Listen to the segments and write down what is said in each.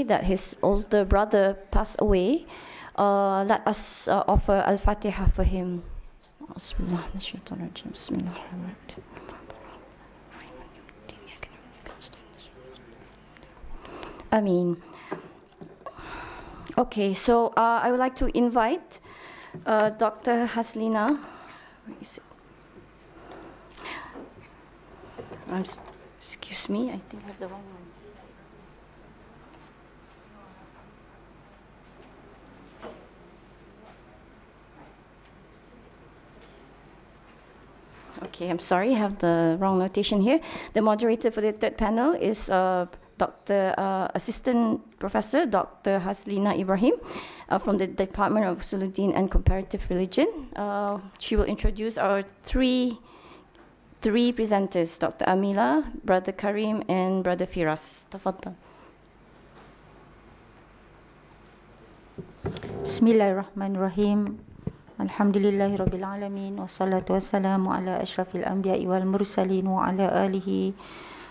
that his older brother passed away, let us offer Al-Fatiha for him. Ameen. Okay, so I would like to invite Dr. Haslina. Where is it? Excuse me, I think I have the wrong one. Okay, I'm sorry, I have the wrong notation here. The moderator for the third panel is Assistant Professor Dr. Haslina Ibrahim from the Department of Usuluddin and Comparative Religion. She will introduce our three presenters, Dr. Amila, Brother Karim, and Brother Firas. Tafaddal. Bismillahirrahmanirrahim. Alhamdulillahi Rabbil Alamin. Wassalatu wassalamu ala ashrafil anbiya'i wal mursalin wa ala alihi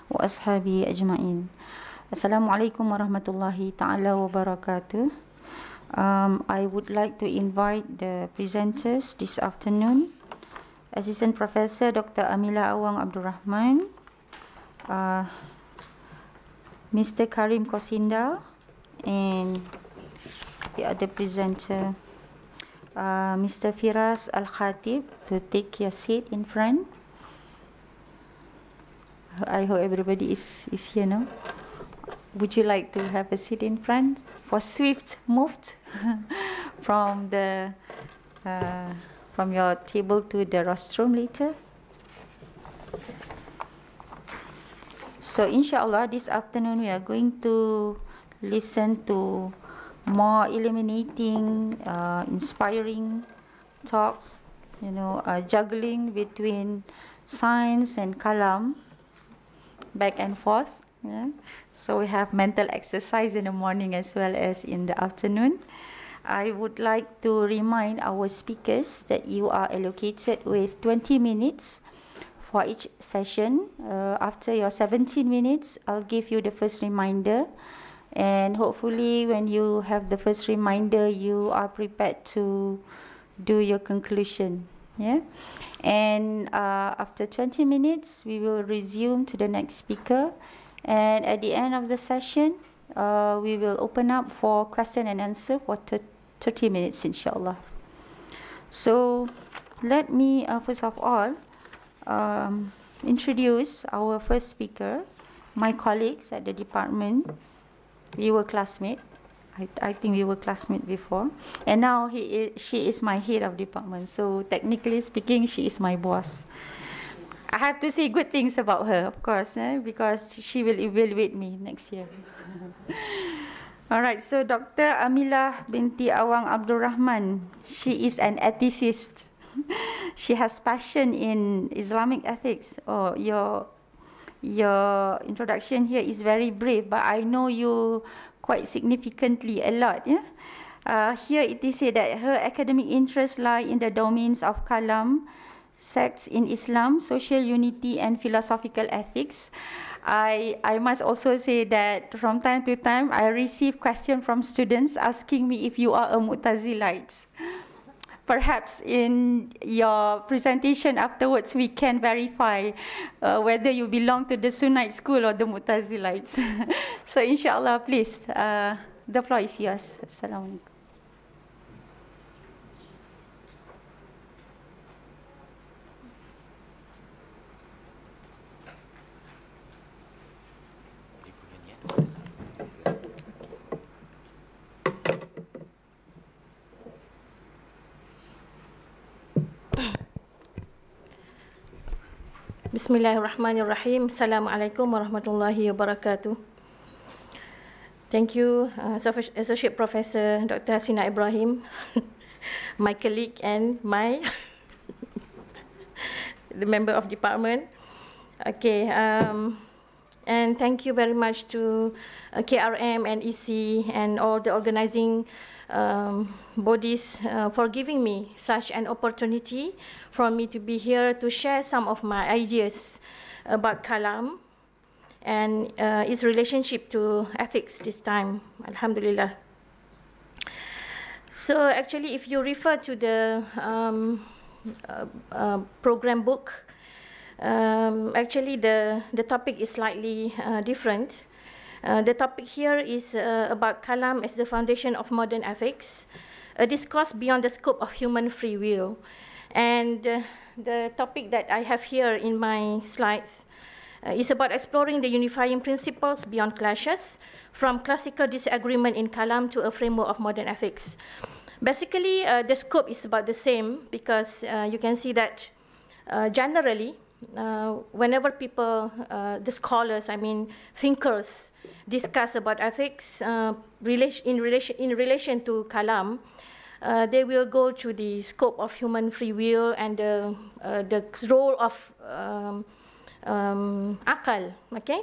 wa ashabi ajma'in. Assalamualaikum warahmatullahi ta'ala wabarakatuh. I would like to invite the presenters this afternoon. Assistant Professor Dr. Amila Awang Abdul Rahman, Mr. Karim Kosinda, and the other presenter, Mr. Firas Al-Khatib, to take your seat in front. I hope everybody is here now. Would you like to have a seat in front for swift moved from the from your table to the rostrum later? So inshallah this afternoon we are going to listen to more illuminating, inspiring talks, juggling between science and Kalam, back and forth. Yeah? So we have mental exercise in the morning as well as in the afternoon. I would like to remind our speakers that you are allocated with 20 minutes for each session. After your 17 minutes, I'll give you the first reminder. And hopefully when you have the first reminder, you are prepared to do your conclusion. Yeah? And after 20 minutes, we will resume to the next speaker. And at the end of the session, we will open up for question and answer for 30 minutes, inshallah. So let me, first of all, introduce our first speaker, my colleagues at the department. We were classmates. I think we were classmates before. And now she is my head of department. So technically speaking, she is my boss. I have to say good things about her, of course, because she will evaluate me next year. All right, so Dr. Amila binti Awang Abdul Rahman, she is an ethicist. She has passion in Islamic ethics. Oh, your introduction here is very brief, but I know you quite significantly a lot. Yeah? Here it is said that her academic interests lie in the domains of Kalam, sects in Islam, social unity, and philosophical ethics. I must also say that from time to time, I receive questions from students asking me if you are a Mu'tazilite. Perhaps in your presentation afterwards, we can verify whether you belong to the Sunnite school or the Mu'tazilites. So inshallah, please, the floor is yours. Assalamu alaikum. Bismillahirrahmanirrahim. Assalamualaikum warahmatullahi wabarakatuh. Thank you, Associate Professor Dr. Haslina Ibrahim, my colleague and the member of department. Okay, and thank you very much to KRM and EC and all the organizing bodies for giving me such an opportunity for me to be here to share some of my ideas about Kalam and its relationship to ethics this time, alhamdulillah. So actually, if you refer to the program book, actually the topic is slightly different. The topic here is about Kalam as the foundation of modern ethics, a discourse beyond the scope of human free will. And the topic that I have here in my slides is about exploring the unifying principles beyond clashes, from classical disagreement in Kalam to a framework of modern ethics. Basically, the scope is about the same, because you can see that generally, whenever people, the scholars, thinkers, discuss about ethics in relation to Kalam, they will go to the scope of human free will and the role of akal. Okay,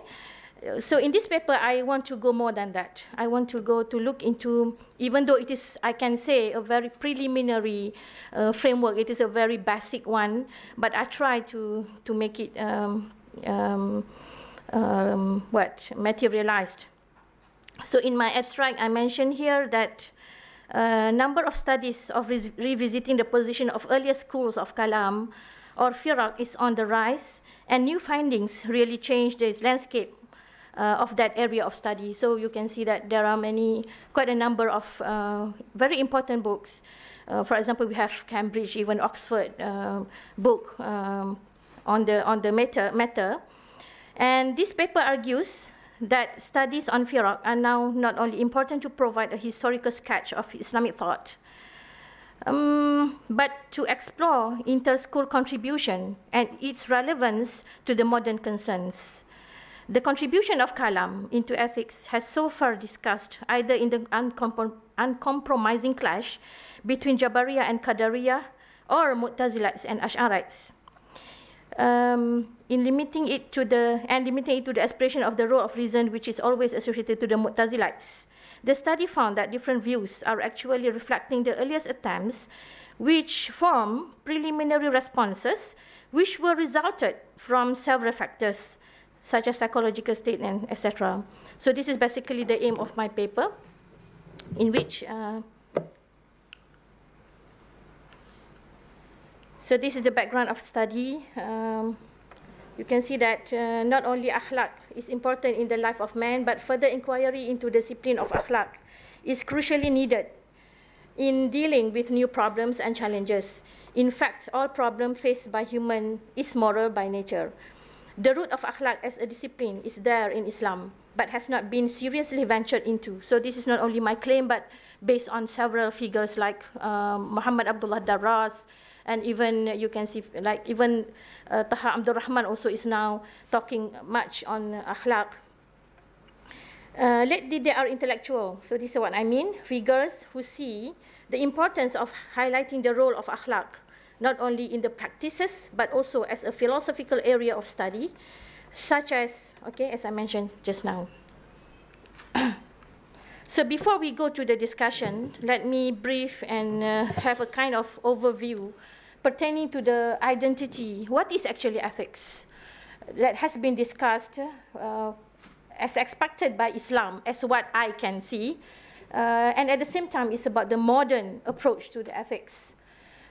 so in this paper, I want to go more than that. I want to go to look into, even though it is, I can say, a very preliminary framework, it is a very basic one, but I try to make it materialized. So in my abstract, I mentioned here that number of studies of revisiting the position of earlier schools of Kalam or Firaq is on the rise, and new findings really change the landscape of that area of study. So you can see that there are quite a number of very important books. For example, we have Cambridge, even Oxford book on the matter. And this paper argues that studies on Firaq are now not only important to provide a historical sketch of Islamic thought, but to explore inter-school contribution and its relevance to the modern concerns. The contribution of Kalam into ethics has so far discussed either in the uncompromising clash between Jabariyah and Qadariyah, or Mu'tazilites and Ash'arites. In limiting it to the expression of the role of reason, which is always associated to the Mu'tazilites. The study found that different views are actually reflecting the earliest attempts, which form preliminary responses, which were resulted from several factors, such as psychological state and etc. So this is basically the aim of my paper, in which so this is the background of study. You can see that not only akhlaq is important in the life of man, but further inquiry into the discipline of akhlaq is crucially needed in dealing with new problems and challenges. In fact, all problem faced by human is moral by nature. The root of akhlaq as a discipline is there in Islam, but has not been seriously ventured into. So this is not only my claim, but based on several figures like Muhammad Abdullah Darras, and even you can see like even Taha Abdul Rahman also is now talking much on akhlaq. Lately they are intellectual, so this is what I mean, figures who see the importance of highlighting the role of akhlaq, not only in the practices, but also as a philosophical area of study, such as, as I mentioned just now. So before we go to the discussion, let me brief and have a kind of overview pertaining to the identity. What is actually ethics? That has been discussed as expected by Islam, as what I can see. And at the same time, it's about the modern approach to the ethics.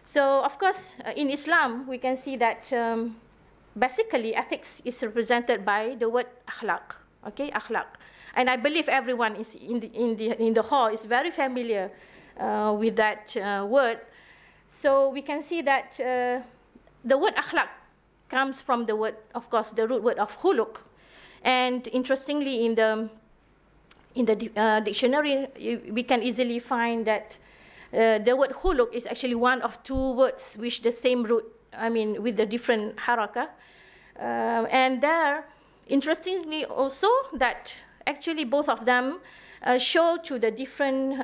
So, of course, in Islam, we can see that basically ethics is represented by the word akhlaq, akhlaq. And I believe everyone is in the hall is very familiar with that word. So we can see that the word akhlaq comes from the word, of course, the root word of khuluq. And interestingly, in the dictionary, we can easily find that the word khuluq is actually one of two words which the same root, with the different haraka. And there, interestingly also, that actually both of them show to the different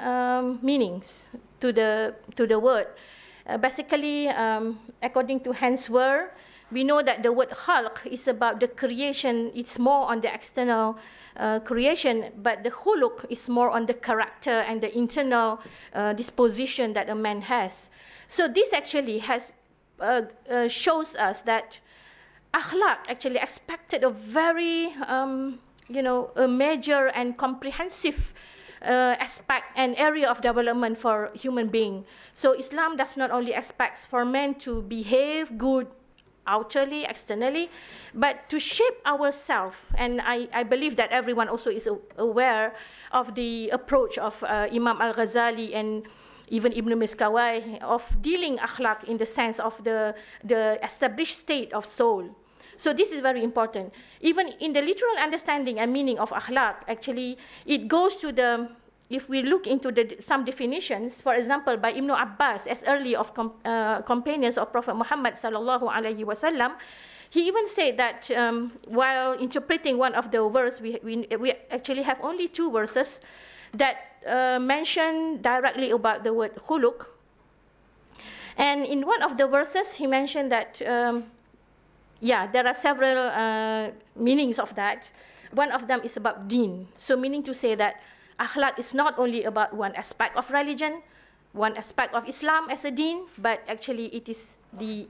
meanings to the word. Basically, according to Hans Wehr, we know that the word khalq is about the creation. It's more on the external creation, but the khuluq is more on the character and the internal disposition that a man has. So this actually has shows us that akhlaq actually expected a very, a major and comprehensive aspect and area of development for human being. So Islam does not only expect for men to behave good outwardly, externally, but to shape ourselves. And I believe that everyone also is aware of the approach of Imam Al-Ghazali and even Ibn Miskawai of dealing akhlaq in the sense of the established state of soul. So this is very important. Even in the literal understanding and meaning of akhlaq, actually, it goes to the, if we look into some definitions, for example, by Ibn Abbas, as early of companions of Prophet Muhammad sallallahu alaihi wasallam, he even said that while interpreting one of the verses, we actually have only 2 verses that mention directly about the word khuluq. And in one of the verses, he mentioned that, there are several meanings of that. One of them is about deen. So meaning to say that akhlaq is not only about one aspect of religion, one aspect of Islam as a deen, but actually it is the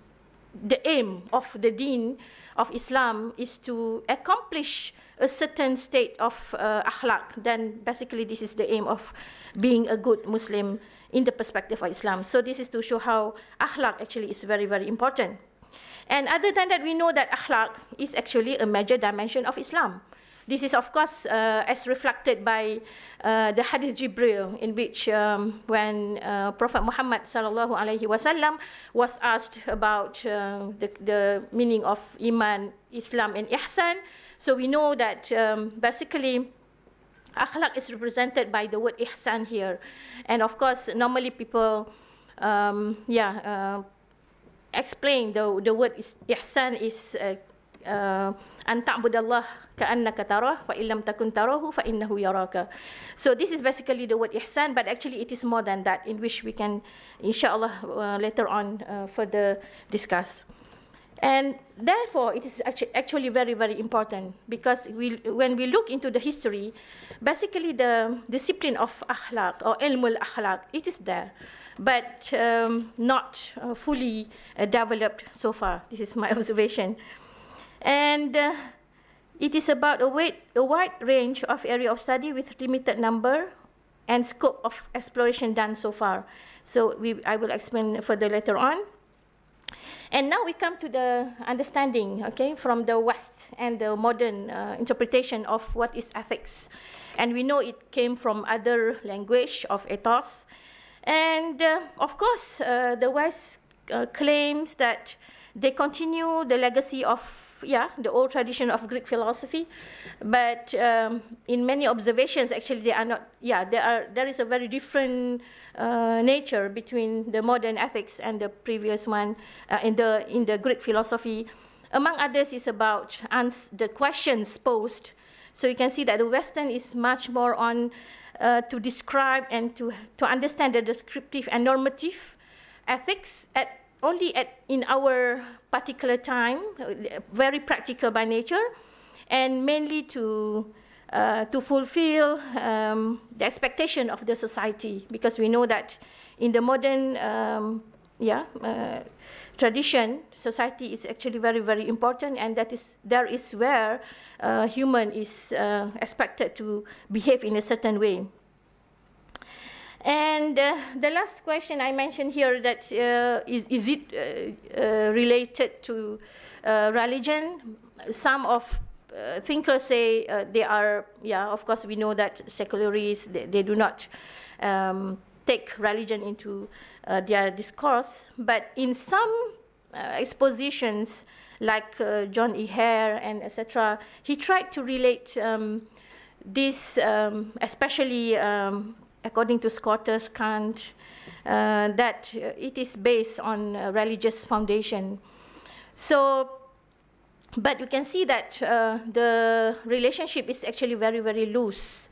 aim of the deen of Islam is to accomplish a certain state of akhlaq. Then basically this is the aim of being a good Muslim in the perspective of Islam. So this is to show how akhlaq actually is very, very important. And other than that, we know that akhlaq is actually a major dimension of Islam. This is, of course, as reflected by the Hadith Jibril, in which when Prophet Muhammad sallallahu alaihi wasallam was asked about the meaning of Iman, Islam, and Ihsan, so we know that basically akhlaq is represented by the word Ihsan here. And of course, normally people, explain the word Ihsan is an ta'budallah ka'annaka tarah fa illam takun tarahu fa innahu yaraka. So this is basically the word ihsan, but actually it is more than that, in which we can inshallah later on further discuss. And therefore it is actually very, very important, because when we look into the history, basically the discipline of akhlaq or ilmul akhlaq, it is there, but not fully developed so far. This is my observation. And it is about a wide range of area of study with limited number and scope of exploration done so far. So I will explain further later on. And now we come to the understanding, okay, from the West and the modern interpretation of what is ethics. And we know it came from other language of ethos. And of course, the West claims that they continue the legacy of, the old tradition of Greek philosophy, but in many observations, actually, they are not. There is a very different nature between the modern ethics and the previous one in the Greek philosophy. Among others, is about the questions posed. So you can see that the Western is much more on to describe and to understand the descriptive and normative ethics in our particular time, very practical by nature, and mainly to fulfill the expectation of the society, because we know that in the modern tradition, society is actually very, very important, and there is where human is expected to behave in a certain way. And the last question I mentioned here, that is it related to religion? Some of thinkers say they are, of course we know that secularists, they do not take religion into their discourse, but in some expositions, like John E. Hare and etc., he tried to relate this, especially according to Scotus, Kant, that it is based on religious foundation. So, but you can see that the relationship is actually very, very loose.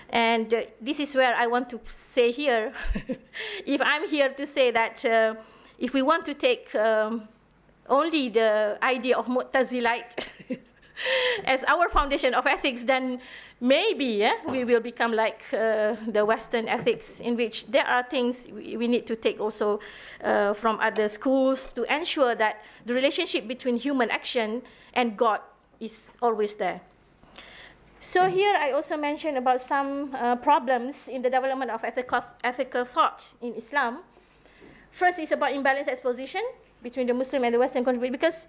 And this is where I want to say here, if I'm here to say that if we want to take only the idea of Mu'tazilite as our foundation of ethics, then maybe we will become like the Western ethics, in which there are things we need to take also from other schools to ensure that the relationship between human action and God is always there. So here I also mentioned about some problems in the development of ethical thought in Islam. First is about imbalanced exposition between the Muslim and the Western contribution, because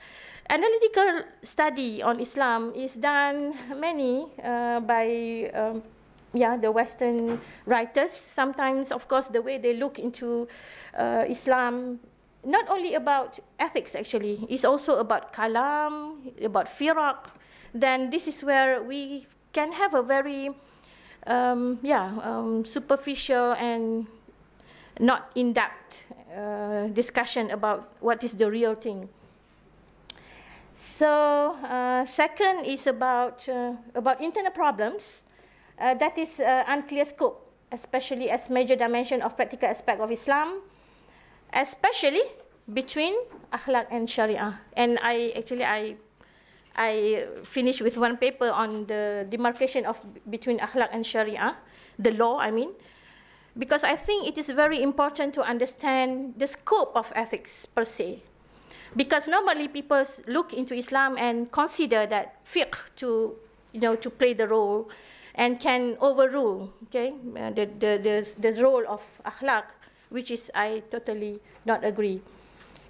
analytical study on Islam is done many by the Western writers. Sometimes, of course, the way they look into Islam, not only about ethics actually, it's also about Kalam, about Firaq. Then this is where we can have a very superficial and not in-depth discussion about what is the real thing. So second is about internal problems. That is unclear scope, especially as major dimension of practical aspect of Islam, especially between akhlaq and sharia. And I finished with one paper on the demarcation of between akhlaq and sharia, the law, I mean, because I think it is very important to understand the scope of ethics per se. Because normally people look into Islam and consider that fiqh to play the role and can overrule the role of akhlaq, which is I totally not agree.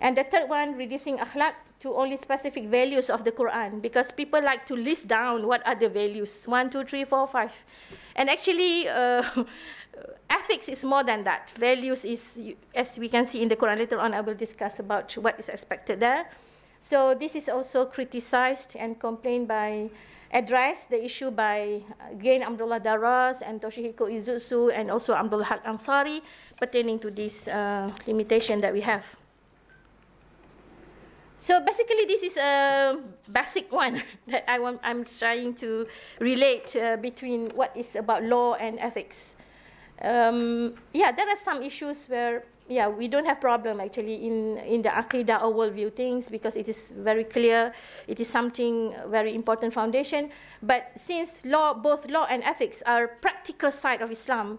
And the third one, reducing akhlaq to only specific values of the Quran, because people like to list down what are the values, 1, 2, 3, 4, 5. And actually, ethics is more than that. Values is, as we can see in the Quran, later on I will discuss about what is expected there. So this is also criticized and complained by, addressed the issue by, again, Abdullah Daras and Toshihiko Izutsu and also Abdul Haq Ansari pertaining to this limitation that we have. So basically, this is a basic one that I'm trying to relate between what is about law and ethics. There are some issues where we don't have problem actually in the aqidah or worldview things, because it is very clear, it is something very important foundation. But since both law and ethics are practical side of Islam,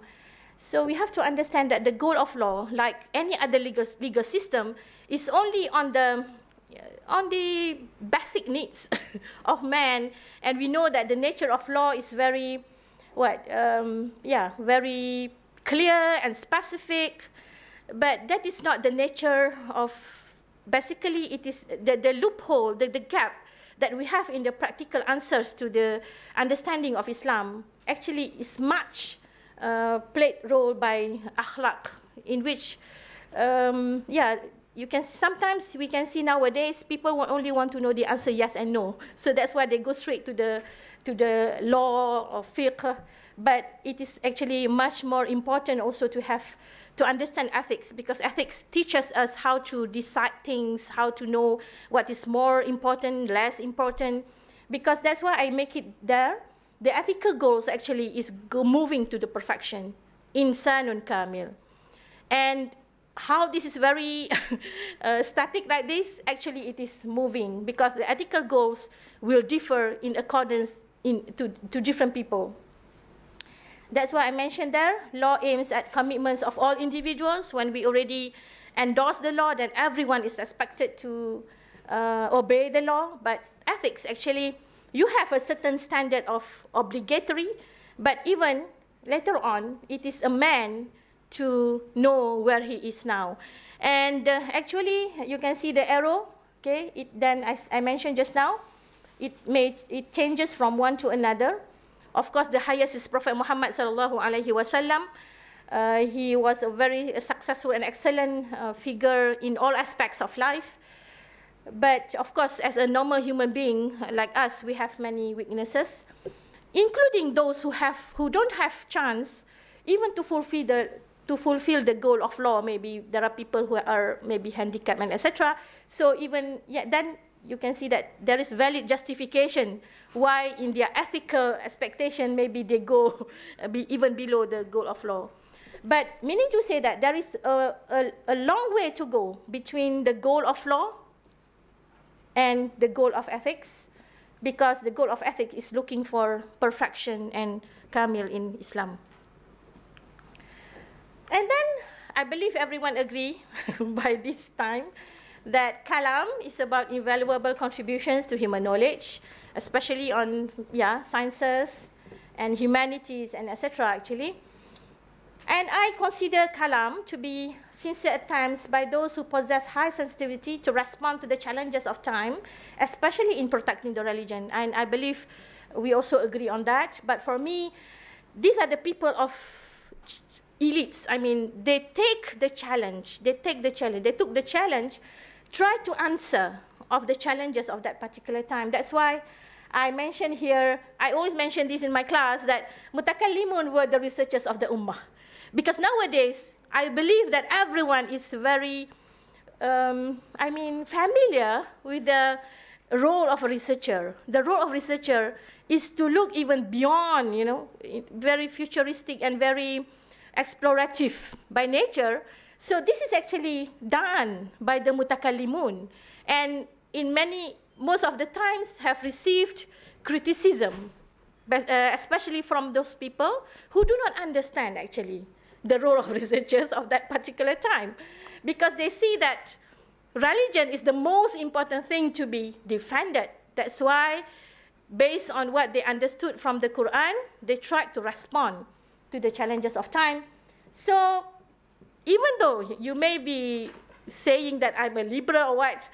so we have to understand that the goal of law, like any other legal system, is only on the basic needs of man, and we know that the nature of law is very very clear and specific, but that is not the nature of, basically it is the loophole, the gap that we have in the practical answers to the understanding of Islam actually is much played role by akhlaq, in which you can sometimes we can see nowadays people only want to know the answer yes and no, so that's why they go straight to the law or fiqh. But it is actually much more important also to understand ethics, because ethics teaches us how to decide things, how to know what is more important, less important, because that's why I make it there. The ethical goals actually is moving to the perfection, insanun kamil. And how this is very static like this, actually it is moving, because the ethical goals will differ in accordance to different people. That's why I mentioned there, law aims at commitments of all individuals. When we already endorse the law, then everyone is expected to obey the law. But ethics, actually, you have a certain standard of obligatory, but even later on, it is a man to know where he is now. And actually, you can see the arrow, okay? Then, as I mentioned just now, it changes from one to another. Of course, the highest is Prophet Muhammad sallallahu alaihi wasallam. He was a very successful and excellent figure in all aspects of life. But of course, as a normal human being like us, we have many weaknesses, including those who don't have chance even to fulfill the goal of law. Maybe there are people who are maybe handicapped and etc. So even then you can see that there is valid justification why in their ethical expectation maybe they go even below the goal of law. But meaning to say that there is a long way to go between the goal of law and the goal of ethics. because the goal of ethics is looking for perfection and kamil in Islam. And then I believe everyone agree by this time that Kalam is about invaluable contributions to human knowledge, especially on sciences and humanities and etc. actually. And I consider Kalam to be sincere attempts by those who possess high sensitivity to respond to the challenges of time, especially in protecting the religion. And I believe we also agree on that. But for me, these are the people of elites. I mean, they take the challenge, they took the challenge, try to answer of the challenges of that particular time. That's why I mentioned here, I always mention this in my class, that mutakallimun were the researchers of the ummah. Because nowadays, I believe that everyone is very, familiar with the role of a researcher. The role of researcher is to look even beyond, very futuristic and very explorative by nature. So this is actually done by the mutakallimun, and most of the times have received criticism, especially from those people who do not understand actually the role of researchers of that particular time, because they see that religion is the most important thing to be defended. That's why, based on what they understood from the Quran, they tried to respond to the challenges of time. So even though you may be saying that I'm a liberal or what,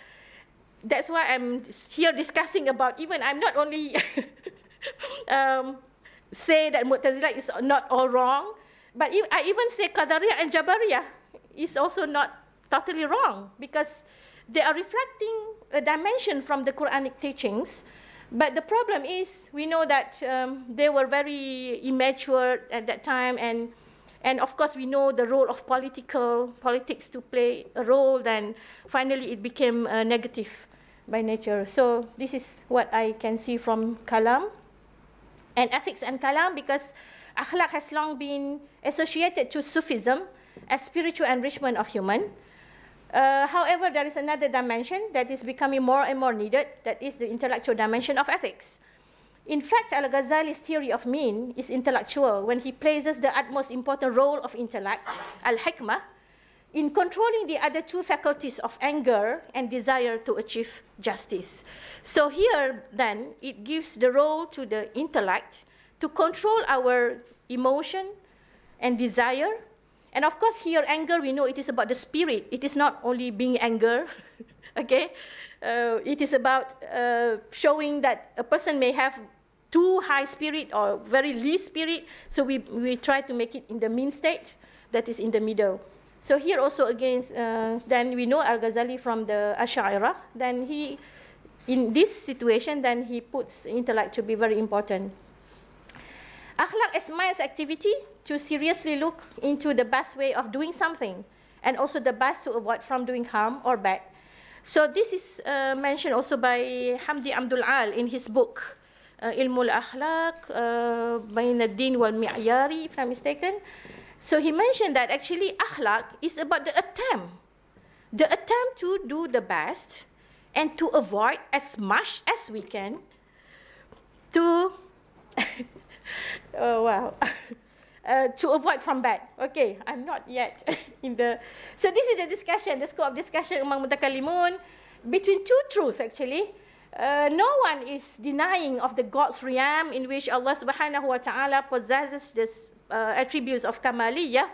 that's why I'm here discussing about, even I'm not only say that Mu'tazilah is not all wrong, but I even say Qadariyah and Jabariyah is also not totally wrong, because they are reflecting a dimension from the Quranic teachings. But the problem is, we know that they were very immature at that time, and of course we know the role of politics to play a role, then finally it became negative by nature. So this is what I can see from Kalam. And ethics and Kalam, because akhlaq has long been associated to Sufism as spiritual enrichment of human. However, there is another dimension that is becoming more and more needed, that is the intellectual dimension of ethics. In fact, Al-Ghazali's theory of mean is intellectual when he places the utmost important role of intellect, al-hikmah, in controlling the other two faculties of anger and desire to achieve justice. So here, then, it gives the role to the intellect to control our emotion and desire. And of course, here, anger, we know it is about the spirit. It is not only being anger, okay? It is about showing that a person may have too high spirit or very least spirit. So we try to make it in the mean state, that is in the middle. So here also again, then we know Al-Ghazali from the Ash'ariyah. Then he, in this situation, then he puts intellect to be very important. Akhlaq is man's activity to seriously look into the best way of doing something, and also the best to avoid from doing harm or bad. So this is mentioned also by Hamdi Abdul Al in his book, Ilmul Akhlaq, Bain ad-Din wal Mi'yari, if I'm mistaken. So he mentioned that actually akhlaq is about the attempt to do the best and to avoid as much as we can to to avoid from bad. Okay, I'm not yet in the... So this is the discussion, the scope of discussion among mutakallimun between two truths actually. No one is denying of the God's realm in which Allah subhanahu wa ta'ala possesses this attributes of kamaliyah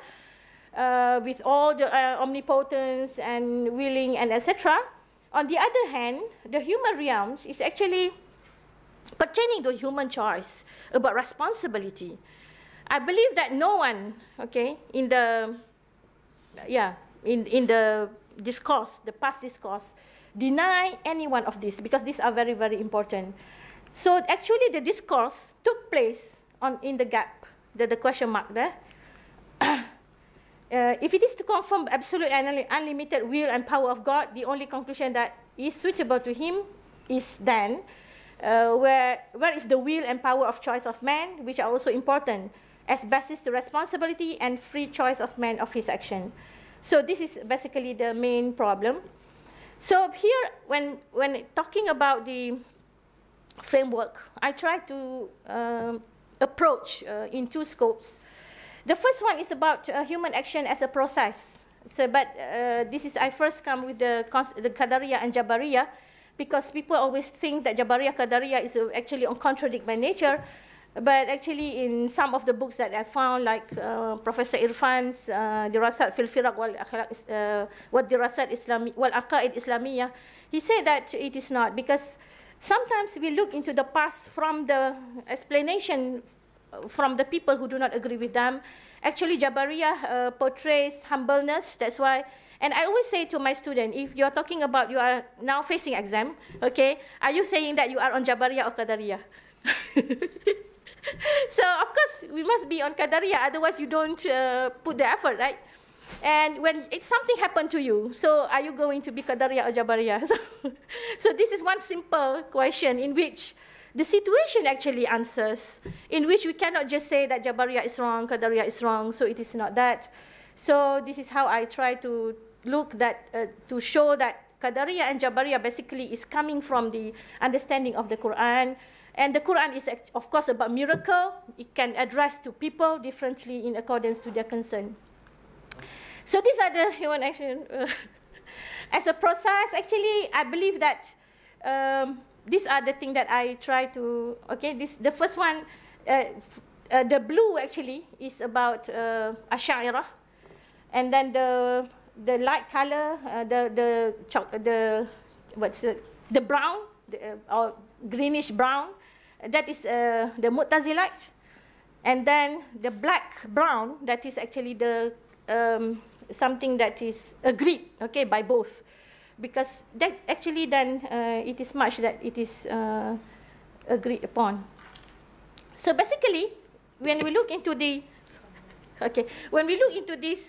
with all the omnipotence and willing and etc. On the other hand, the human realms is actually pertaining to human choice about responsibility. I believe that no one, okay, in the discourse, the past discourse, deny any one of these, because these are very, very important. So actually the discourse took place in the gap, the question mark there. If it is to confirm absolute and unlimited will and power of God, the only conclusion that is suitable to him is then, where is the will and power of choice of man, which are also important as basis to responsibility and free choice of man of his action. So this is basically the main problem. So here, when talking about the framework, I try to approach in two scopes. The first one is about human action as a process. So, but I first come with the Qadariyah and Jabariyah, because people always think that Jabariyah, Qadariyah is actually contradict by nature. But actually, in some of the books that I found, like Professor Irfan's Dirasat fil Firaq wal Dirasat Islami wal Aqaid Islamiyah, he said that it is not, because sometimes we look into the past from the explanation from the people who do not agree with them. Actually, Jabariyah portrays humbleness. That's why. And I always say to my student, if you're talking about you are now facing exam, okay, are you saying that you are on Jabariyah or Qadariyah? So, of course, we must be on Qadariyah, otherwise you don't put the effort, right? And when something happened to you, so are you going to be Qadariyah or Jabariyah? So this is one simple question in which the situation actually answers, in which we cannot just say that Jabariyah is wrong, Qadariyah is wrong, so it is not that. So this is how I try to look that, to show that Qadariyah and Jabariyah basically is coming from the understanding of the Quran. And the Quran is, of course, about miracle. It can address to people differently in accordance to their concern. So these are the human action. As a process, actually, I believe that these are the things that I try to, okay, the first one, the blue actually is about Ash'ariyah. And then the light color, the brown, or greenish brown, that is the Mu'tazilite. And then the black brown, that is actually the something that is agreed, okay, by both, because that actually then it is much that it is agreed upon. So basically, when we look into the this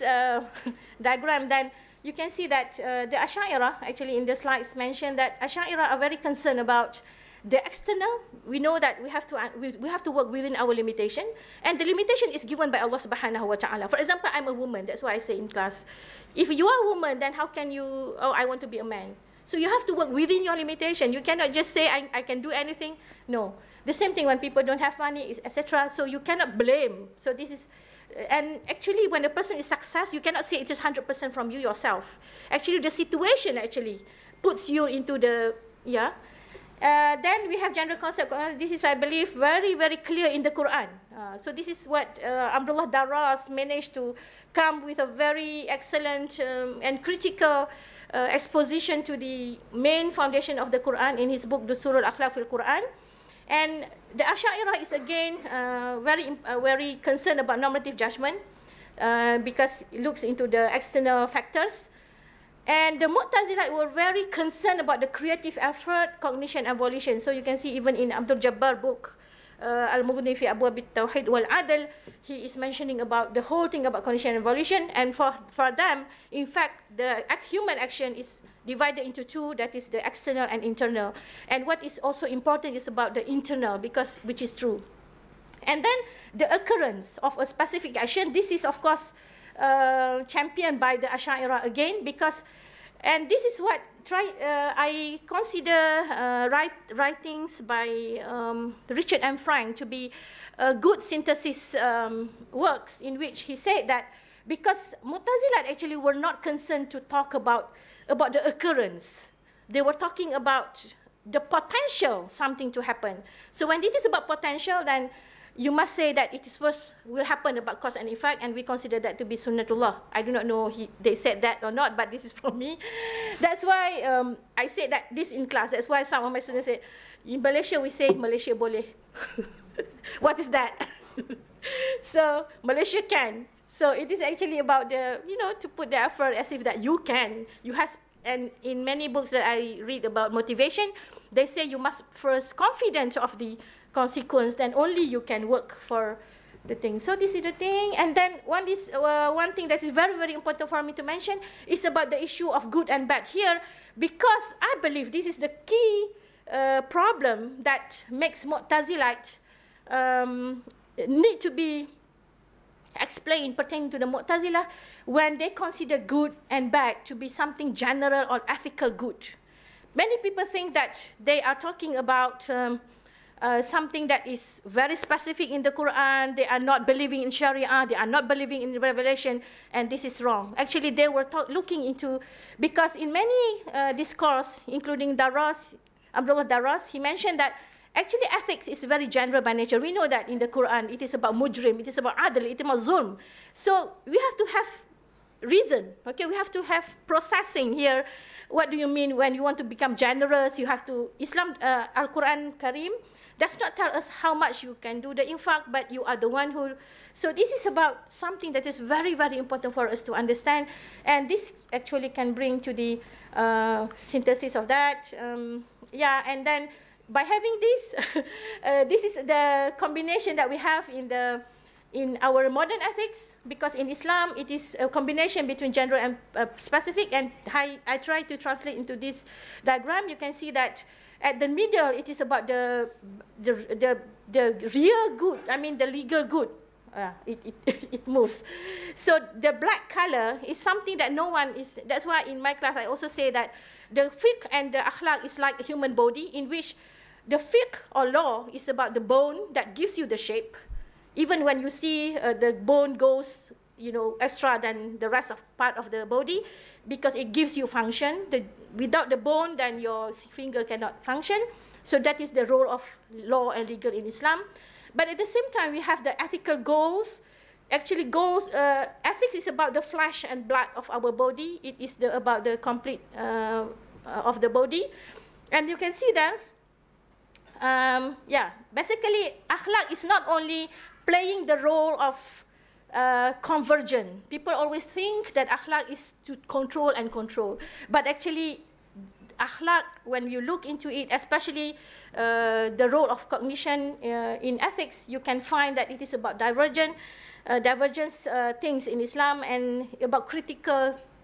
diagram, then you can see that the Ash'ariyah, actually in the slides, mentioned that Ash'ariyah are very concerned about the external. We know that we have to work within our limitation, and the limitation is given by Allah Subhanahu wa Taala. For example, I'm a woman. That's why I say in class, if you are a woman, then how can you? Oh, I want to be a man. So you have to work within your limitation. You cannot just say I can do anything. No. The same thing when people don't have money, etc. So you cannot blame. So this is. And actually, when a person is success, you cannot say it is 100% from you yourself. Actually, the situation actually puts you into the, yeah. Then we have general concept. This is, I believe, very, very clear in the Quran. So this is what Abdullah Darras managed to come with a very excellent and critical exposition to the main foundation of the Quran in his book, Dusturul Akhlaq fil Quran. And the Ash'ariyah is again very concerned about normative judgment because it looks into the external factors. And the Mu'tazilite were very concerned about the creative effort, cognition, and volition. So you can see even in Abdul Jabbar book, Al-Mughni fi Abwab al-Tawhid wal-Adl, he is mentioning about the whole thing about cognition and volition. And for them, in fact, the human action is divided into two, that is the external and internal. And what is also important is about the internal, which is true. And then the occurrence of a specific action, this is of course championed by the Ash'ariyah again, because, and this is what I consider writings by Richard M. Frank to be good synthesis works, in which he said that because Mu'tazilah actually were not concerned to talk about the occurrence. They were talking about the potential something to happen. So when it is about potential, then you must say that it is first will happen about cause and effect, and we consider that to be sunnatullah. I do not know they said that or not, but this is from me. That's why I said that this in class. That's why some of my students said, in Malaysia we say Malaysia boleh. What is that? So Malaysia can. So it is actually about the, to put the effort as if that you can. You have, and in many books that I read about motivation, they say you must first confident of the consequence, then only you can work for the thing. So this is the thing. And then one thing that is very, very important for me to mention is about the issue of good and bad here, because I believe this is the key problem that makes Mu'tazilite need to be explained pertaining to the Mu'tazilah when they consider good and bad to be something general or ethical good. Many people think that they are talking about something that is very specific in the Quran. They are not believing in Sharia. They are not believing in revelation, and this is wrong. Actually, they were looking into, because in many discourse, including Abdullah Daras, he mentioned that actually ethics is very general by nature. We know that in the Quran, it is about mujrim, it is about adl, it is about zulm. So we have to have reason, okay? We have to have processing here. What do you mean when you want to become generous? You have to, Al-Quran Karim does not tell us how much you can do the infaq, but you are the one who, so this is about something that is very, very important for us to understand, and this actually can bring to the synthesis of that. And then by having this, this is the combination that we have in our modern ethics, because in Islam it is a combination between general and specific, and I try to translate into this diagram. You can see that at the middle it is about the real good, I mean the legal good. It moves. So the black color is something that no one is, that's why in my class I also say that the fiqh and the akhlaq is like a human body, in which the fiqh or law is about the bone that gives you the shape. Even when you see the bone goes, extra than the rest of part of the body, because it gives you function. Without the bone, then your finger cannot function. So that is the role of law and legal in Islam. But at the same time, we have the ethical goals. Actually, ethics is about the flesh and blood of our body. It is about the complete of the body. And you can see that, basically, akhlaq is not only playing the role of conversion. People always think that akhlaq is to control, but actually akhlaq, when you look into it, especially the role of cognition in ethics, you can find that it is about divergence things in Islam, and about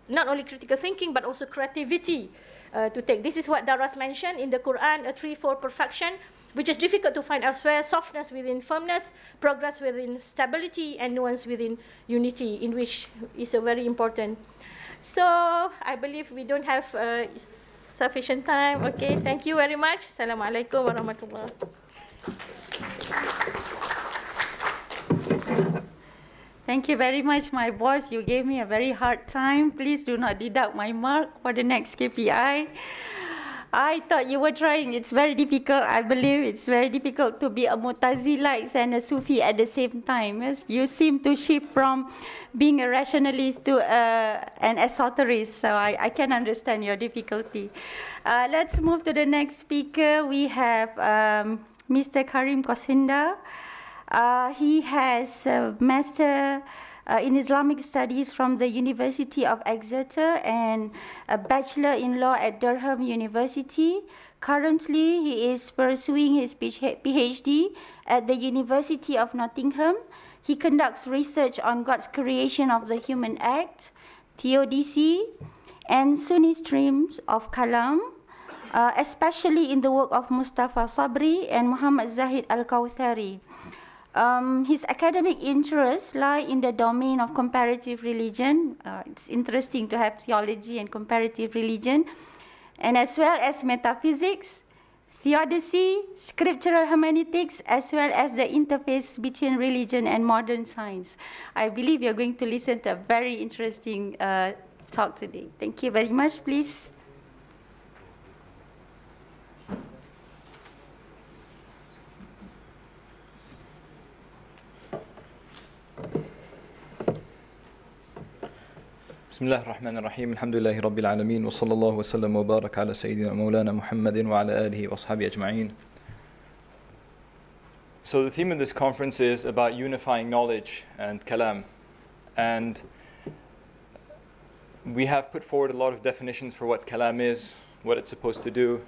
not only critical thinking, but also creativity to take. This is what Daras mentioned in the Quran, a threefold perfection, which is difficult to find elsewhere: softness within firmness, progress within stability, and nuance within unity, in which is a very important. So I believe we don't have sufficient time. Okay, thank you very much. Assalamualaikum warahmatullahi. Thank you very much, my boss. You gave me a very hard time. Please do not deduct my mark for the next KPI. I thought you were trying. It's very difficult. I believe it's very difficult to be a Mu'tazilite and a Sufi at the same time. Yes? You seem to shift from being a rationalist to an esoterist. So I can understand your difficulty. Let's move to the next speaker. We have Mr. Karim Kosinda. He has a master in Islamic Studies from the University of Exeter and a Bachelor in Law at Durham University. Currently, he is pursuing his PhD at the University of Nottingham. He conducts research on God's creation of the human act, theodicy, and Sunni streams of Kalam, especially in the work of Mustafa Sabri and Muhammad Zahid Al-Kawthari. His academic interests lie in the domain of comparative religion. It's interesting to have theology and comparative religion, and as well as metaphysics, theodicy, scriptural hermeneutics, as well as the interface between religion and modern science. I believe you're going to listen to a very interesting talk today. Thank you very much, please. بسم الله الرحمن الرحيم الحمد لله رب العالمين وصلى الله وسلم وبارك على سيدنا مولانا محمد وعلى آله وأصحابه أجمعين. So the theme of this conference is about unifying knowledge and Kalam, and we have put forward a lot of definitions for what Kalam is, what it's supposed to do,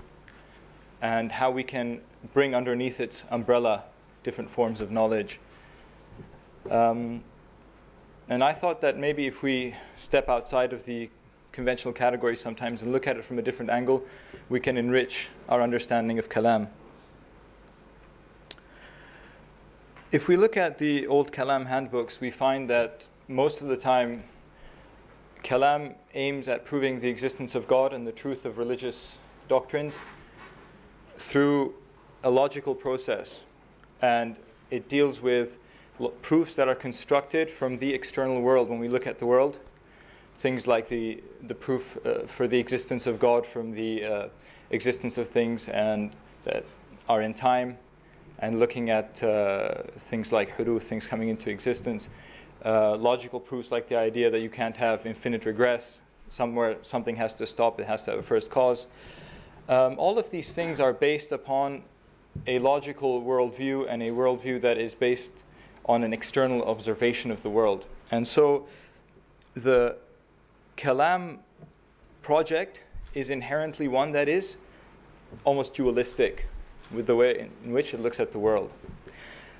and how we can bring underneath its umbrella different forms of knowledge. And I thought that maybe if we step outside of the conventional categories sometimes and look at it from a different angle, we can enrich our understanding of Kalam. If we look at the old Kalam handbooks, we find that most of the time Kalam aims at proving the existence of God and the truth of religious doctrines through a logical process, and it deals with proofs that are constructed from the external world. When we look at the world, things like the proof for the existence of God from the existence of things and that are in time, and looking at things like huduth, things coming into existence, logical proofs like the idea that you can't have infinite regress, somewhere something has to stop, it has to have a first cause. All of these things are based upon a logical worldview, and a worldview that is based on an external observation of the world. And so the Kalam project is inherently one that is almost dualistic with the way in which it looks at the world.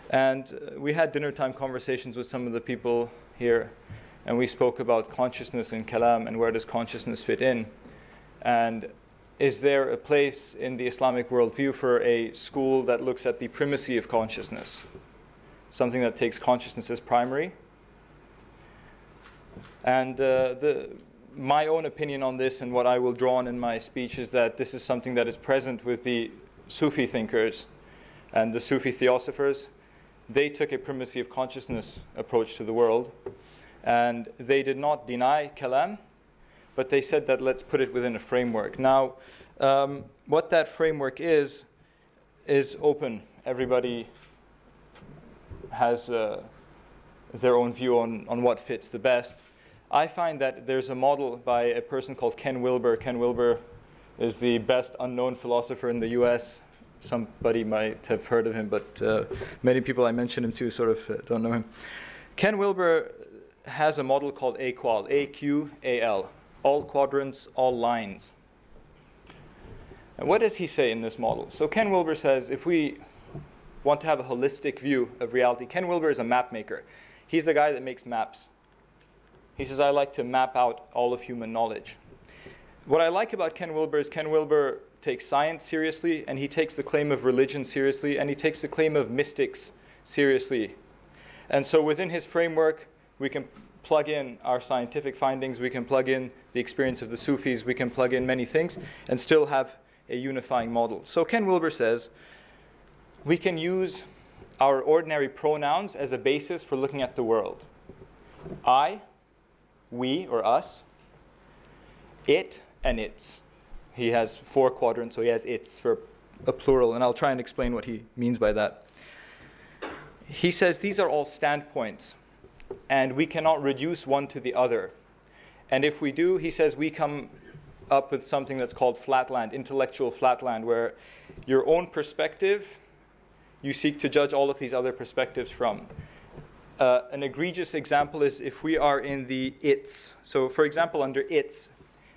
And we had dinner time conversations with some of the people here, and we spoke about consciousness in Kalam and where does consciousness fit in. And is there a place in the Islamic worldview for a school that looks at the primacy of consciousness, something that takes consciousness as primary? And my own opinion on this, and what I will draw on in my speech, is that this is something that is present with the Sufi thinkers and the Sufi theosophers. They took a primacy of consciousness approach to the world, and they did not deny Kalam, but they said that let's put it within a framework. Now, what that framework is open. Everybody has their own view on what fits the best. I find that there's a model by a person called Ken Wilber. Ken Wilber is the best unknown philosopher in the US. Somebody might have heard of him, but many people I mention him to sort of don't know him. Ken Wilber has a model called AQAL, A-Q-A-L, all quadrants, all lines. And what does he say in this model? So Ken Wilber says if we want to have a holistic view of reality, Ken Wilber is a map maker. He's the guy that makes maps. He says, I like to map out all of human knowledge. What I like about Ken Wilber is Ken Wilber takes science seriously, and he takes the claim of religion seriously, and he takes the claim of mystics seriously. And so within his framework, we can plug in our scientific findings, we can plug in the experience of the Sufis, we can plug in many things, and still have a unifying model. So Ken Wilber says, we can use our ordinary pronouns as a basis for looking at the world. I, we or us, it, and its. He has 4 quadrants, so he has its for a plural, and I'll try and explain what he means by that. He says these are all standpoints, and we cannot reduce one to the other. And if we do, he says we come up with something that's called flatland, intellectual flatland, where your own perspective, you seek to judge all of these other perspectives from. An egregious example is if we are in the its. So for example, under its,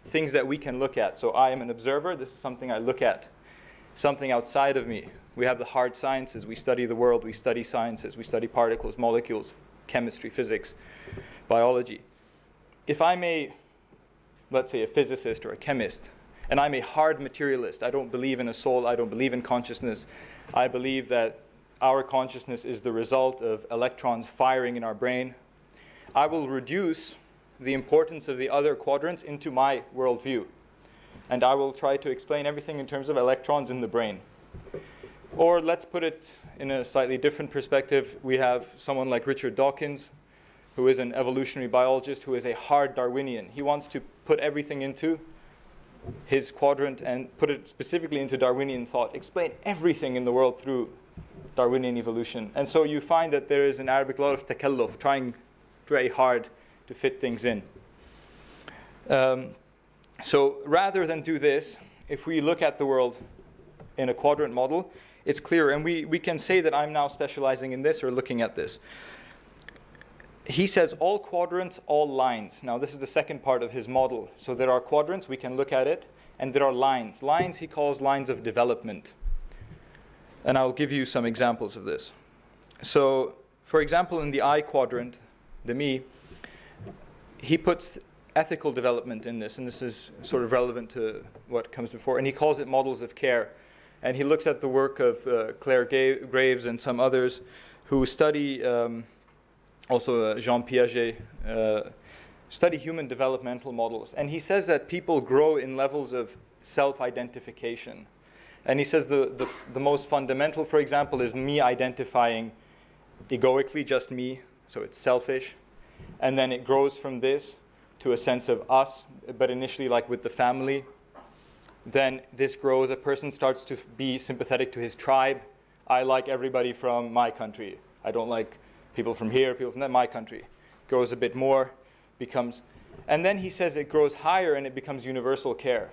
things that we can look at. So I am an observer. This is something I look at, something outside of me. We have the hard sciences. We study the world. We study sciences. We study particles, molecules, chemistry, physics, biology. If I'm let's say, a physicist or a chemist, and I'm a hard materialist, I don't believe in a soul, I don't believe in consciousness, I believe that our consciousness is the result of electrons firing in our brain, I will reduce the importance of the other quadrants into my worldview. And I will try to explain everything in terms of electrons in the brain. Or let's put it in a slightly different perspective. We have someone like Richard Dawkins, who is an evolutionary biologist, who is a hard Darwinian. He wants to put everything into his quadrant and put it specifically into Darwinian thought, explain everything in the world through Darwinian evolution. And so you find that there is in Arabic a lot of takalluf, trying very hard to fit things in. So rather than do this, if we look at the world in a quadrant model, it's clear. And we can say that I'm now specializing in this or looking at this. He says all quadrants, all lines. Now this is the second part of his model. So there are quadrants, we can look at it, and there are lines. Lines he calls lines of development. And I'll give you some examples of this. So for example, in the I quadrant, the me, he puts ethical development in this, and this is sort of relevant to what comes before, and he calls it models of care. And he looks at the work of Claire Graves and some others who study, also Jean Piaget, study human developmental models. And he says that people grow in levels of self-identification. And he says the most fundamental, for example, is me identifying egoically, just me, so it's selfish. And then it grows from this to a sense of us, but initially like with the family. Then this grows, a person starts to be sympathetic to his tribe. I like everybody from my country. I don't like people from here, people from my country. Grows a bit more, becomes... And then he says it grows higher and it becomes universal care.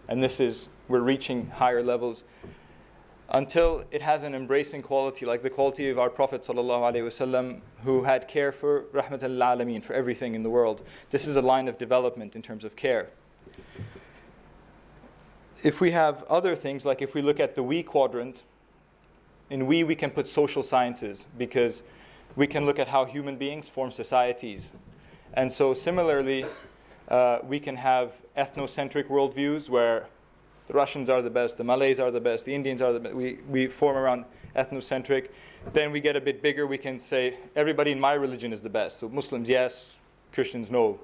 And this is, we're reaching higher levels until it has an embracing quality, like the quality of our Prophet ﷺ, who had care for Rahmatan lil Alameen, for everything in the world. This is a line of development in terms of care. If we have other things, like if we look at the we quadrant, in we can put social sciences, because we can look at how human beings form societies. And so similarly, we can have ethnocentric worldviews where the Russians are the best, the Malays are the best, the Indians are the best. We form around ethnocentric. Then we get a bit bigger. We can say everybody in my religion is the best. So Muslims, yes. Christians, no.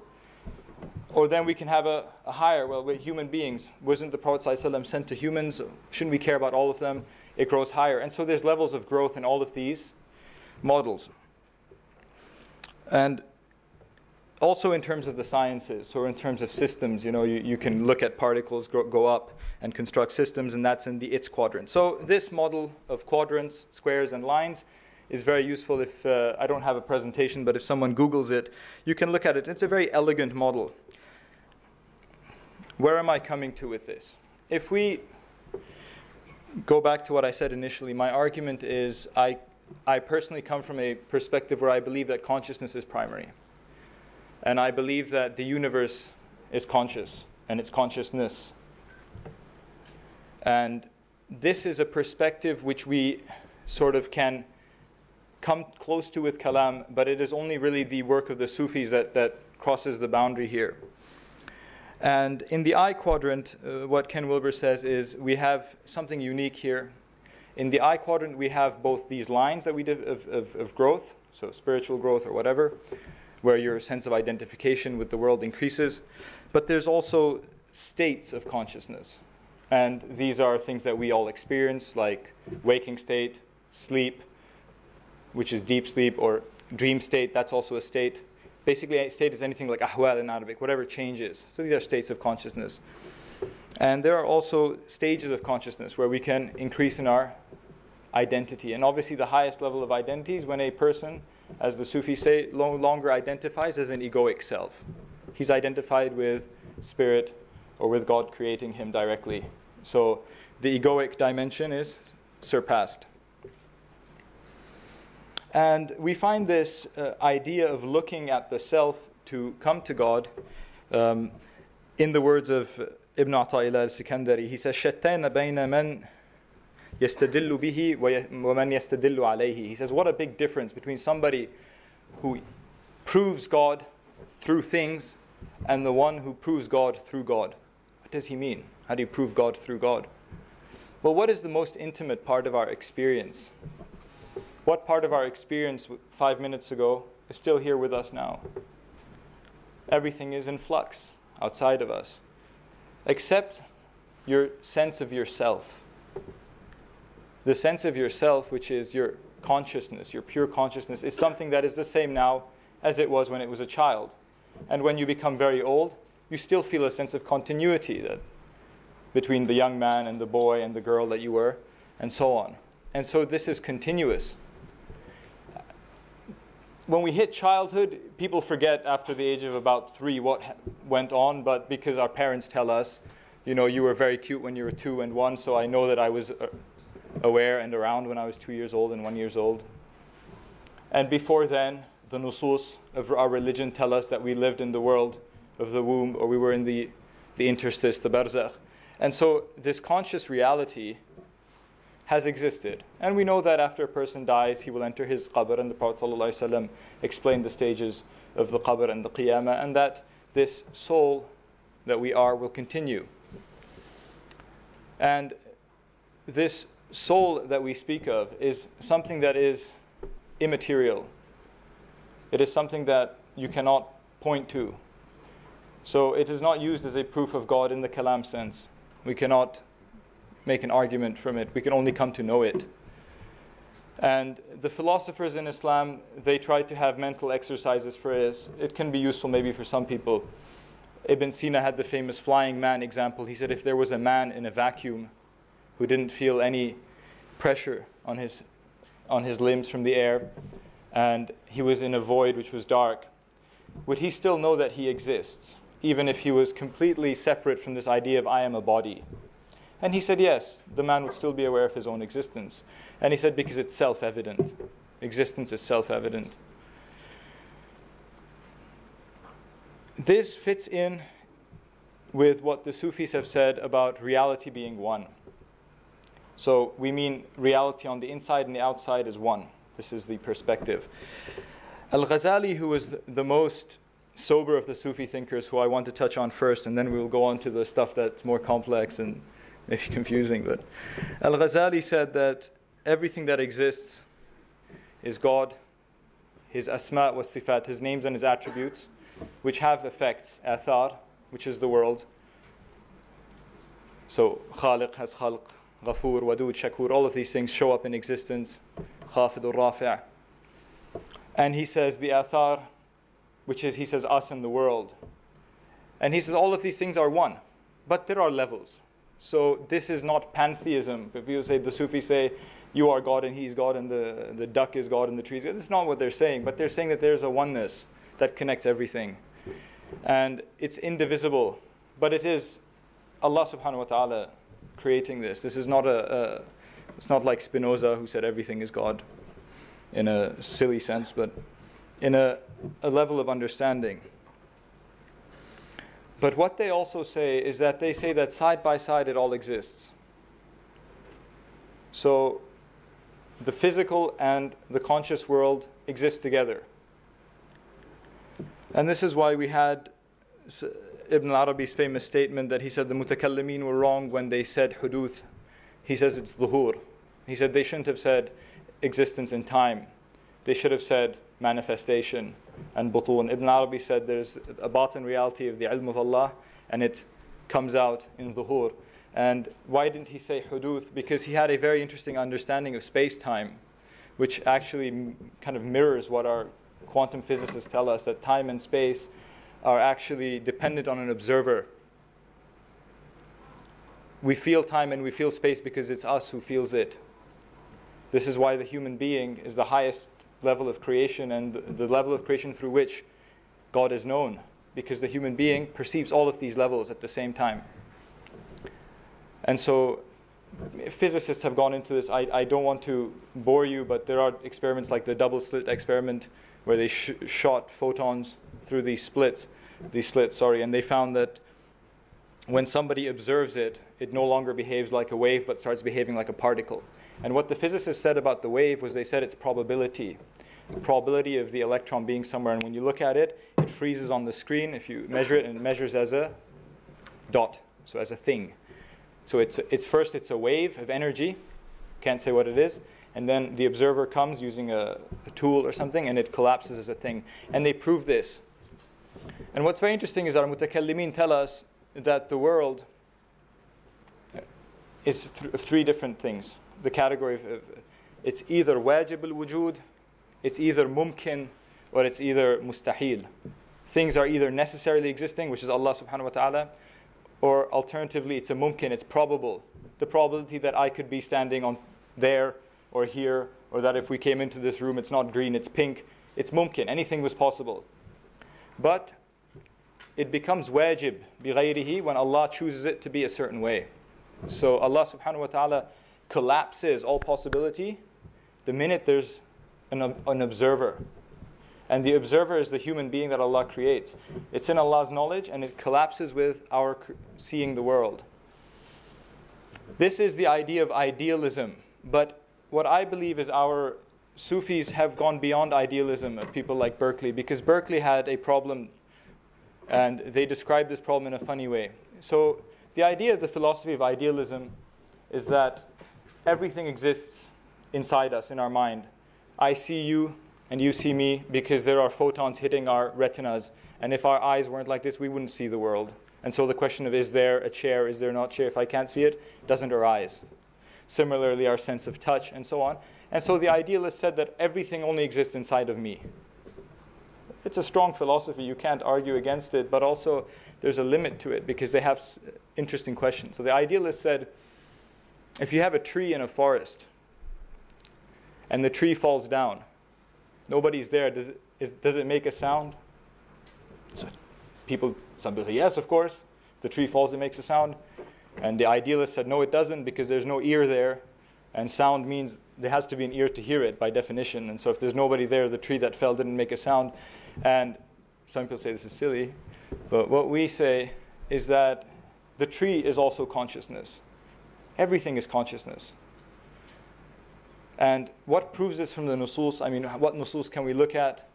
Or then we can have a higher, well, we're human beings. Wasn't the Prophet ﷺ sent to humans? Shouldn't we care about all of them? It grows higher. And so there's levels of growth in all of these models. And also in terms of the sciences, or in terms of systems, you can look at particles go up and construct systems, and that's in the its quadrant. So this model of quadrants, squares, and lines is very useful. If I don't have a presentation, but if someone Googles it, you can look at it. It's a very elegant model. Where am I coming to with this? If we go back to what I said initially, my argument is I personally come from a perspective where I believe that consciousness is primary. And I believe that the universe is conscious, and it's consciousness. And this is a perspective which we sort of can come close to with Kalam, but it is only really the work of the Sufis that crosses the boundary here. And in the I quadrant, what Ken Wilber says is we have something unique here. In the I quadrant, we have both these lines that we did of growth, so spiritual growth or whatever, where your sense of identification with the world increases. But there's also states of consciousness. And these are things that we all experience, like waking state, sleep, which is deep sleep, or dream state, that's also a state. Basically, a state is anything like ahwal in Arabic, whatever changes. So these are states of consciousness. And there are also stages of consciousness where we can increase in our identity. And obviously the highest level of identity is when a person, as the Sufis say, no longer identifies as an egoic self. He's identified with spirit or with God creating him directly. So the egoic dimension is surpassed. And we find this idea of looking at the self to come to God in the words of Ibn Ata'illah al-Sikandari. He says, شَتَّيْنَ بَيْنَ مَنْ يَسْتَدِلُّ بِهِ وَمَنْ يَسْتَدِلُّ عَلَيْهِ. He says, what a big difference between somebody who proves God through things and the one who proves God through God. What does he mean? How do you prove God through God? Well, what is the most intimate part of our experience? What part of our experience 5 minutes ago is still here with us now? Everything is in flux outside of us, except your sense of yourself. The sense of yourself, which is your consciousness, your pure consciousness, is something that is the same now as it was when it was a child. And when you become very old, you still feel a sense of continuity that between the young man and the boy and the girl that you were, and so on. And so this is continuous. When we hit childhood, people forget after the age of about 3 what went on, but because our parents tell us, you were very cute when you were 2 and 1, so I know that I was aware and around when I was 2 years old and 1 year old. And before then, the nusus of our religion tell us that we lived in the world of the womb, or we were in the interstice, the barzakh. And so this conscious reality has existed. And we know that after a person dies, he will enter his qabr, and the Prophet ﷺ explained the stages of the qabr and the qiyamah, and that this soul that we are will continue. And this soul that we speak of is something that is immaterial. It is something that you cannot point to. So it is not used as a proof of God in the Kalam sense. We cannot make an argument from it. We can only come to know it. And the philosophers in Islam, they try to have mental exercises for this. It can be useful maybe for some people. Ibn Sina had the famous flying man example. He said if there was a man in a vacuum who didn't feel any pressure on his limbs from the air, and he was in a void which was dark, would he still know that he exists, even if he was completely separate from this idea of I am a body? And he said yes, the man would still be aware of his own existence. And he said because it's self-evident. Existence is self-evident. This fits in with what the Sufis have said about reality being one. So we mean reality on the inside and the outside is one. This is the perspective. Al-Ghazali, who was the most sober of the Sufi thinkers, who I want to touch on first, and then we'll go on to the stuff that's more complex and maybe confusing. But Al-Ghazali said that everything that exists is God, His asma wa sifat, His names and His attributes, which have effects, athar, which is the world. So Khaliq has khalq, Ghafoor, Wadud, Shakur, all of these things show up in existence. Khafidur Rafi'. And he says the athar, which is, he says, us and the world. And he says all of these things are one, but there are levels. So this is not pantheism. But people say, the Sufis say, you are God and He's God and the duck is God and the tree is God. That's not what they're saying, but they're saying that there's a oneness that connects everything. And it's indivisible, but it is Allah subhanahu wa ta'ala creating this. This is not it's not like Spinoza who said everything is God in a silly sense, but in a level of understanding. But what they also say is that they say that side by side it all exists. So the physical and the conscious world exist together. And this is why we had Ibn al-Arabi's famous statement that he said the mutakallimin were wrong when they said huduth. He says it's dhuhur. He said they shouldn't have said existence in time. They should have said manifestation and butun. Ibn Arabi said there's a batin reality of the ilm of Allah and it comes out in dhuhur. And why didn't he say huduth? Because he had a very interesting understanding of space-time, which actually kind of mirrors what our quantum physicists tell us, that time and space are actually dependent on an observer. We feel time and we feel space because it's us who feels it. This is why the human being is the highest level of creation and the level of creation through which God is known, because the human being perceives all of these levels at the same time. And so physicists have gone into this. I don't want to bore you, but there are experiments like the double slit experiment where they shot photons through these slits, and they found that when somebody observes it, it no longer behaves like a wave, but starts behaving like a particle. And what the physicists said about the wave was they said it's probability. The probability of the electron being somewhere. And when you look at it, it freezes on the screen. If you measure it, and it measures as a dot, so as a thing. So it's first it's a wave of energy, can't say what it is, and then the observer comes using a tool or something, and it collapses as a thing. And they prove this. And what's very interesting is our mutakallimin tell us that the world is three different things. The category of it's either wajib al-wujud, it's either mumkin, or it's either mustahil. Things are either necessarily existing, which is Allah subhanahu wa ta'ala, or alternatively it's a mumkin, it's probable. The probability that I could be standing on there or here, or that if we came into this room it's not green, it's pink, it's mumkin, anything was possible. But it becomes wajib bighayrihi when Allah chooses it to be a certain way. So Allah subhanahu wa ta'ala collapses all possibility the minute there's an observer. And the observer is the human being that Allah creates. It's in Allah's knowledge and it collapses with our seeing the world. This is the idea of idealism. But what I believe is our Sufis have gone beyond idealism of people like Berkeley, because Berkeley had a problem and they described this problem in a funny way. So the idea of the philosophy of idealism is that everything exists inside us, in our mind. I see you, and you see me because there are photons hitting our retinas. And if our eyes weren't like this, we wouldn't see the world. And so the question of, is there a chair, is there not a chair? If I can't see it, doesn't arise. Similarly, our sense of touch and so on. And so the idealist said that everything only exists inside of me. It's a strong philosophy. You can't argue against it, but also there's a limit to it because they have interesting questions. So the idealist said, if you have a tree in a forest and the tree falls down, nobody's there, does it make a sound? So some people say, yes, of course. If the tree falls, it makes a sound. And the idealist said, no, it doesn't, because there's no ear there. And sound means there has to be an ear to hear it by definition. And so if there's nobody there, the tree that fell didn't make a sound. And some people say this is silly. But what we say is that the tree is also consciousness. Everything is consciousness. And what proves this from the nusus? I mean, what nusus can we look at?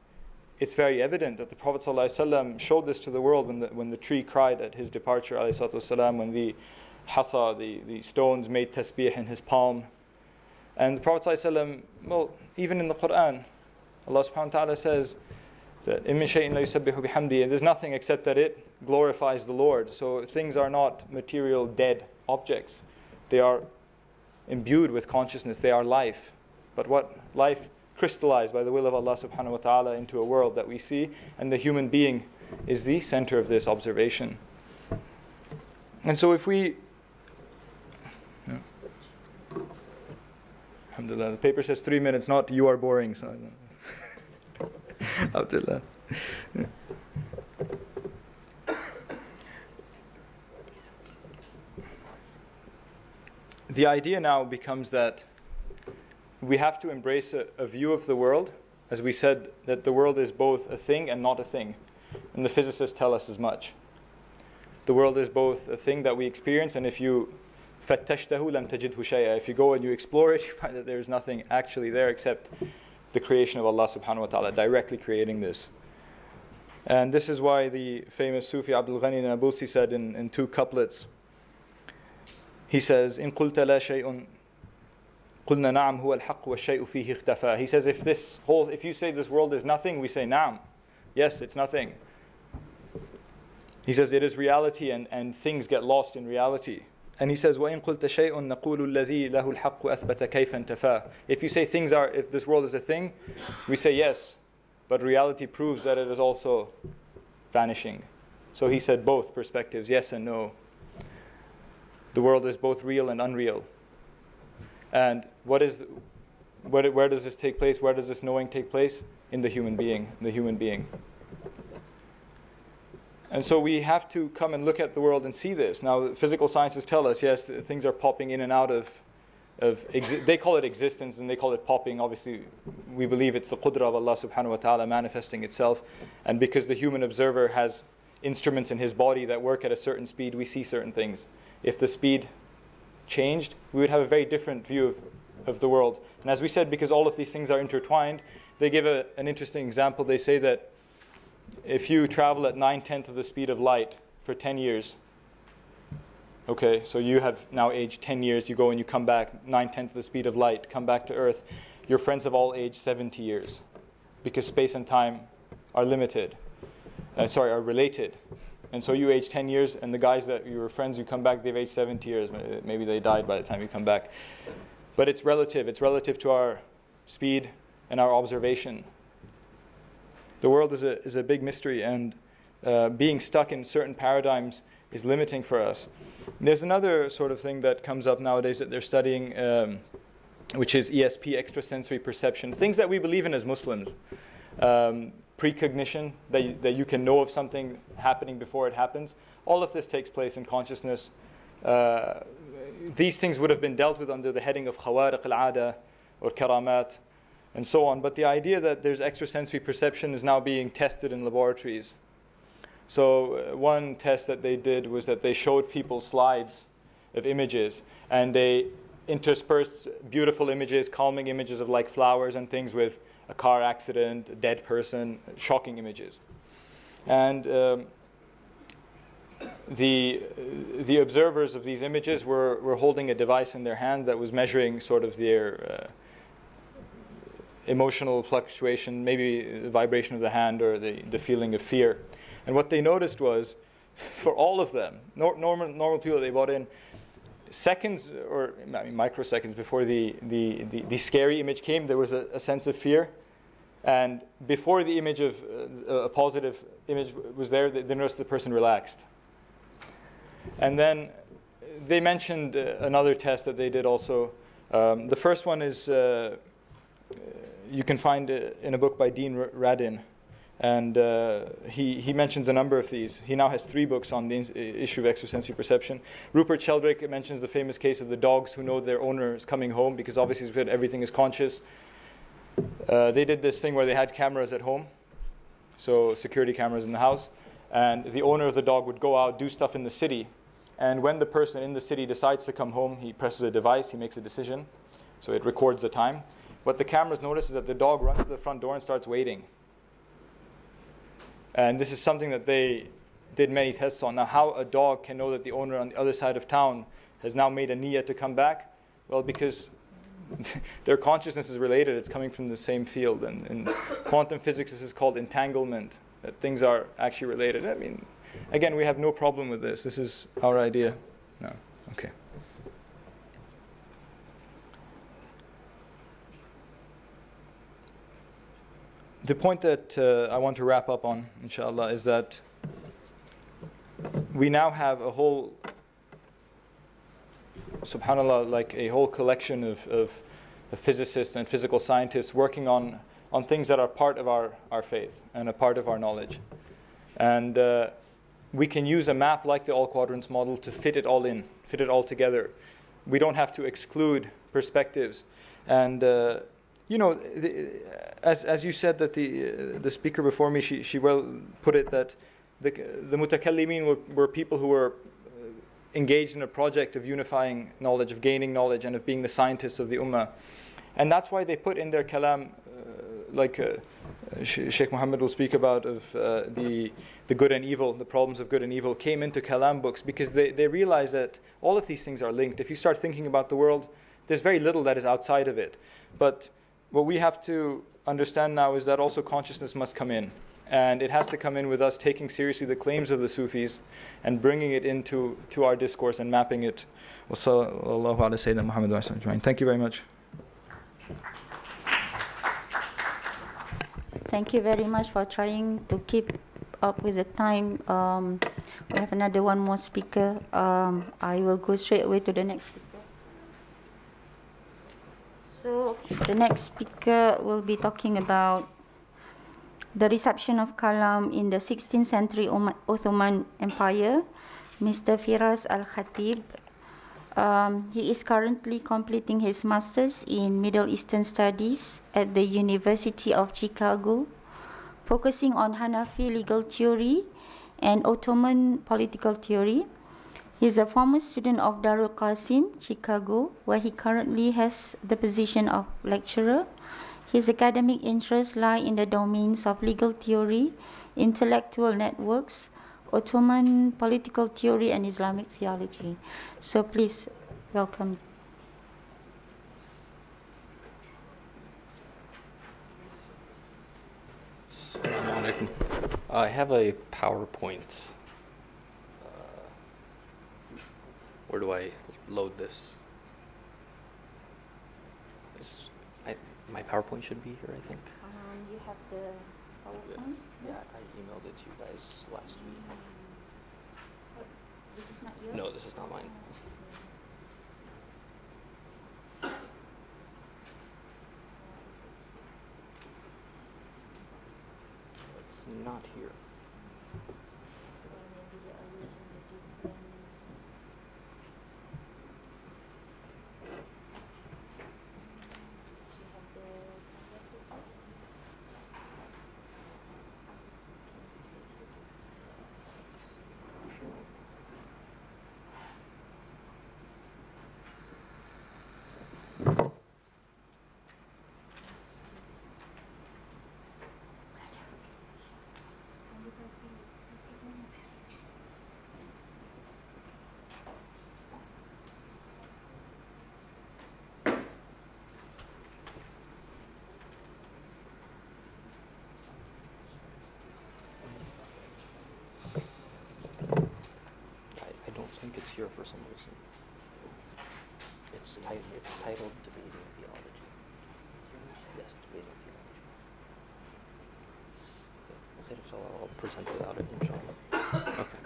It's very evident that the Prophet ﷺ showed this to the world when the tree cried at his departure, ﷺ, when the hasa, the stones, made tasbih in his palm. And the Prophet ﷺ, well, even in the Quran, Allah subhanahu wa ta'ala says that إِن مِّن شَيْءٍ لَا يُسَبِّحُ بِحَمْدِهِ, there's nothing except that it glorifies the Lord. So things are not material, dead objects. They are imbued with consciousness. They are life. But what life crystallized by the will of Allah subhanahu wa ta'ala into a world that we see, and the human being is the center of this observation. And so if we... Yeah. Alhamdulillah, the paper says 3 minutes, not you are boring. So Alhamdulillah. Yeah. The idea now becomes that we have to embrace a view of the world, as we said, that the world is both a thing and not a thing. And the physicists tell us as much. The world is both a thing that we experience, and if you فَتَّشْتَهُ لَمْ تَجِدْهُ شَيْئًا, if you go and you explore it, you find that there's nothing actually there except the creation of Allah subhanahu wa ta'ala, directly creating this. And this is why the famous Sufi Abdul Ghani Nabulsi said in 2 couplets, he says, إِن قُلْتَ لَا شَيْءٌ قُلْنَا نَعَمْ هُوَ الْحَقُّ وَالشَّيْءُ فِيهِ اخْتَفَى. He says, if you say this world is nothing, we say, Naam. Yes, it's nothing. He says, it is reality, and things get lost in reality. And he says, وَإِن قُلْتَ شَيْءٌ نَقُولُ الَّذِي لَهُ الْحَقُّ أَثْبَتَ كَيْفَ انْتَفَى. If you say if this world is a thing, we say yes. But reality proves that it is also vanishing. So he said both perspectives, yes and no. The world is both real and unreal. And where does this take place? Where does this knowing take place? In the human being. And so we have to come and look at the world and see this. Now, physical sciences tell us, yes, things are popping in and out of they call it existence and they call it popping. Obviously, we believe it's the qudra of Allah subhanahu wa ta'ala manifesting itself. And because the human observer has instruments in his body that work at a certain speed, we see certain things. If the speed changed, we would have a very different view of the world. And as we said, because all of these things are intertwined, they give an interesting example. They say that if you travel at 9/10 of the speed of light for 10 years, okay, so you have now aged 10 years, you go and you come back 9/10 of the speed of light, come back to Earth, your friends have all aged 70 years because space and time are limited, are related. And so you age 10 years, and the guys that you were friends, you come back, they've aged 70 years. Maybe they died by the time you come back. But it's relative. It's relative to our speed and our observation. The world is a big mystery, and being stuck in certain paradigms is limiting for us. There's another sort of thing that comes up nowadays that they're studying, which is ESP, extrasensory perception, things that we believe in as Muslims. Precognition, that you can know of something happening before it happens. All of this takes place in consciousness. These things would have been dealt with under the heading of khawariq al-'ada or karamat and so on. But the idea that there's extrasensory perception is now being tested in laboratories. So one test that they did was that they showed people slides of images, and they interspersed beautiful images, calming images of like flowers and things with a car accident, a dead person, shocking images. And the observers of these images were holding a device in their hand that was measuring sort of their emotional fluctuation, maybe the vibration of the hand or the feeling of fear. And what they noticed was, for all of them, normal people they brought in, seconds or microseconds before the scary image came, there was a sense of fear. And before the image of a positive image was there, they noticed the person relaxed. And then they mentioned another test that they did also. The first one is, you can find in a book by Dean Radin. And he mentions a number of these. He now has 3 books on the issue of extrasensory perception. Rupert Sheldrake mentions the famous case of the dogs who know their owner is coming home, because obviously everything is conscious. They did this thing where they had cameras at home, so security cameras in the house, and the owner of the dog would go out, do stuff in the city, and when the person in the city decides to come home, he presses a device, he makes a decision, so it records the time. What the cameras notice is that the dog runs to the front door and starts waiting. And this is something that they did many tests on. Now, how a dog can know that the owner on the other side of town has now made a niyyah to come back? Well, because their consciousness is related. It's coming from the same field. And in quantum physics, this is called entanglement, that things are actually related. I mean, again, we have no problem with this. This is our idea. No. Okay. The point that I want to wrap up on, inshallah, is that we now have a whole, subhanAllah, like a whole collection of physicists and physical scientists working on things that are part of our faith and a part of our knowledge. And we can use a map like the all quadrants model to fit it all in, fit it all together. We don't have to exclude perspectives. And as you said, that the speaker before me, she well put it, that the mutakallimin were people who were engaged in a project of unifying knowledge, of gaining knowledge, and of being the scientists of the ummah. And that's why they put in their kalam, like Sheikh Muhammad will speak about, of the good and evil, the problems of good and evil, came into kalam books, because they realize that all of these things are linked. If you start thinking about the world, there's very little that is outside of it. But what we have to understand now is that also consciousness must come in. And it has to come in with us taking seriously the claims of the Sufis and bringing it into our discourse and mapping it. Thank you very much. Thank you very much for trying to keep up with the time. We have one more speaker. I will go straight away to the next speaker. So the next speaker will be talking about the reception of Kalam in the 16th century Ottoman Empire, Mr. Firas Al-Khatib. He is currently completing his master's in Middle Eastern Studies at the University of Chicago, focusing on Hanafi legal theory and Ottoman political theory. He is a former student of Darul Qasim, Chicago, where he currently has the position of lecturer. His academic interests lie in the domains of legal theory, intellectual networks, Ottoman political theory, and Islamic theology. So please welcome. Assalamu alaikum. I have a PowerPoint. Where do I load this? My PowerPoint should be here, I think. You have the PowerPoint? Yeah, I emailed it to you guys last week. This is not yours? No, this is not mine. It's not here. here for some reason. It's titled Debating Theology. Yes, Debating Theology. Okay, so I'll present without it, inshallah. Okay.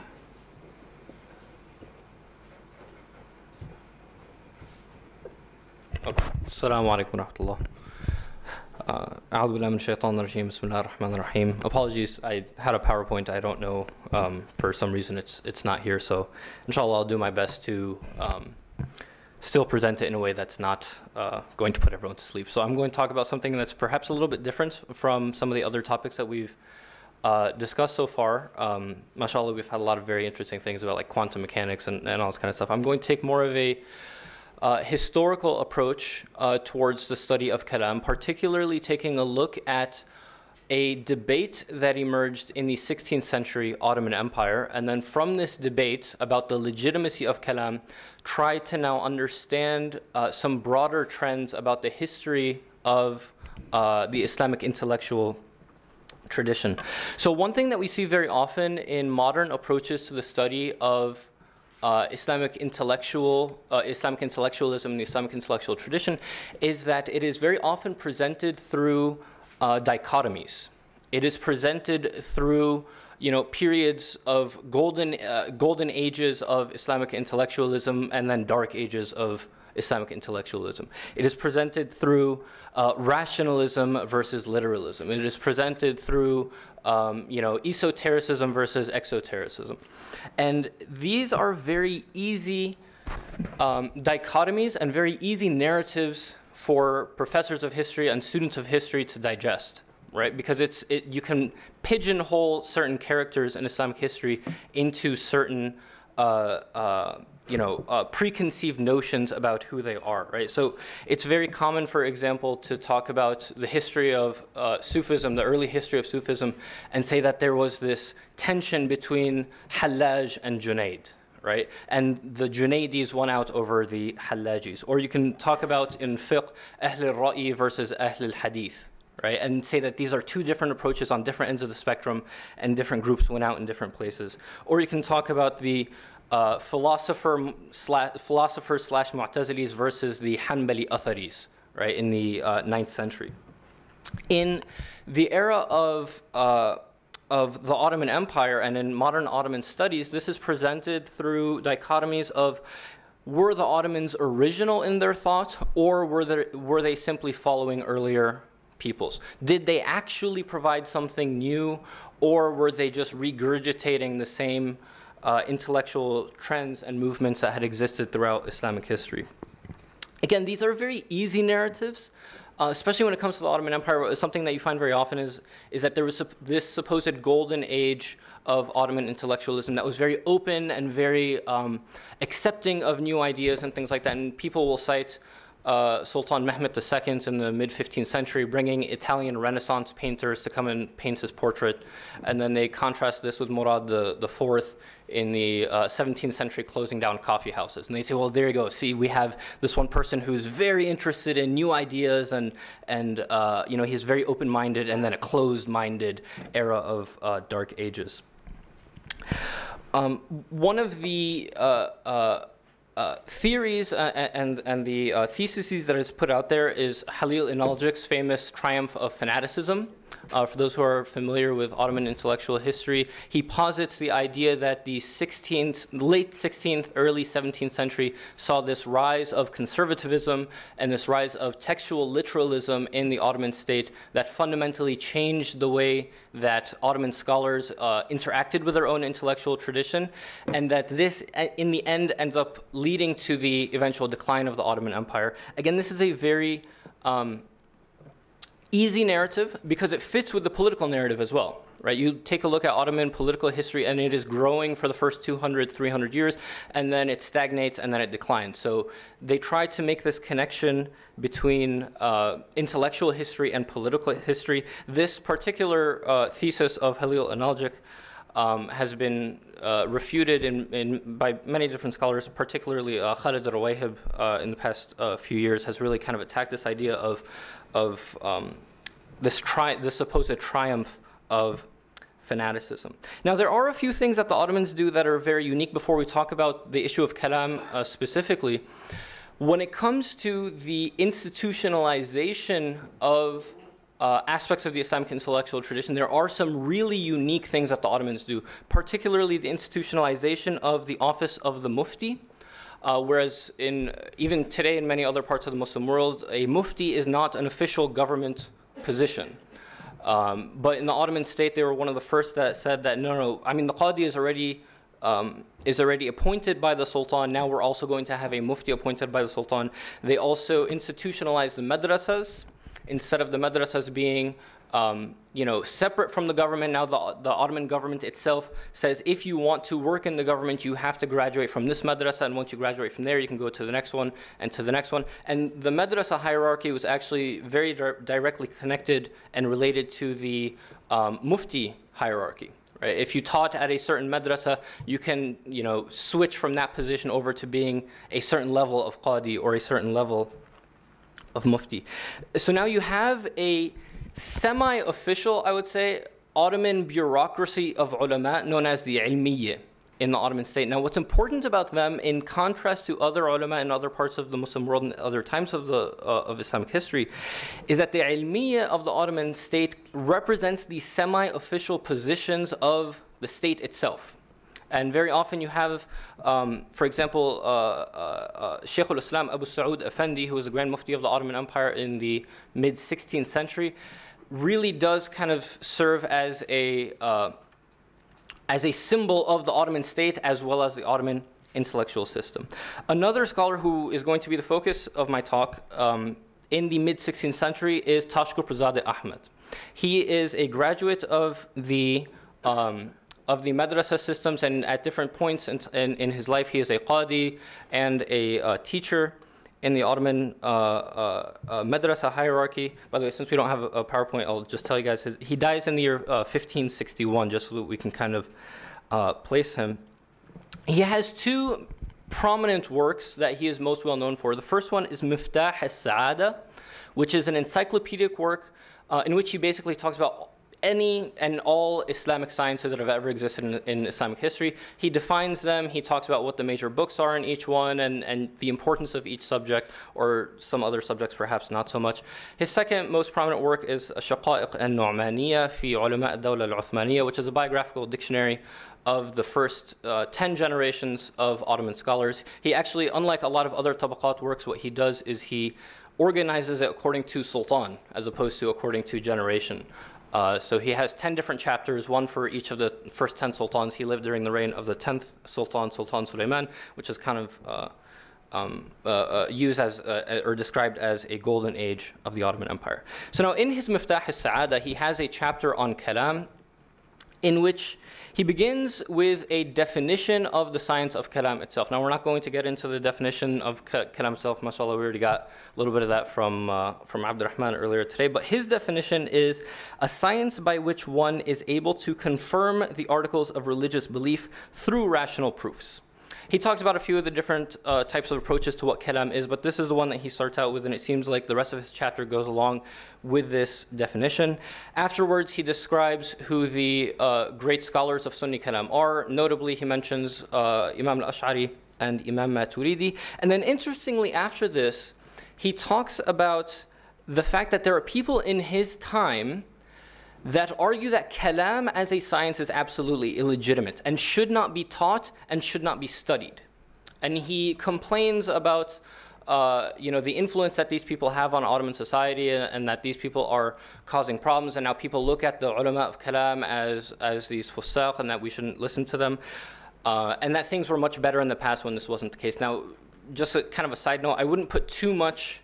Assalamu alaikum wa rahmatullah. A'udhu billahi min shaitan rajim. Bismillah ar-Rahman ar-Rahim. Apologies, I had a PowerPoint. I don't know, for some reason it's not here. So inshallah, I'll do my best to still present it in a way that's not going to put everyone to sleep. So I'm going to talk about something that's perhaps a little bit different from some of the other topics that we've discussed so far. Mashallah, we've had a lot of very interesting things about like quantum mechanics and all this kind of stuff. I'm going to take more of a historical approach towards the study of Kalam, particularly taking a look at a debate that emerged in the 16th century Ottoman Empire, and then from this debate about the legitimacy of Kalam, try to now understand some broader trends about the history of the Islamic intellectual tradition. So one thing that we see very often in modern approaches to the study of Islamic intellectualism and the Islamic intellectual tradition is that it is very often presented through dichotomies. It is presented through, periods of golden ages of Islamic intellectualism and then dark ages of Islamic intellectualism. It is presented through rationalism versus literalism. It is presented through esotericism versus exotericism. And these are very easy dichotomies and very easy narratives for professors of history and students of history to digest, right? Because you can pigeonhole certain characters in Islamic history into certain preconceived notions about who they are, right? So it's very common, for example, to talk about the history of Sufism, the early history of Sufism, and say that there was this tension between Hallaj and Junayd, right? And the Junaydis won out over the Hallajis. Or you can talk about in fiqh, Ahl al-Ra'i versus Ahl al-Hadith, right? And say that these are two different approaches on different ends of the spectrum, and different groups went out in different places. Or you can talk about the philosophers slash Mu'tazilis versus the Hanbali Atharis, right, in the 9th century. In the era of the Ottoman Empire and in modern Ottoman studies, this is presented through dichotomies of, were the Ottomans original in their thought, or were they simply following earlier peoples? Did they actually provide something new, or were they just regurgitating the same intellectual trends and movements that had existed throughout Islamic history? Again, these are very easy narratives, especially when it comes to the Ottoman Empire. Something that you find very often is that there was this supposed golden age of Ottoman intellectualism that was very open and very accepting of new ideas and things like that. And people will cite Sultan Mehmed II in the mid-15th century bringing Italian Renaissance painters to come and paint his portrait. And then they contrast this with Murad IV in the 17th century closing down coffee houses. And they say, well, there you go. See, we have this one person who's very interested in new ideas and he's very open-minded, and then a closed-minded era of dark ages. One of the theories and the theses that is put out there is Halil Inaljik's famous triumph of fanaticism. For those who are familiar with Ottoman intellectual history, he posits the idea that the late 16th, early 17th century saw this rise of conservatism and this rise of textual literalism in the Ottoman state that fundamentally changed the way that Ottoman scholars interacted with their own intellectual tradition, and that this, in the end, ends up leading to the eventual decline of the Ottoman Empire. Again, this is a very easy narrative because it fits with the political narrative as well, right? You take a look at Ottoman political history and it is growing for the first 200, 300 years, and then it stagnates and then it declines. So they try to make this connection between intellectual history and political history. This particular thesis of Halil Inaljik has been refuted by many different scholars, particularly Khalid Rawayhib in the past few years has really kind of attacked this idea of this supposed triumph of fanaticism. Now, there are a few things that the Ottomans do that are very unique before we talk about the issue of kalam specifically. When it comes to the institutionalization of aspects of the Islamic intellectual tradition, there are some really unique things that the Ottomans do, particularly the institutionalization of the office of the mufti. Whereas even today in many other parts of the Muslim world, a mufti is not an official government position. But in the Ottoman state, they were one of the first that said that no, I mean the qadi is already appointed by the sultan. Now we're also going to have a mufti appointed by the sultan. They also institutionalized the madrasas. Instead of the madrasas being separate from the government, now the Ottoman government itself says if you want to work in the government, you have to graduate from this madrasa, and once you graduate from there, you can go to the next one and to the next one. And the madrasa hierarchy was actually very directly connected and related to the mufti hierarchy. Right? If you taught at a certain madrasa, you can switch from that position over to being a certain level of qadi or a certain level of mufti. So now you have a semi-official, I would say, Ottoman bureaucracy of ulama known as the ilmiyya in the Ottoman state. Now what's important about them, in contrast to other ulama in other parts of the Muslim world and other times of Islamic history, is that the ilmiyya of the Ottoman state represents the semi-official positions of the state itself. And very often you have, for example, Shaykh al-Islam Abu Saud Effendi, who was the Grand Mufti of the Ottoman Empire in the mid-16th century, really does kind of serve as a symbol of the Ottoman state as well as the Ottoman intellectual system. Another scholar who is going to be the focus of my talk in the mid-16th century is Tashkurpazadeh Ahmed. He is a graduate of the madrasa systems, and at different points in his life, he is a qadi and a teacher in the Ottoman madrasa hierarchy. By the way, since we don't have a PowerPoint, I'll just tell you guys, he dies in the year 1561, just so that we can kind of place him. He has two prominent works that he is most well known for. The first one is Miftah al-Sa'ada, which is an encyclopedic work in which he basically talks about any and all Islamic sciences that have ever existed in Islamic history. He defines them, he talks about what the major books are in each one and the importance of each subject, or some other subjects perhaps not so much. His second most prominent work is Shaqa'iq al-Nu'maniyya fi Ulama al-Dawla al-Uthmaniyya, which is a biographical dictionary of the first 10 generations of Ottoman scholars. He actually, unlike a lot of other tabaqat works, what he does is he organizes it according to sultan as opposed to according to generation. So he has 10 different chapters, one for each of the first 10 sultans. He lived during the reign of the 10th sultan, Sultan Suleiman, which is kind of used as, or described as a golden age of the Ottoman Empire. So now in his Miftah al-Sa'ada, he has a chapter on kalam, in which he begins with a definition of the science of kalam itself. Now, we're not going to get into the definition of kalam itself. MashaAllah, we already got a little bit of that from Abdurrahman earlier today. But his definition is a science by which one is able to confirm the articles of religious belief through rational proofs. He talks about a few of the different types of approaches to what kalam is, but this is the one that he starts out with, and it seems like the rest of his chapter goes along with this definition. Afterwards, he describes who the great scholars of Sunni kalam are. Notably, he mentions Imam al-Ash'ari and Imam Maturidi. And then interestingly, after this, he talks about the fact that there are people in his time that argue that kalam as a science is absolutely illegitimate and should not be taught and should not be studied. And he complains about the influence that these people have on Ottoman society, and that these people are causing problems, and now people look at the ulama of kalam as these fusaq, and that we shouldn't listen to them, and that things were much better in the past when this wasn't the case. Now, just a kind of a side note, I wouldn't put too much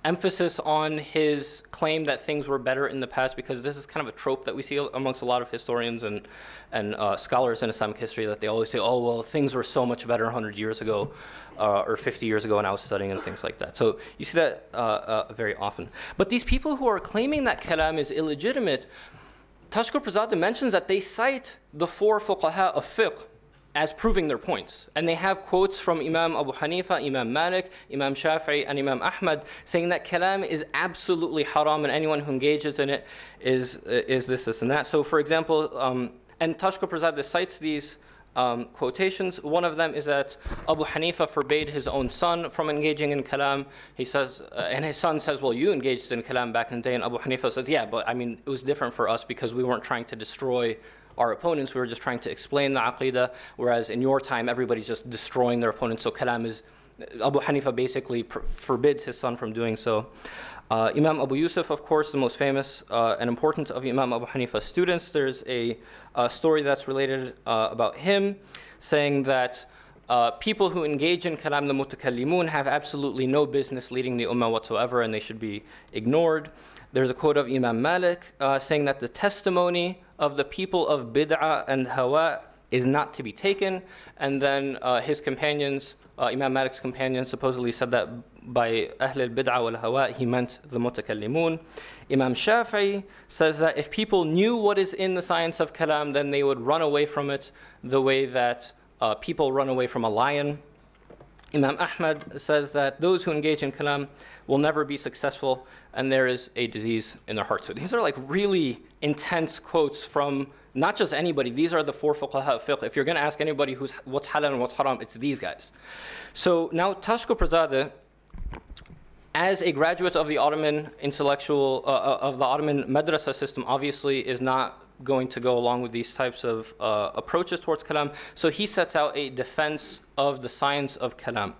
emphasis on his claim that things were better in the past, because this is kind of a trope that we see amongst a lot of historians and scholars in Islamic history, that they always say, oh, well, things were so much better 100 years ago or 50 years ago when I was studying, and things like that. So you see that very often. But these people who are claiming that kalam is illegitimate, Tashkurpazadeh mentions that they cite the four fuqaha of fiqh as proving their points. And they have quotes from Imam Abu Hanifa, Imam Malik, Imam Shafi'i, and Imam Ahmad saying that kalam is absolutely haram and anyone who engages in it is this, and that. So for example, and Tashko Prasad cites these quotations. One of them is that Abu Hanifa forbade his own son from engaging in kalam. He says, and his son says, well, you engaged in kalam back in the day. And Abu Hanifa says, yeah, but I mean, it was different for us because we weren't trying to destroy our opponents. We were just trying to explain the aqidah, whereas in your time, everybody's just destroying their opponents. So kalam is, Abu Hanifa basically forbids his son from doing so. Imam Abu Yusuf, of course, the most famous and important of Imam Abu Hanifa's students. There's a story that's related about him, saying that people who engage in kalam, the mutakallimun, have absolutely no business leading the ummah whatsoever, and they should be ignored. There's a quote of Imam Malik saying that the testimony of the people of bid'ah and hawa is not to be taken. And then his companions, Imam Malik's companions, supposedly said that by Ahl al-Bid'ah wal-Hawa, he meant the Mutakallimun. Imam Shafi'i says that if people knew what is in the science of kalam, then they would run away from it the way that people run away from a lion. Imam Ahmad says that those who engage in kalam will never be successful, and there is a disease in their heart. So these are like really intense quotes from not just anybody. These are the four fuqaha of fiqh. If you're going to ask anybody what's halal and what's haram, it's these guys. So now Tashko Prasad, as a graduate of the Ottoman intellectual, of the Ottoman madrasa system, obviously is not going to go along with these types of approaches towards kalam. So he sets out a defense of the science of kalam.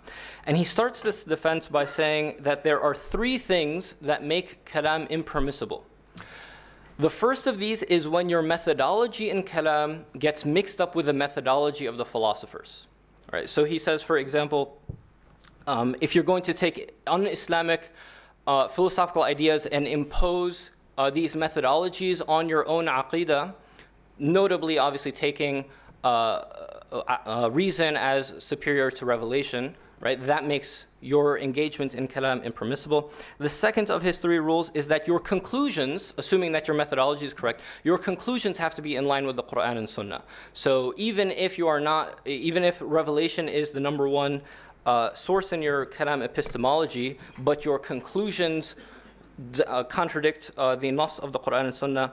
And he starts this defense by saying that there are three things that make kalam impermissible. The first of these is when your methodology in kalam gets mixed up with the methodology of the philosophers. All right, so he says, for example, if you're going to take un-Islamic philosophical ideas and impose these methodologies on your own aqidah, notably, obviously, taking reason as superior to revelation, right? That makes your engagement in kalam impermissible. The second of his three rules is that your conclusions, assuming that your methodology is correct, your conclusions have to be in line with the Quran and Sunnah. So even if revelation is the number one source in your kalam epistemology, but your conclusions contradict the nas of the Quran and Sunnah,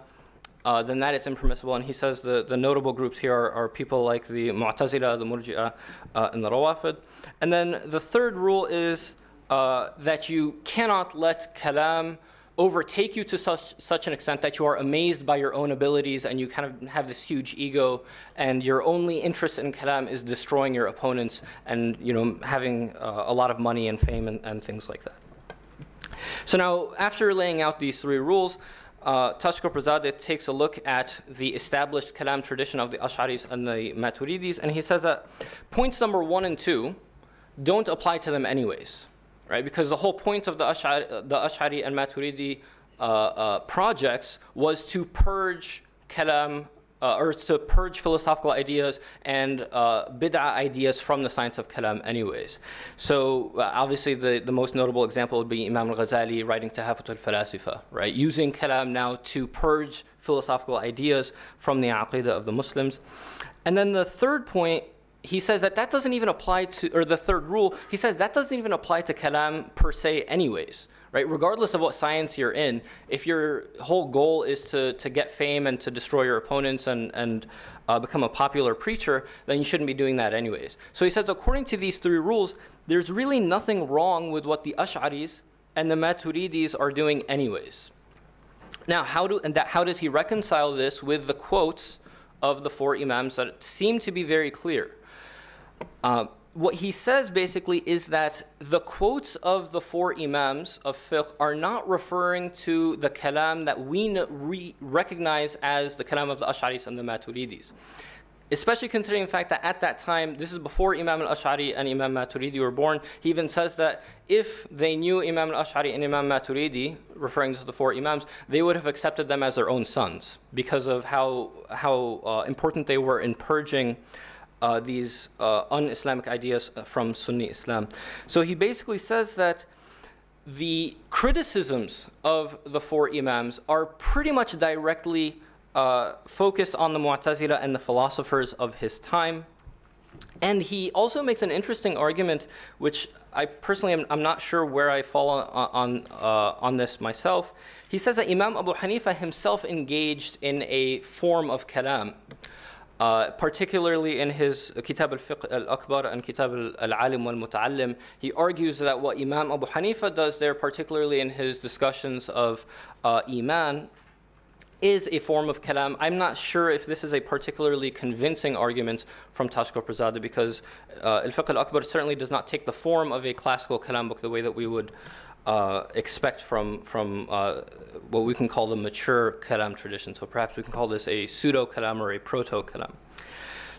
then that is impermissible. And he says the notable groups here are people like the Mu'tazila, the Murji'ah, and the Rawafid. And then the third rule is that you cannot let kalam overtake you to such an extent that you are amazed by your own abilities and you kind of have this huge ego, and your only interest in kalam is destroying your opponents and having a lot of money and fame and things like that. So now, after laying out these three rules, Tashko Prasad takes a look at the established kalam tradition of the Ash'aris and the Maturidis, and he says that points number 1 and 2 don't apply to them anyways, right? Because the whole point of the Ash'ari and Maturidi projects was to purge kalam, or to purge philosophical ideas and bid'ah ideas from the science of kalam anyways. So obviously the most notable example would be Imam al-Ghazali writing Tahafut al-Falasifa, right? Using kalam now to purge philosophical ideas from the aqidah of the Muslims. And then the third point, he says that doesn't even apply to, or the third rule, he says that doesn't even apply to kalam per se anyways. Right? Regardless of what science you're in, if your whole goal is to get fame and to destroy your opponents and become a popular preacher, then you shouldn't be doing that anyways. So he says, according to these three rules, there's really nothing wrong with what the Ash'aris and the Maturidis are doing anyways. Now, how does he reconcile this with the quotes of the four Imams that seem to be very clear? What he says basically is that the quotes of the four Imams of fiqh are not referring to the kalam that we recognize as the kalam of the Ash'aris and the Maturidis. Especially considering the fact that at that time, this is before Imam al-Ash'ari and Imam Maturidi were born. He even says that if they knew Imam al-Ash'ari and Imam Maturidi, referring to the four Imams, they would have accepted them as their own sons because of how important they were in purging these un-Islamic ideas from Sunni Islam. So he basically says that the criticisms of the four Imams are pretty much directly focused on the Mu'tazila and the philosophers of his time. And he also makes an interesting argument, which I personally I'm not sure where I fall on this myself. He says that Imam Abu Hanifa himself engaged in a form of kalam, particularly in his Kitab al-Fiqh al-Akbar and Kitab al-Alim wal-Muta'allim. He argues that what Imam Abu Hanifa does there, particularly in his discussions of Iman, is a form of kalam. I'm not sure if this is a particularly convincing argument from Tashqar-Pirzadeh, because al-Fiqh al-Akbar certainly does not take the form of a classical kalam book the way that we would expect from what we can call the mature kalam tradition. So perhaps we can call this a pseudo-kalam or a proto-kalam.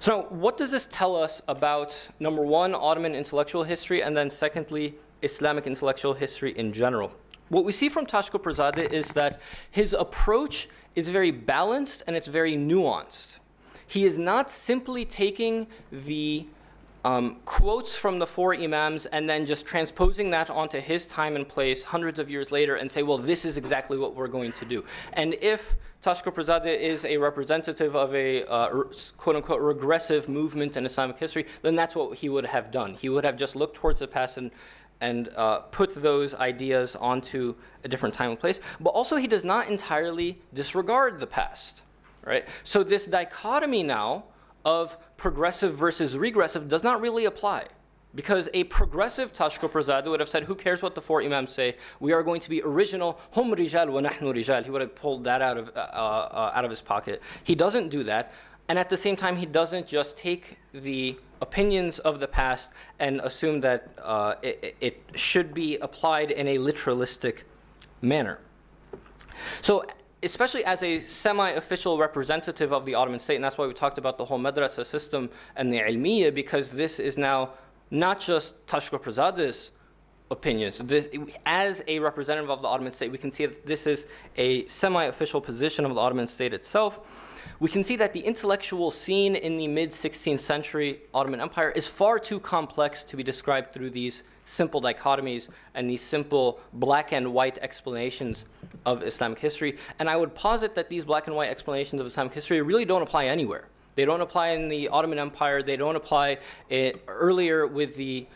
So what does this tell us about, number one, Ottoman intellectual history, and then secondly, Islamic intellectual history in general? What we see from Tashqar-Pirzadeh is that his approach is very balanced and it's very nuanced. He is not simply taking the quotes from the four imams and then just transposing that onto his time and place hundreds of years later and say, well, this is exactly what we're going to do. And if Tashqar-Pirzadeh is a representative of a quote-unquote regressive movement in Islamic history, then that's what he would have done. He would have just looked towards the past and put those ideas onto a different time and place. But also he does not entirely disregard the past, right? So this dichotomy now of progressive versus regressive does not really apply, because a progressive Tashqar-Pirzadeh would have said, who cares what the four imams say? We are going to be original. Hum rijal wa nahnu rijal. He would have pulled that out of his pocket. He doesn't do that. And at the same time, he doesn't just take the opinions of the past and assume that it should be applied in a literalistic manner. So especially as a semi-official representative of the Ottoman state, and that's why we talked about the whole madrasa system and the ilmiya, because this is now not just Tashqar-Pirzadeh's opinions. As a representative of the Ottoman state, we can see that this is a semi-official position of the Ottoman state itself. We can see that the intellectual scene in the mid-16th century Ottoman Empire is far too complex to be described through these simple dichotomies and these simple black and white explanations of Islamic history. And I would posit that these black and white explanations of Islamic history really don't apply anywhere. They don't apply in the Ottoman Empire. They don't apply earlier with the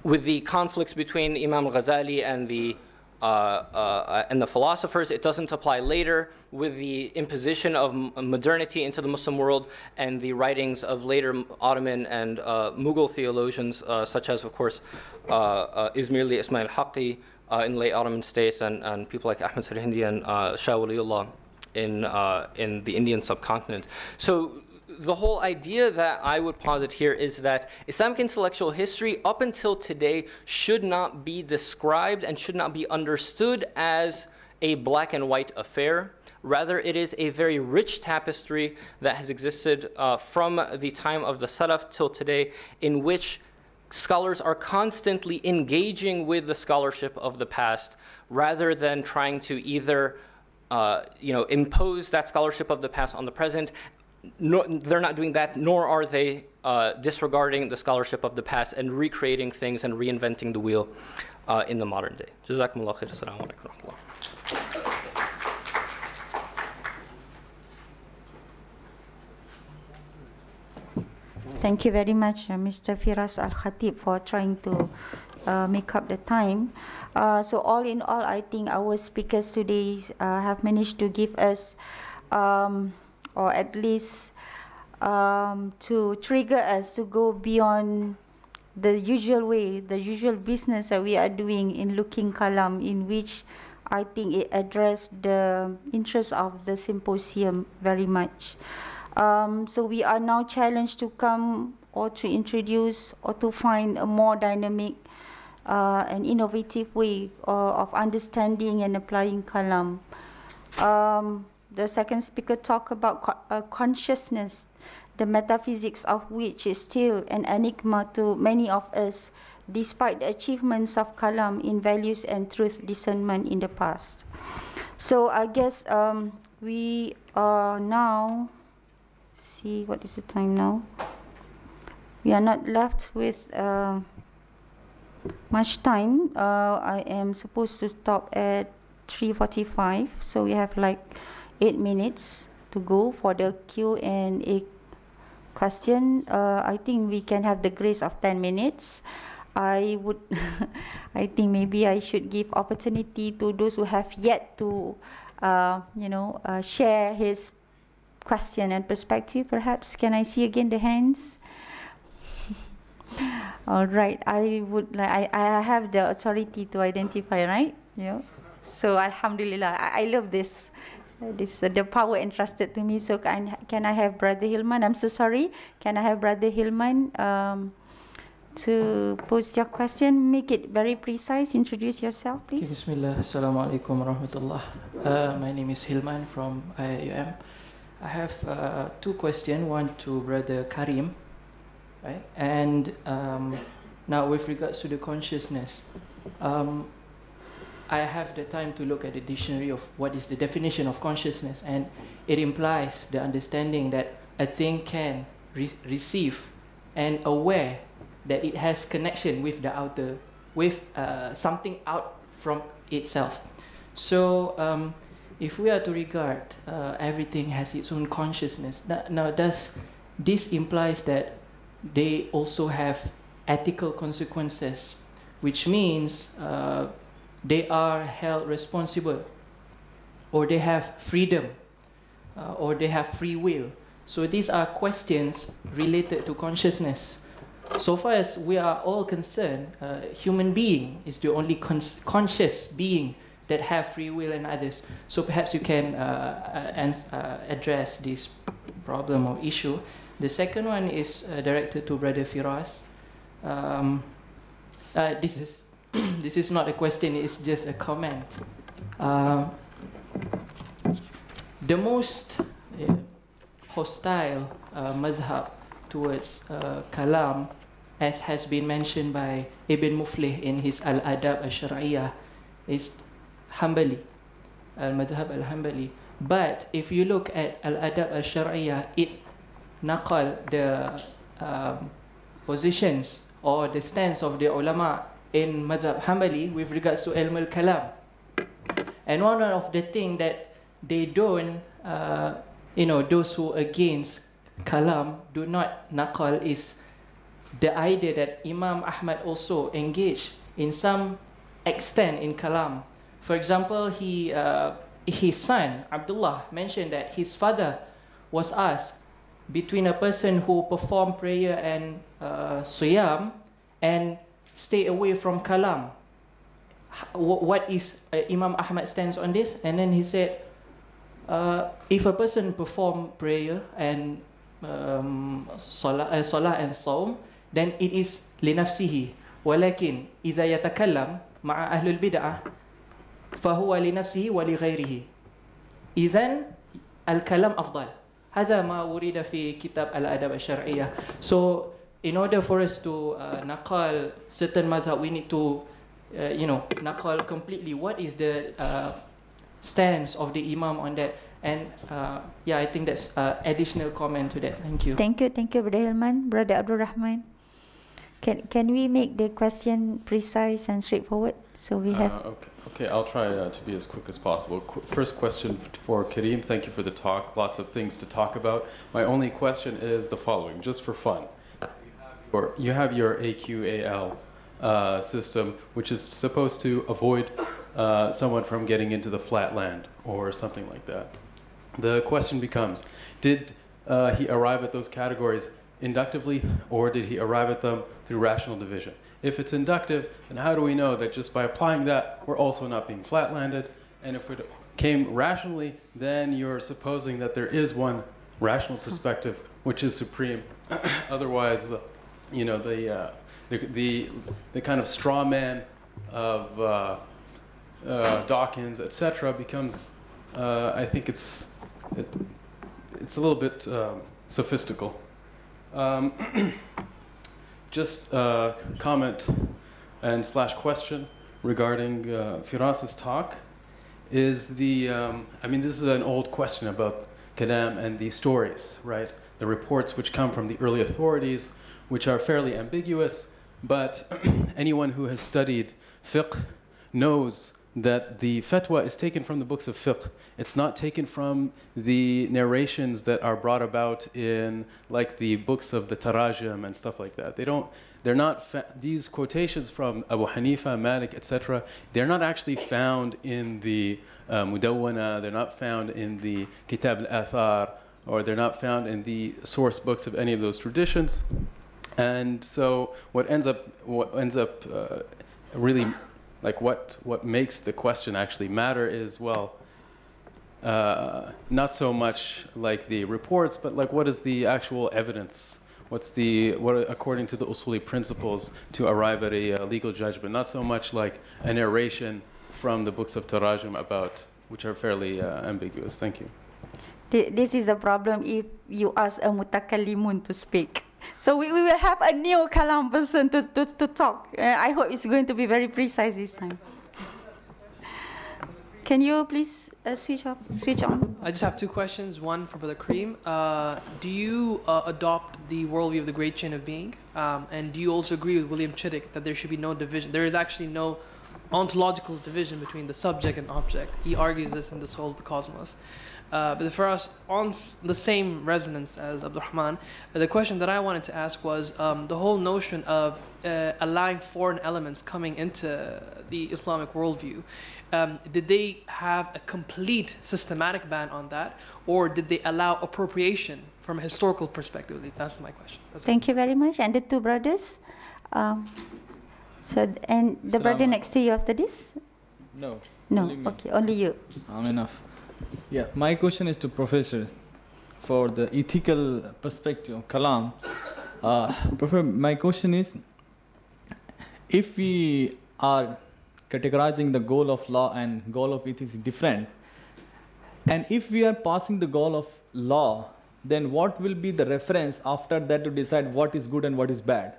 with the conflicts between Imam Ghazali and the philosophers. It doesn't apply later with the imposition of modernity into the Muslim world and the writings of later Ottoman and Mughal theologians, such as, of course, Izmirli Ismail Haqqi in late Ottoman states, and people like Ahmad Sirhindi and Shah Waliullah in the Indian subcontinent. So the whole idea that I would posit here is that Islamic intellectual history up until today should not be described and should not be understood as a black and white affair. Rather, it is a very rich tapestry that has existed from the time of the Salaf till today, in which scholars are constantly engaging with the scholarship of the past, rather than trying to either impose that scholarship of the past on the present. No, they're not doing that, nor are they disregarding the scholarship of the past and recreating things and reinventing the wheel in the modern day. Jazakumullah khair. Assalamu alaikum wa rahmatullah. Thank you very much, Mr. Firas Al-Khatib, for trying to make up the time. So all in all, I think our speakers today have managed to give us or at least to trigger us to go beyond the usual way, the usual business that we are doing in looking Kalam, in which I think it addressed the interest of the symposium very much. So we are now challenged to come or to introduce or to find a more dynamic and innovative way of understanding and applying Kalam. The second speaker talked about consciousness, the metaphysics of which is still an enigma to many of us, despite the achievements of Kalam in values and truth discernment in the past. So I guess we are now, see what is the time now? We are not left with much time. I am supposed to stop at 3:45, so we have like 8 minutes to go for the Q&A question. I think we can have the grace of 10 minutes. I would, I think maybe I should give opportunity to those who have yet to, share his question and perspective. Perhaps can I see again the hands? All right, I have the authority to identify, right? Yeah. So Alhamdulillah, I love this. The power entrusted to me. So can I have Brother Hilman? I'm so sorry. Can I have Brother Hilman to pose your question? Make it very precise. Introduce yourself, please. Bismillah. Assalamualaikum warahmatullah. My name is Hilman from IIUM. I have 2 questions. One to Brother Karim, right? And now with regards to the consciousness, I have the time to look at the dictionary of what is the definition of consciousness, and it implies the understanding that a thing can receive and aware that it has connection with the outer, with something out from itself. So if we are to regard everything has its own consciousness, now does this implies that they also have ethical consequences, which means they are held responsible, or they have freedom, or they have free will. So these are questions related to consciousness. So far as we are all concerned, human being is the only conscious being that have free will and others. So perhaps you can address this problem or issue. The second one is directed to Brother Firas. This is not a question, it's just a comment. The most hostile madhab towards Kalam, as has been mentioned by Ibn Muflih in his Al-Adab Al-Shar'iyah, is Hanbali, Al-Madhab Al-Hanbali. But if you look at Al-Adab Al-Shar'iyah, it naqal the positions or the stance of the ulama in Madhab Hanbali with regards to Ilm al-Kalam. And one of the things that they don't, those who against Kalam do not naqal is the idea that Imam Ahmad also engaged in some extent in Kalam. For example, his son, Abdullah, mentioned that his father was asked between a person who performed prayer and siyam and stay away from Kalam. What is Imam Ahmad stance on this? And then he said, if a person perform prayer and salah and saum, then it is linafsihi. Walakin idha yatakallam ma'a ahlul bid'ah fahuwa linafsihi wa li ghayrihi. Idhan al-kalam afdal. هذا ما ورد في كتاب الأدب الشرعية. So in order for us to naqal certain mazhab, we need to naqal completely what is the stance of the imam on that. And I think that's additional comment to that. Thank you. Thank you, Brother Hilman. Brother Abdul Rahman, can we make the question precise and straightforward? So we have. Okay, I'll try to be as quick as possible. First question for Karim. Thank you for the talk. Lots of things to talk about. My only question is the following, just for fun. You have your AQAL system, which is supposed to avoid someone from getting into the flat land or something like that. The question becomes, did he arrive at those categories inductively, or did he arrive at them through rational division? If it's inductive, then how do we know that just by applying that, we're also not being flat-landed? And if it came rationally, then you're supposing that there is one rational perspective, which is supreme. Otherwise, the kind of straw man of Dawkins, etc., becomes, I think it's a little bit sophistical. Just a comment and / question regarding Firas's talk is this is an old question about Kalam and the stories, right? The reports which come from the early authorities, which are fairly ambiguous, but anyone who has studied fiqh knows that the fatwa is taken from the books of fiqh. It's not taken from the narrations that are brought about in like the books of the tarajim and stuff like that. They're not these quotations from Abu Hanifa, Malik, etc. They're not actually found in the Mudawwana. They're not found in the Kitab al-Athar, or they're not found in the source books of any of those traditions. And so what ends up really, like what makes the question actually matter is, well, not so much like the reports, but like what is the actual evidence? What according to the usuli principles to arrive at a legal judgment? Not so much like a narration from the books of tarajim which are fairly ambiguous. Thank you. This is a problem if you ask a mutakallimun to speak. So we will have a new Kalam person to talk. I hope it's going to be very precise this time. Can you please switch on? I just have two questions. One for Brother Kareem. Do you adopt the worldview of the great chain of being? And do you also agree with William Chittick that there should be no division? There is actually no ontological division between the subject and object. He argues this in The Soul of the Cosmos. But for us, on the same resonance as Abdurrahman, the question that I wanted to ask was the whole notion of allowing foreign elements coming into the Islamic worldview. Did they have a complete systematic ban on that, or did they allow appropriation from a historical perspective? That's my question. Thank you very much. And the two brothers? And the brother next to you after this? No. No, okay, only you. I'm enough. Yeah, my question is to Professor for the ethical perspective of Kalam. Professor, my question is, if we are categorizing the goal of law and goal of ethics different, and if we are passing the goal of law, then what will be the reference after that to decide what is good and what is bad?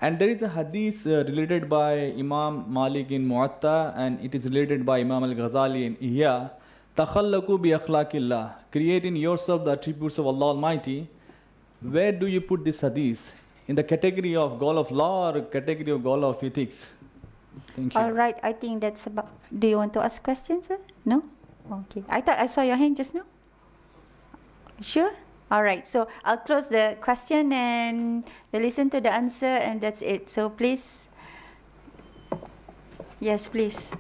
And there is a hadith related by Imam Malik in Muwatta, and it is related by Imam al-Ghazali in Ihya. Takhallaku bi akhlaqillah. Create in yourself the attributes of Allah Almighty. Where do you put this hadith? In the category of goal of law or category of goal of ethics? Thank you. All right, I think that's about. Do you want to ask questions, sir? No? Okay. I thought I saw your hand just now. Sure? All right, so I'll close the question and we'll listen to the answer, and that's it. So please. Yes, please.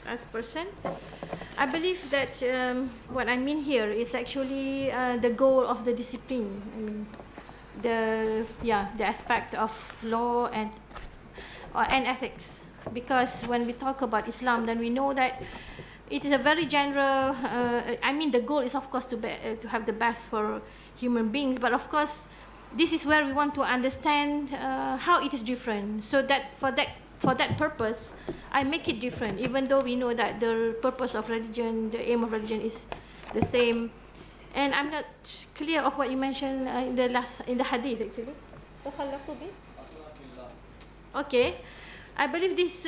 As person, I believe that what I mean here is actually the goal of the discipline. I mean, the aspect of law and ethics. Because when we talk about Islam, then we know that it is a very general. I mean, the goal is of course to have the best for human beings, but of course, this is where we want to understand how it is different. So that for that purpose, I make it different, even though we know that the purpose of religion, the aim of religion is the same. And I'm not clear of what you mentioned in the hadith actually. Okay, I believe this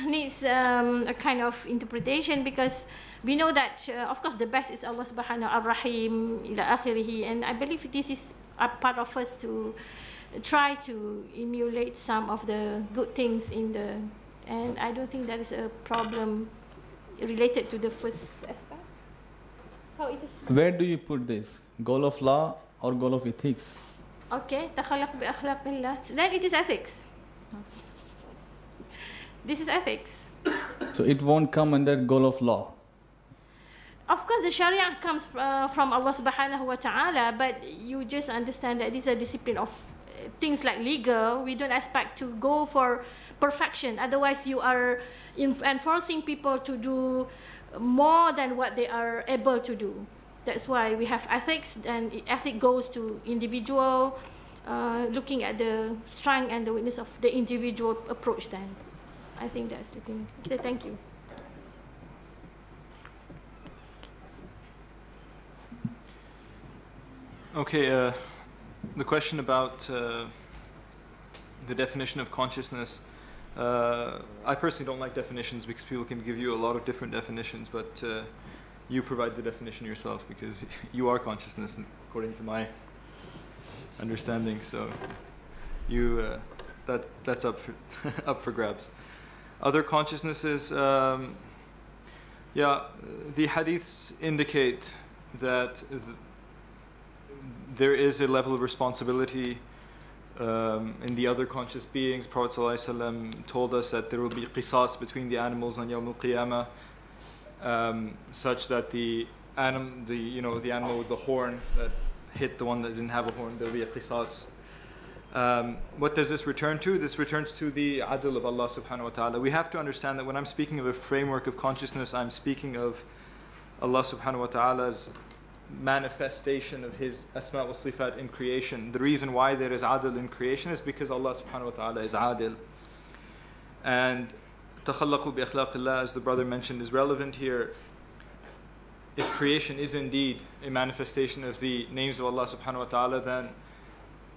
needs a kind of interpretation, because we know that of course the best is Allah Subhanahu Ar-Rahim ila akhirih, and I believe this is a part of us to try to emulate some of the good things and I don't think that is a problem related to the first aspect. How it is? Where do you put this? Goal of law or goal of ethics? Okay, takhallaq bi akhlaqillah. Then it is ethics. This is ethics. So it won't come under goal of law. Of course, the Sharia comes from Allah Subhanahu wa Taala, but you just understand that this is a discipline of things like legal. We don't expect to go for perfection. Otherwise, you are enforcing people to do more than what they are able to do. That's why we have ethics, and ethic goes to individual, looking at the strength and the weakness of the individual approach. Then, I think that's the thing. Okay, thank you. Okay, the question about the definition of consciousness. I personally don't like definitions because people can give you a lot of different definitions, but you provide the definition yourself because you are consciousness, according to my understanding. So you that's up for, up for grabs. Other consciousnesses, the hadiths indicate that there is a level of responsibility in the other conscious beings. Prophet ﷺ told us that there will be qisas between the animals on Yawm al-Qiyamah, such that the animal with the horn that hit the one that didn't have a horn, there will be a qisas. What does this return to? This returns to the adl of Allah subhanahu wa ta'ala. We have to understand that when I'm speaking of a framework of consciousness, I'm speaking of Allah subhanahu wa ta'ala's manifestation of His asma wa sifat in creation. The reason why there is adl in creation is because Allah subhanahu wa ta'ala is adil. And takhallaqu bi akhlaqillah, as the brother mentioned, is relevant here. If creation is indeed a manifestation of the names of Allah subhanahu wa ta'ala, then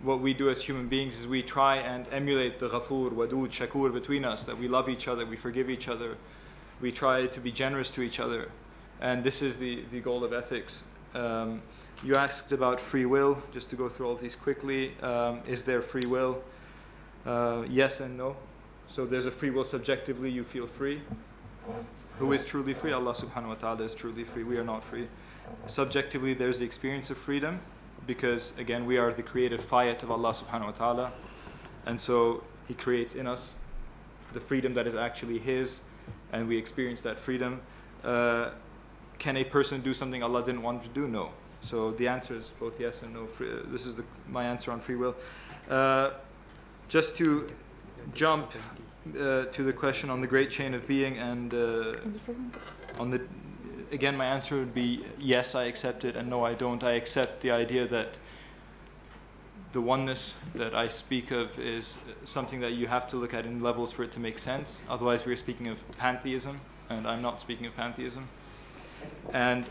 what we do as human beings is we try and emulate the Ghafoor, Wadud, Shakur between us, that we love each other, we forgive each other, we try to be generous to each other. And this is the goal of ethics. You asked about free will, just to go through all of these quickly. Is there free will? Yes and no. So there's a free will subjectively, you feel free. Who is truly free? Allah subhanahu wa ta'ala is truly free. We are not free. Subjectively, there's the experience of freedom, because again, we are the creative fayat of Allah subhanahu wa ta'ala. And so He creates in us the freedom that is actually His, and we experience that freedom. Can a person do something Allah didn't want to do? No. So the answer is both yes and no. This is my answer on free will. Just to jump to the question on the great chain of being, and on the, again, my answer would be yes, I accept it, and no, I don't. I accept the idea that the oneness that I speak of is something that you have to look at in levels for it to make sense. Otherwise, we're speaking of pantheism, and I'm not speaking of pantheism. And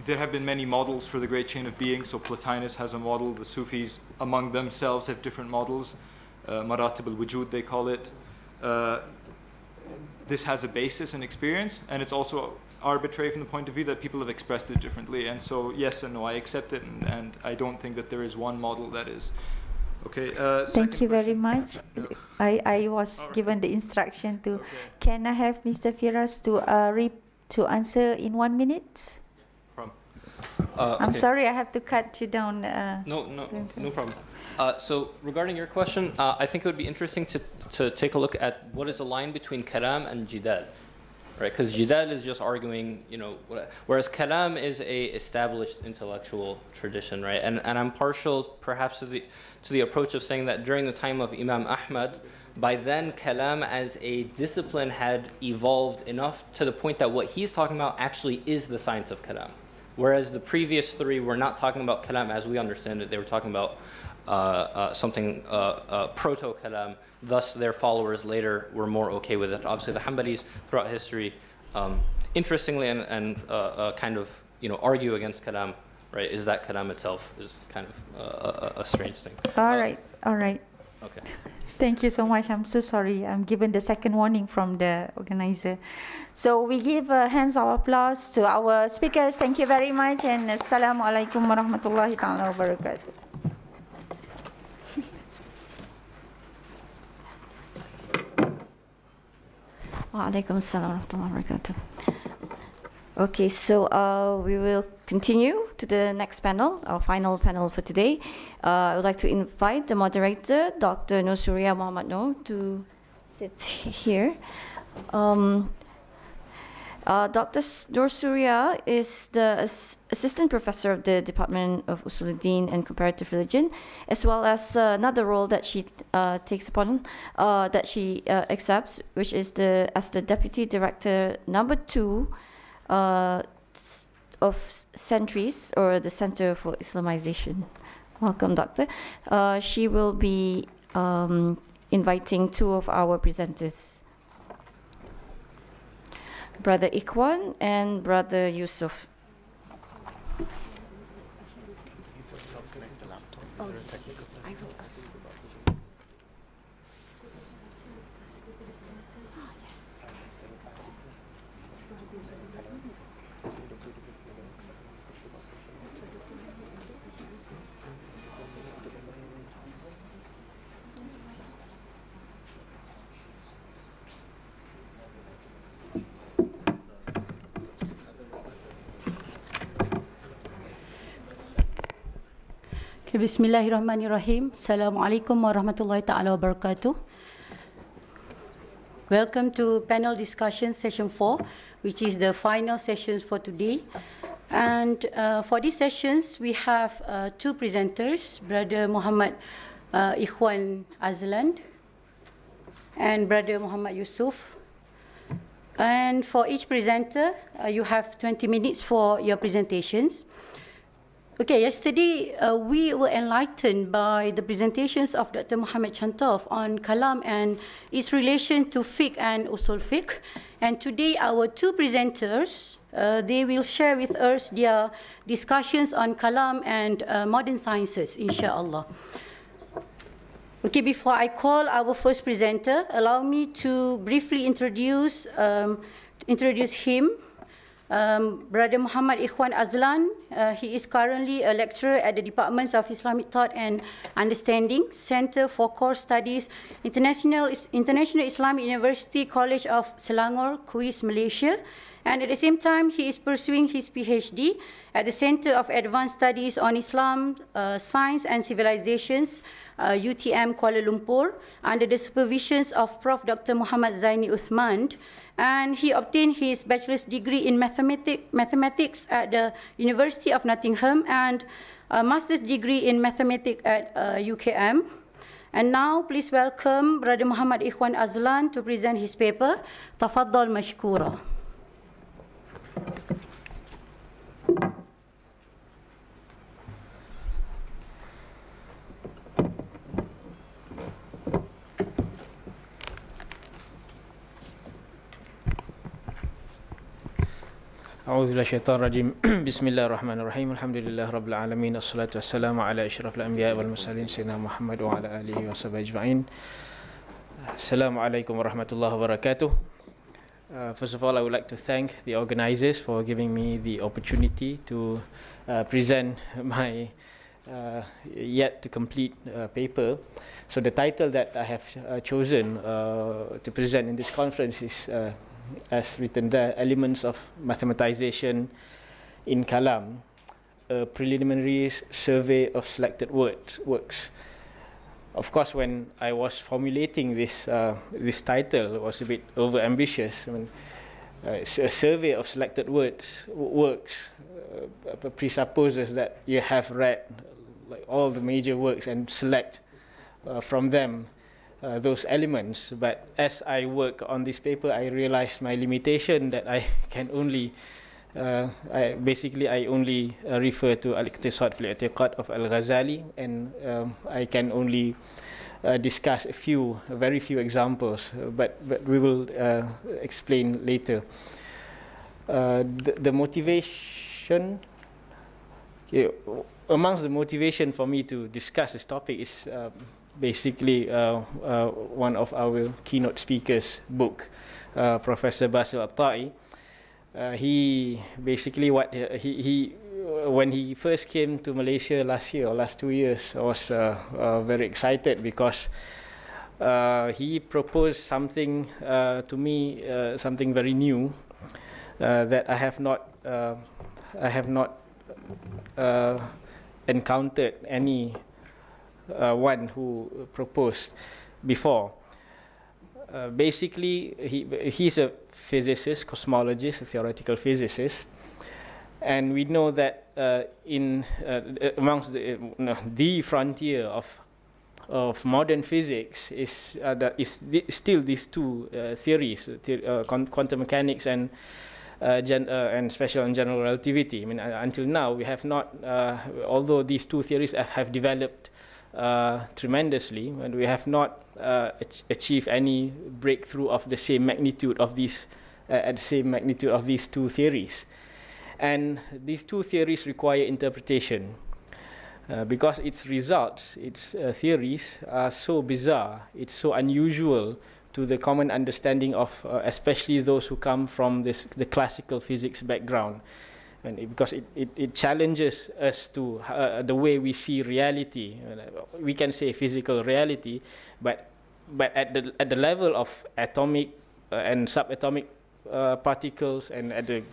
there have been many models for the great chain of being. So Plotinus has a model. The Sufis among themselves have different models. Maratib al-Wujud, they call it. This has a basis in experience, and it's also arbitrary from the point of view that people have expressed it differently. And so, yes and no, I accept it, and I don't think that there is one model that is. Okay. Thank you very much. No. I was given the instruction to. Okay. Can I have Mr. Firas to answer in 1 minute? I'm sorry, I have to cut you down. No problem. So regarding your question, I think it would be interesting to take a look at what is the line between kalam and jidal, right? Because jidal is just arguing, whereas kalam is a established intellectual tradition, right? And I'm partial, perhaps, to the approach of saying that during the time of Imam Ahmad, by then kalam as a discipline had evolved enough to the point that what he's talking about actually is the science of kalam. Whereas the previous three were not talking about kalam as we understand it. They were talking about something proto-kalam. Thus, their followers later were more okay with it. Obviously, the Hanbalis throughout history, interestingly and kind of argue against kalam. Right? Is that kalam itself is kind of a strange thing. All right. Okay. Thank you so much. I'm so sorry. I'm given the second warning from the organizer. So we give hands of applause to our speakers. Thank you very much. And Assalamu alaikum wa rahmatullahi ta'ala wa barakatuh. Wa alaikum assalam wa rahmatullahi wa barakatuh. Okay, so we will continue to the next panel, our final panel for today. I would like to invite the moderator, Dr. Nur Surya Muhammad Noor, to sit here. Dr. Nur Surya is the assistant professor of the Department of Usuluddin and Comparative Religion, as well as another role that she takes upon, that she accepts, which is as the Deputy Director number 2 of Centuries, or the Center for Islamization. Welcome, Doctor. She will be inviting 2 of our presenters, Brother Ikhwan and Brother Yusuf. Okay, Bismillahirrahmanirrahim. Assalamualaikum warahmatullahi ta'ala wabarakatuh. Welcome to panel discussion session 4, which is the final sessions for today. And for these sessions, we have two presenters, Brother Muhammad Ikhwan Azlan and Brother Muhammad Yusuf. And for each presenter, you have 20 minutes for your presentations. Okay, yesterday we were enlightened by the presentations of Dr. Muhammad Chantov on Kalam and its relation to fiqh and usul fiqh. And today our two presenters, they will share with us their discussions on Kalam and modern sciences, inshallah. Okay, before I call our first presenter, allow me to briefly introduce him. Brother Muhammad Ikhwan Azlan, he is currently a lecturer at the Departments of Islamic Thought and Understanding, Center for Core Studies, International Islamic University College of Selangor, Kuala, Malaysia. And at the same time, he is pursuing his PhD at the Center of Advanced Studies on Islam, Science and Civilizations, UTM Kuala Lumpur, under the supervisions of Prof. Dr. Muhammad Zaini Uthman. And he obtained his bachelor's degree in mathematics at the University of Nottingham and a master's degree in mathematics at UKM. And now, please welcome Brother Muhammad Ikhwan Azlan to present his paper. Tafaddal mashkura. أعوذ بالله الشيطان الرجيم بسم الله الرحمن الرحيم الحمد لله رب العالمين الصلاة والسلام على أشرف الأنبياء والمرسلين سيدنا محمد وعلى آله وصحبه أجمعين السلام عليكم ورحمة الله وبركاته. First of all, I would like to thank the organizers for giving me the opportunity to present my yet to complete paper. So the title that I have chosen to present in this conference is as written there, Elements of Mathematization in Kalam, a preliminary survey of selected works. Of course, when I was formulating this title, it was a bit over-ambitious. I mean, a survey of selected works presupposes that you have read like all the major works and select from them those elements. But as I work on this paper, I realized my limitation that I can only, I only refer to Al-Iqtisad fil I'tiqad of Al-Ghazali, and I can only discuss very few examples, but we will explain later. The motivation, amongst the motivation for me to discuss this topic is basically one of our keynote speakers' book, Professor Basil At-Ta'i. He basically when he first came to Malaysia last 2 years, I was very excited because he proposed something to me, something very new that I have not encountered any one who proposed before. Basically, he's a physicist, cosmologist, a theoretical physicist, and we know that amongst the frontier of modern physics is still these two theories, quantum mechanics and special and general relativity. I mean, until now we have not, although these two theories have developed tremendously, and we have not achieved any breakthrough of the same magnitude of these two theories. And these two theories require interpretation because its results, its theories are so bizarre, it's so unusual to the common understanding of especially those who come from the classical physics background. And because it challenges us to the way we see reality. We can say physical reality, but at the level of atomic and subatomic particles, and at the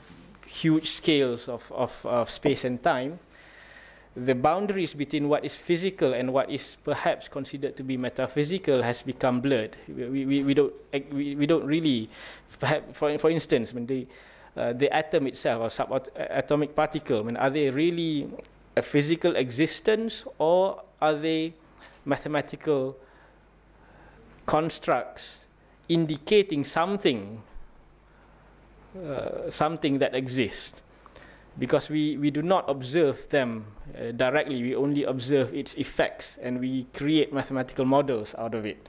huge scales of space and time, the boundaries between what is physical and what is perhaps considered to be metaphysical has become blurred. We don't really, perhaps for instance, when the atom itself or subatomic particle, are they really a physical existence, or are they mathematical constructs indicating something that exists? Because we do not observe them directly, we only observe its effects, and we create mathematical models out of it.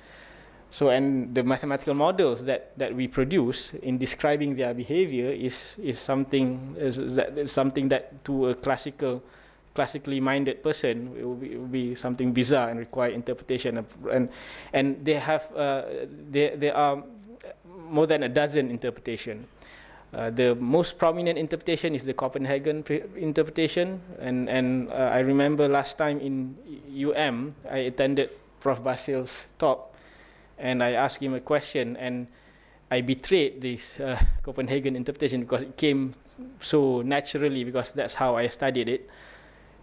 So, and the mathematical models that we produce in describing their behavior is something that to a classically minded person will be something bizarre and require interpretation. And they have there are more than a dozen interpretations. The most prominent interpretation is the Copenhagen interpretation, and I remember last time in IIUM, I attended Prof. Basil's talk, and I asked him a question, and I betrayed this Copenhagen interpretation because it came so naturally, because that's how I studied it.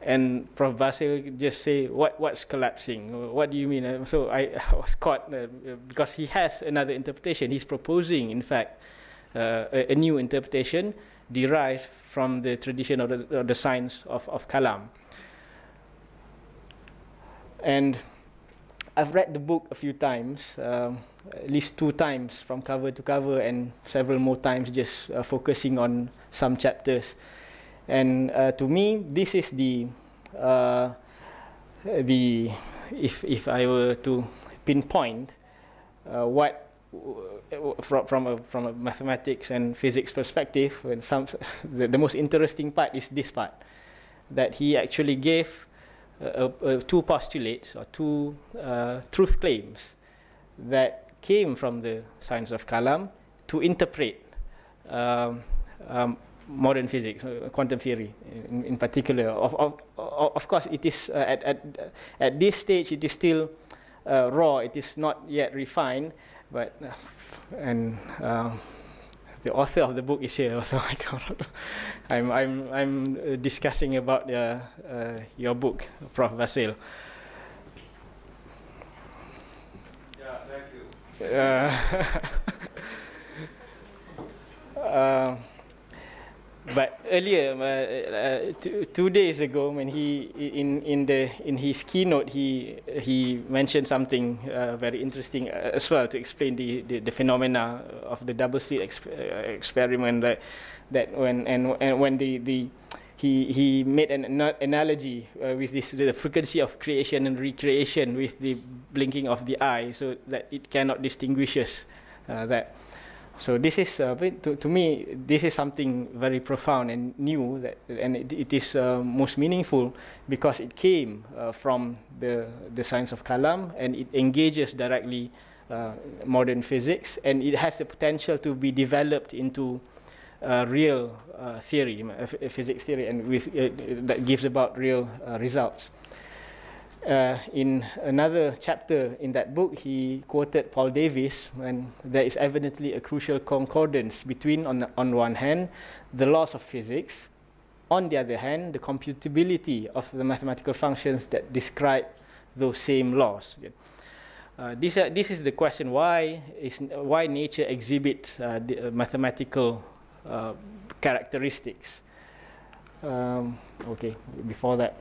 And Prof. Basil just say, what's collapsing? What do you mean? So I was caught because he has another interpretation. He's proposing, in fact, a new interpretation derived from the tradition of the science of Kalam. And I've read the book a few times, at least 2 times from cover to cover, and several more times just focusing on some chapters. And to me, this is if I were to pinpoint what from a mathematics and physics perspective, when the most interesting part is this part, that he actually gave 2 postulates or 2 truth claims that came from the science of Kalam to interpret modern physics, quantum theory in particular. Of course, it is at this stage it is still raw. It is not yet refined. But the author of the book is here, so I'm discussing about your book, Prof. Basil. Yeah, thank you. But earlier, 2 days ago, when he in his keynote, he mentioned something very interesting as well to explain the phenomena of the double slit experiment. That when he made an analogy with the frequency of creation and recreation with the blinking of the eye, so that it cannot distinguish that. So this is, to me, this is something very profound and new, and it is most meaningful because it came from the science of Kalam, and it engages directly modern physics, and it has the potential to be developed into real theory, physics theory, and that gives about real results. In another chapter in that book, he quoted Paul Davies, and there is evidently a crucial concordance between, on one hand, the laws of physics, on the other hand, the computability of the mathematical functions that describe those same laws. This is the question: why nature exhibits mathematical characteristics? Okay, before that.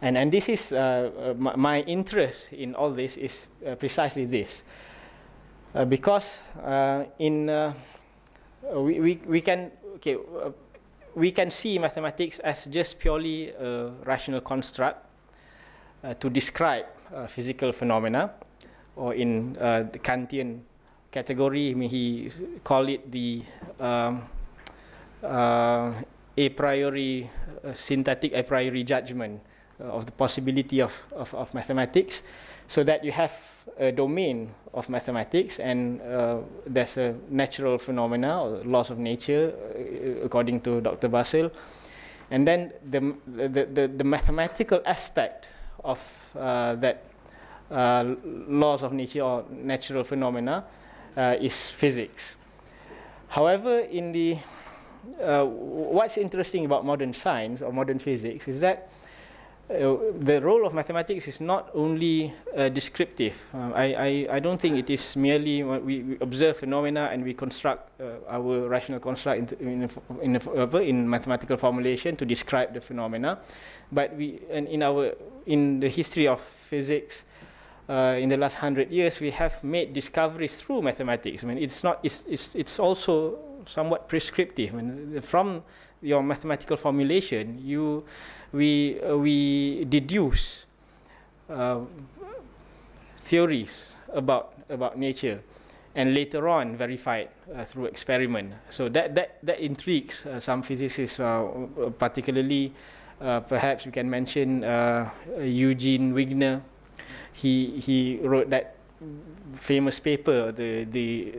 And this is my interest in all this is precisely this, because we can see mathematics as just purely a rational construct to describe physical phenomena, or in the Kantian category, he called it the a priori synthetic a priori judgment of the possibility of mathematics, so that you have a domain of mathematics, and there's a natural phenomena or laws of nature, according to Dr. Basil, and then the mathematical aspect of that laws of nature or natural phenomena is physics. However, in the what's interesting about modern science or modern physics is that the role of mathematics is not only descriptive. I don't think it is merely we observe phenomena and we construct our rational construct in mathematical formulation to describe the phenomena, but in the history of physics in the last 100 years we have made discoveries through mathematics. I mean, it's also somewhat prescriptive. I mean, from your mathematical formulation, we deduce theories about nature, and later on verify it through experiment. So that intrigues some physicists, particularly perhaps we can mention Eugene Wigner. He wrote that famous paper, the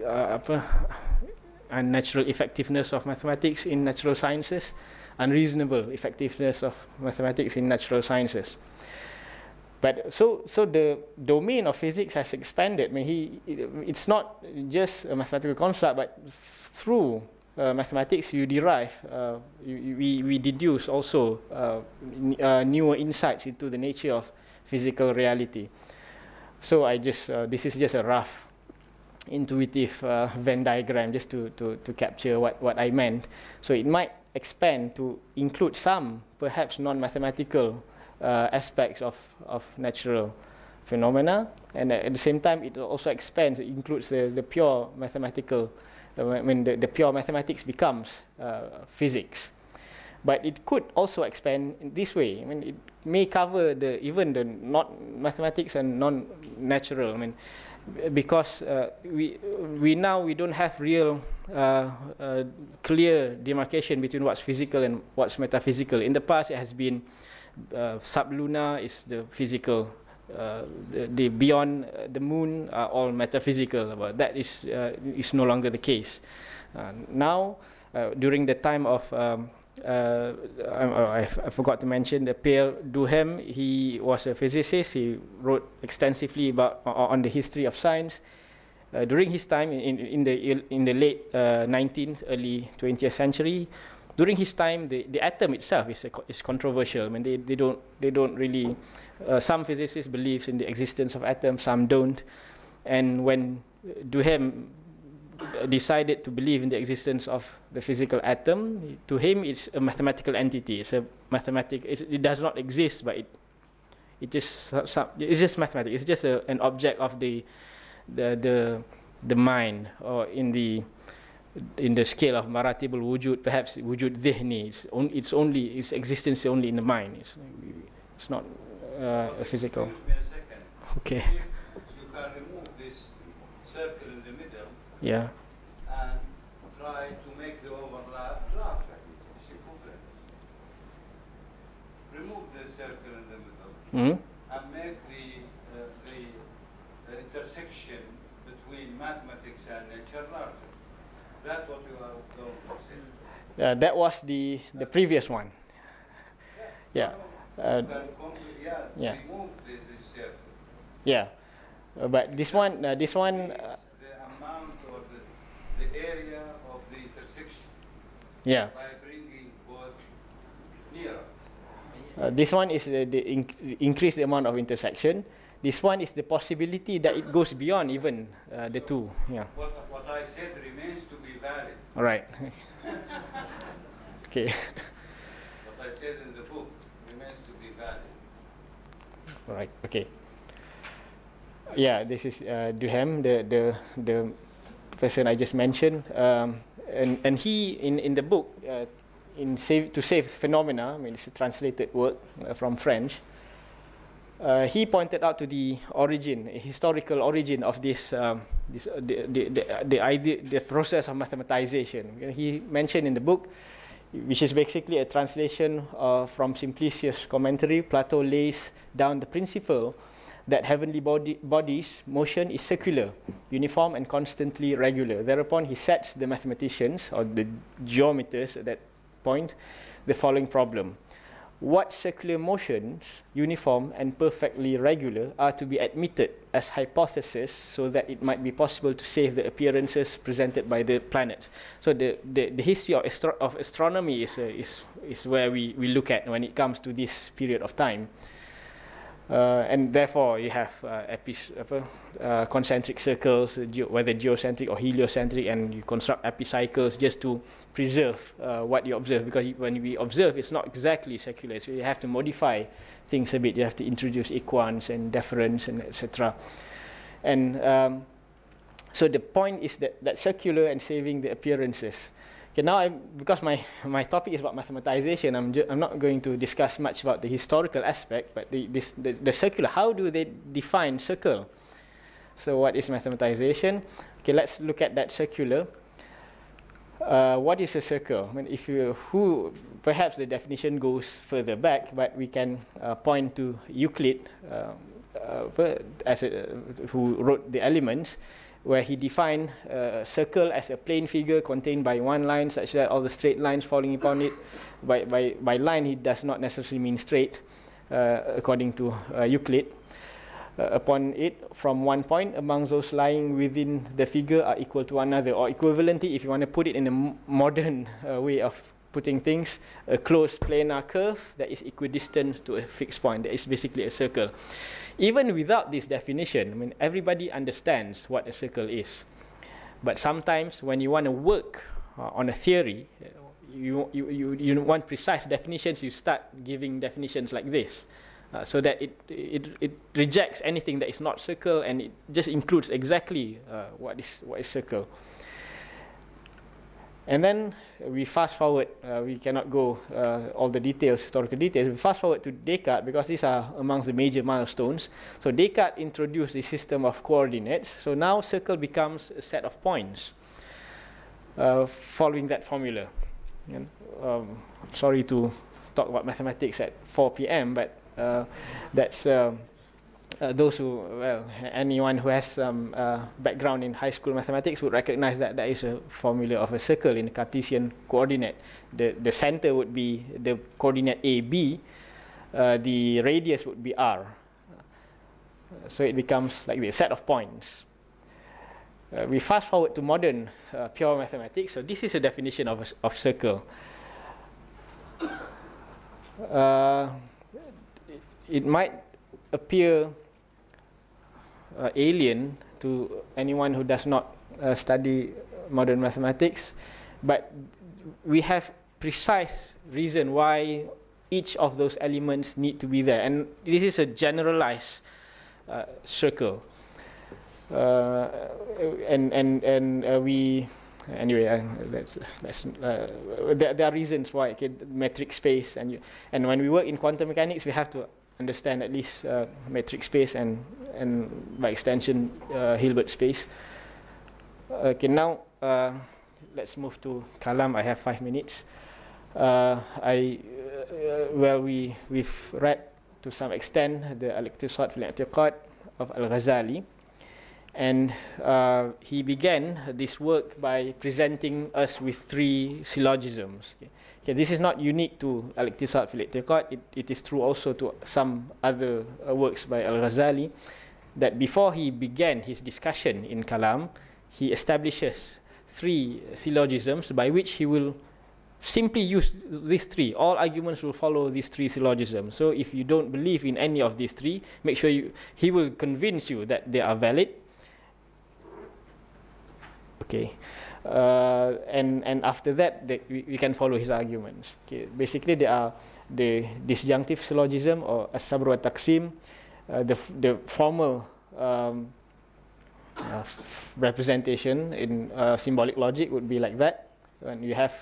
unnatural effectiveness of mathematics in natural sciences, unreasonable effectiveness of mathematics in natural sciences. But so the domain of physics has expanded. I mean, it's not just a mathematical construct, but through mathematics you derive, we deduce also newer insights into the nature of physical reality. So this is just a rough intuitive Venn diagram just to capture what I meant. So it might expand to include some perhaps non-mathematical aspects of natural phenomena, and at the same time it also expands. It includes the pure mathematical. When the pure mathematics becomes physics, but it could also expand in this way. I mean, it may cover even the not mathematics and non-natural. I mean, because we don't have real clear demarcation between what's physical and what's metaphysical. In the past, it has been sublunar is the physical, the beyond the moon are all metaphysical. But that is no longer the case. Now, during the time of I forgot to mention the Pierre Duhem. He was a physicist. He wrote extensively on the history of science. During his time in the late 19th, early 20th century, during his time, the atom itself is controversial. I mean, they don't really. Some physicists believe in the existence of atoms, some don't. And when Duhem decided to believe in the existence of the physical atom, to him it's a mathematical entity. It's a it does not exist, but it's just mathematics. It's just an object of the mind, or in the scale of maratibul wujud, perhaps wujud dhihni. Its existence is only in the mind. It's not a physical. Okay. If you can remove this circle in the middle, yeah, and try to make the overlap larger, remove the circle in the middle, and make the intersection between mathematics and nature larger. That's what you are going to say. That was the previous one. Yeah. Remove this circle. Yeah, but this one. The amount or the area of the intersection. Yeah. By bringing both nearer. This one is increase the amount of intersection. This one is the possibility that it goes beyond even the two. Yeah. What I said remains to be valid. All right. Okay. What I said in the book remains to be valid. All right. Okay. Yeah, this is Duhem, the person I just mentioned, and he in the book to save phenomena. I mean, it's a translated work from French. He pointed out to the historical origin of the idea, the process of mathematization. He mentioned in the book, which is basically a translation from Simplicius' commentary. Plato lays down the principle that heavenly bodies' motion is circular, uniform, and constantly regular. Thereupon, he sets the mathematicians or the geometers at that point the following problem: what circular motions, uniform and perfectly regular, are to be admitted as hypotheses so that it might be possible to save the appearances presented by the planets. So the history of astronomy is where we look at when it comes to this period of time. And therefore, you have concentric circles, whether geocentric or heliocentric, and you construct epicycles just to preserve what you observe. Because when we observe, it's not exactly secular, so you have to modify things a bit. You have to introduce equans and deference and etc. And so the point is that circular and saving the appearances. Okay, now because my topic is about mathematization, I'm not going to discuss much about the historical aspect, but the circular, how do they define circle? So what is mathematization? Okay, let's look at that circular. What is a circle? I mean, perhaps the definition goes further back, but we can point to Euclid, who wrote the Elements, where he defined a circle as a plane figure contained by one line, such that all the straight lines falling upon it. By line, he does not necessarily mean straight, according to Euclid. Upon it, from one point, among those lying within the figure are equal to one another. Or equivalently, if you want to put it in a modern way of putting things, a closed planar curve that is equidistant to a fixed point. That is basically a circle. Even without this definition, I mean, everybody understands what a circle is. But sometimes when you want to work on a theory, you want precise definitions, you start giving definitions like this. So that it rejects anything that is not circle, and it just includes exactly what is circle. And then we fast forward, we cannot go all the details, historical details. We fast forward to Descartes, because these are amongst the major milestones. So Descartes introduced the system of coordinates. So now circle becomes a set of points following that formula. And, sorry to talk about mathematics at 4 p.m., but that's those who, well, anyone who has some background in high school mathematics would recognize that that is a formula of a circle in the Cartesian coordinate. The center would be the coordinate AB, the radius would be R. So it becomes like a set of points. We fast forward to modern pure mathematics. So this is a definition of circle. It might appear alien to anyone who does not study modern mathematics, but we have precise reason why each of those elements need to be there, and this is a generalized circle. There are reasons why. Okay, metric space, and when we work in quantum mechanics, we have to understand at least metric space and by extension Hilbert space. Okay, now let's move to Kalam. I have 5 minutes. We've read to some extent the Al-Iqtisad fil I'tiqad of Al-Ghazali, and he began this work by presenting us with 3 syllogisms. Okay, this is not unique to Al-Iqtisad fil I'tiqad. It is true also to some other works by Al-Ghazali, that before he began his discussion in Kalam, he establishes 3 syllogisms by which he will simply use these 3. All arguments will follow these 3 syllogisms. So if you don't believe in any of these 3, make sure he will convince you that they are valid. Okay, and after that, we can follow his arguments. Okay, basically, they are the disjunctive syllogism, or as-sabr wa taqsim. The formal representation in symbolic logic would be like that. When you have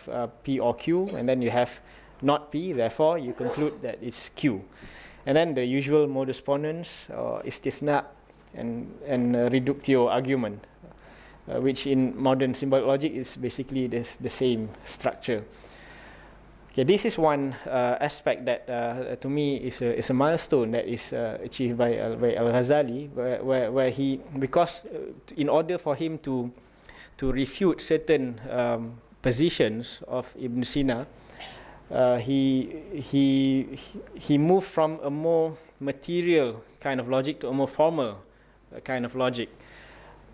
P or Q, and then you have not P, therefore you conclude that it's Q. And then the usual modus ponens, or istithna, and reductio argument, which in modern symbolic logic is basically the same structure. Okay, this is one aspect that to me is a milestone that is achieved by Al-Ghazali, where he, because in order for him to refute certain positions of Ibn Sina, he moved from a more material kind of logic to a more formal kind of logic.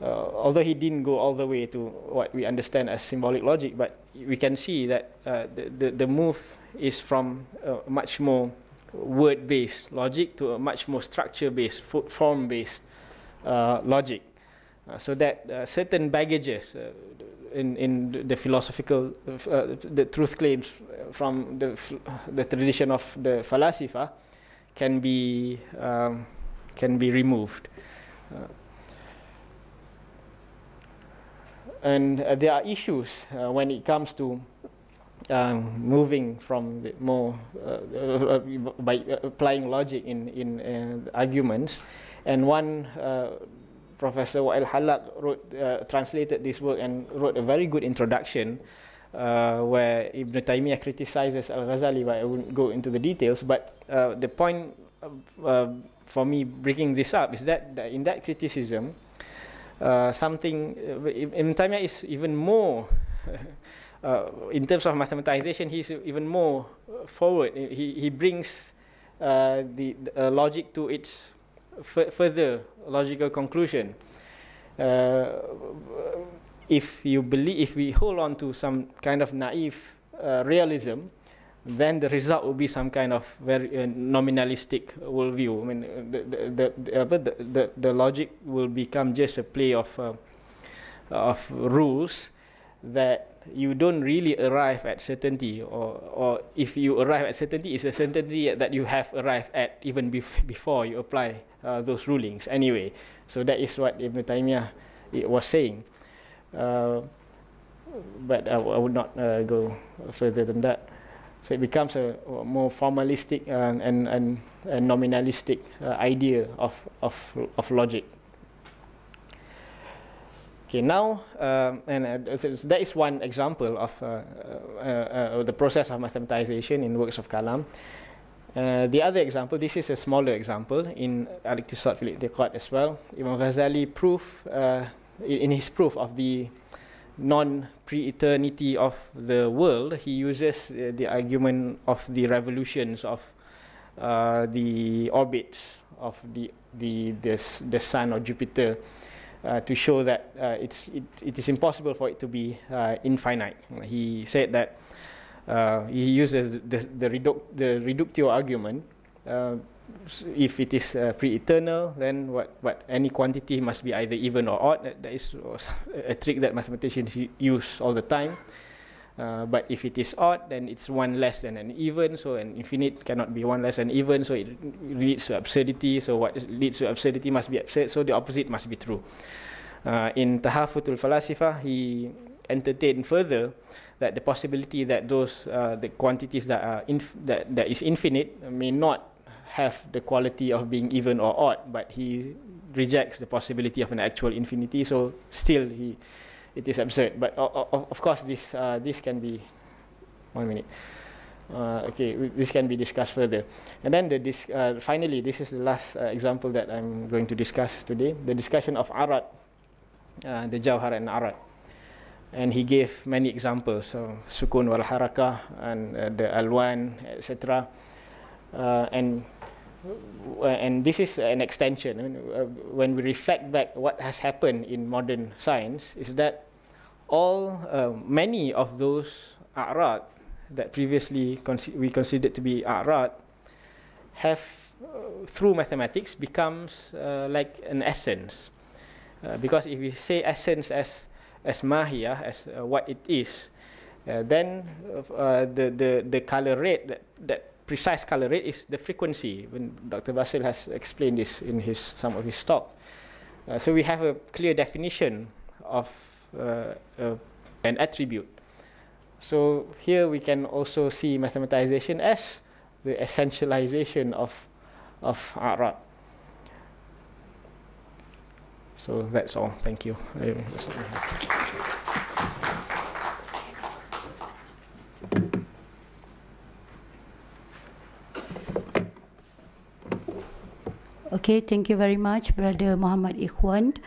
Although he didn't go all the way to what we understand as symbolic logic, but we can see that the move is from a much more word-based logic to a much more structure-based, form-based logic. So that certain baggages in the philosophical, the truth claims from the tradition of the falasifa can be removed. And there are issues when it comes to moving from the more by applying logic in arguments. And one Professor Wa'il Halak wrote, translated this work and wrote a very good introduction where Ibn Taymiyyah criticizes Al-Ghazali, but I won't go into the details. But the point for me bringing this up is that in that criticism, something Ibn Taymiyyah is even more in terms of mathematization, he's even more forward. He brings the logic to its further logical conclusion. If we hold on to some kind of naive realism, then the result will be some kind of very nominalistic worldview. I mean, the logic will become just a play of rules that you don't really arrive at certainty, or if you arrive at certainty, it's a certainty that you have arrived at even before you apply those rulings anyway. So that is what Ibn Taymiyyah was saying. But I would not go further than that. So it becomes a more formalistic and nominalistic idea of logic. Okay, now, so that is one example of the process of mathematization in works of Kalam. The other example, this is a smaller example in Al-Iqtisad fil I'tiqad as well. Imam Ghazali in his proof of the non-pre-eternity of the world, he uses the argument of the revolutions of the orbits of the Sun or Jupiter to show that it is impossible for it to be infinite. He said that he uses the reductio argument. If it is pre-eternal, then what any quantity must be either even or odd. That is a trick that mathematicians use all the time. But if it is odd, then it's one less than an even. So an infinite cannot be one less than even. So it leads to absurdity. So what leads to absurdity must be absurd. So the opposite must be true. In Tahafutul Falasifa, he entertained further that the possibility that those the quantities that are that is infinite may not have the quality of being even or odd, but he rejects the possibility of an actual infinity. So still, it is absurd. But of course, this can be 1 minute. Okay, this can be discussed further. And then finally, this is the last example that I'm going to discuss today: the discussion of Arad, the Jawhar and Arad. And he gave many examples, so Sukun wal Harakah and the Alwan, etc. And this is an extension. I mean, when we reflect back what has happened in modern science, is that many of those a'rad that previously we considered to be a'rad have, through mathematics, becomes like an essence. Because if we say essence as mahiyah, as what it is, then the color rate, that precise color rate is the frequency. When Dr. Basil has explained this in some of his talk. So we have a clear definition of an attribute. So here we can also see mathematization as the essentialization of a'rad. So that's all. Thank you. Okay, thank you very much, Brother Muhammad Ikhwan.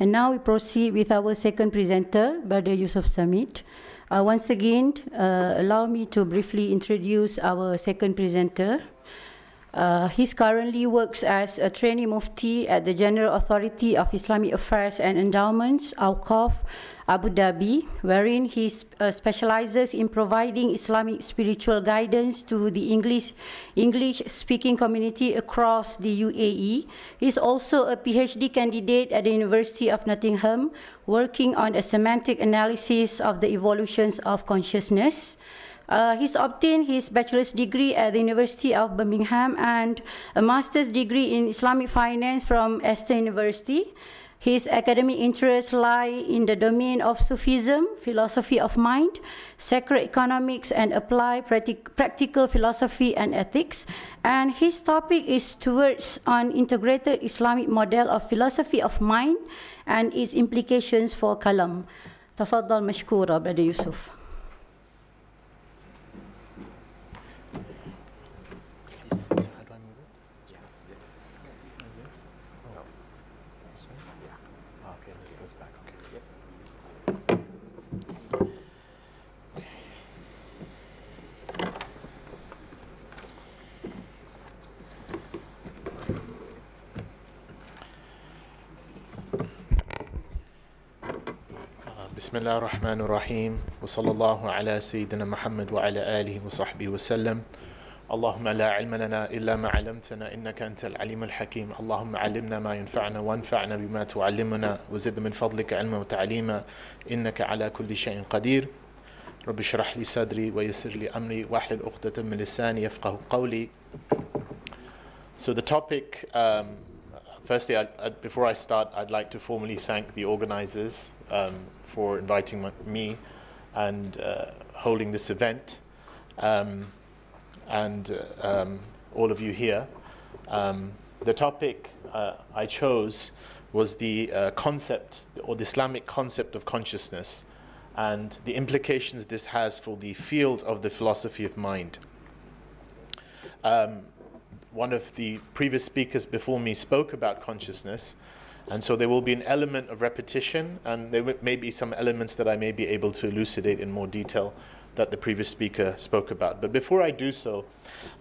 And now we proceed with our second presenter, Brother Yusuf Samit. Once again, allow me to briefly introduce our second presenter. He currently works as a trainee mufti at the General Authority of Islamic Affairs and Endowments, Awqaf, Abu Dhabi, wherein he specializes in providing Islamic spiritual guidance to the English-speaking community across the UAE. He is also a PhD candidate at the University of Nottingham, working on a semantic analysis of the evolutions of consciousness. He's obtained his bachelor's degree at the University of Birmingham and a master's degree in Islamic finance from Aston University. His academic interests lie in the domain of Sufism, philosophy of mind, sacred economics, and applied practical philosophy and ethics. And his topic is towards an integrated Islamic model of philosophy of mind and its implications for Kalam. Tafaddal mashkoora, Brother Yusuf. بسم الله الرحمن الرحيم وصلى الله على سيدنا محمد وعلى آله وصحبه وسلم اللهم لا علم لنا إلا ما علمتنا إنك أنت العليم الحكيم اللهم علمنا ما ينفعنا وانفعنا بما تعلمنا وزد من فضلك علما وتعليما إنك على كل شيء قدير رب اشرح لي صدري ويسر لي أمري واحلل عقدة من لساني يفقه قولي. So the topic, firstly, before I start, I'd like to formally thank the organizers for inviting me and holding this event, and all of you here. The topic I chose was the concept, or the Islamic concept of consciousness, and the implications this has for the field of the philosophy of mind. One of the previous speakers before me spoke about consciousness, and so there will be an element of repetition, and there may be some elements that I may be able to elucidate in more detail that the previous speaker spoke about. But before I do so,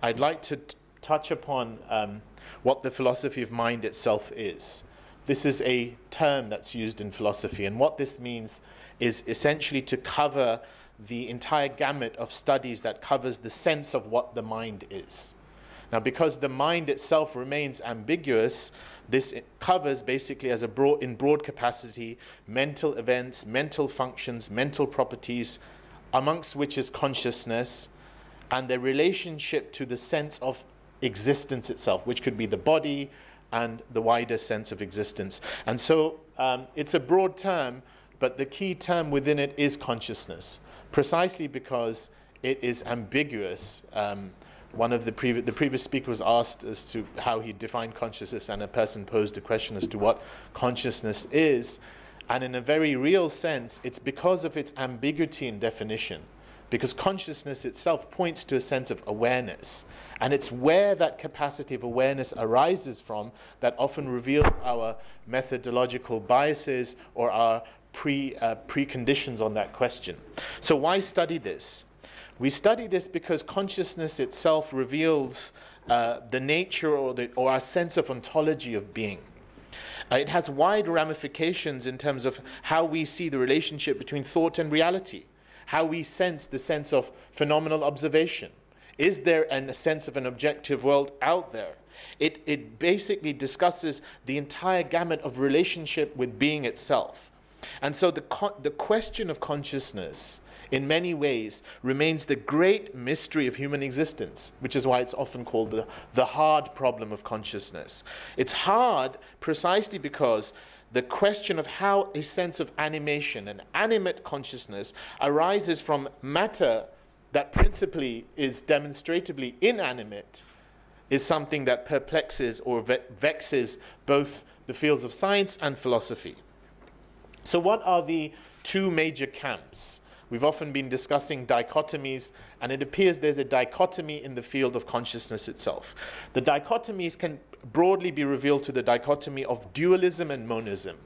I'd like to touch upon what the philosophy of mind itself is. This is a term that's used in philosophy, and what this means is essentially to cover the entire gamut of studies that covers the sense of what the mind is. Now, because the mind itself remains ambiguous, this covers basically as in broad capacity mental events, mental functions, mental properties, amongst which is consciousness, and their relationship to the sense of existence itself, which could be the body and the wider sense of existence. And so it's a broad term, but the key term within it is consciousness, precisely because it is ambiguous. One of the previous speaker was asked as to how he defined consciousness, and a person posed a question as to what consciousness is. And in a very real sense, it's because of its ambiguity in definition, because consciousness itself points to a sense of awareness. And it's where that capacity of awareness arises from that often reveals our methodological biases or our preconditions on that question. So why study this? We study this because consciousness itself reveals the nature or our sense of ontology of being. It has wide ramifications in terms of how we see the relationship between thought and reality, how we sense the sense of phenomenal observation. Is there a sense of an objective world out there? It basically discusses the entire gamut of relationship with being itself. And so the question of consciousness in many ways remains the great mystery of human existence, which is why it's often called the hard problem of consciousness. It's hard precisely because the question of how a sense of animation, an animate consciousness, arises from matter that principally is demonstratively inanimate is something that perplexes or vexes both the fields of science and philosophy. So what are the two major camps? We've often been discussing dichotomies, and it appears there's a dichotomy in the field of consciousness itself. The dichotomies can broadly be revealed to the dichotomy of dualism and monism.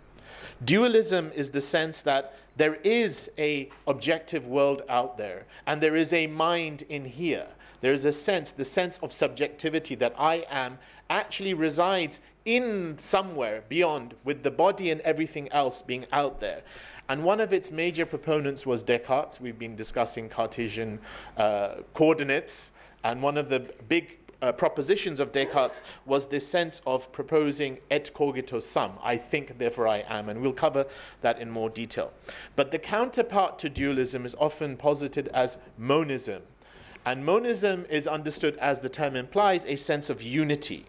Dualism is the sense that there is a objective world out there, and there is a mind in here. There is a sense, the sense of subjectivity, that I am actually resides in somewhere beyond, with the body and everything else being out there. And one of its major proponents was Descartes. We've been discussing Cartesian coordinates, and one of the big propositions of Descartes was this sense of proposing et cogito sum, I think, therefore I am, and we'll cover that in more detail. But the counterpart to dualism is often posited as monism, and monism is understood, as the term implies, a sense of unity.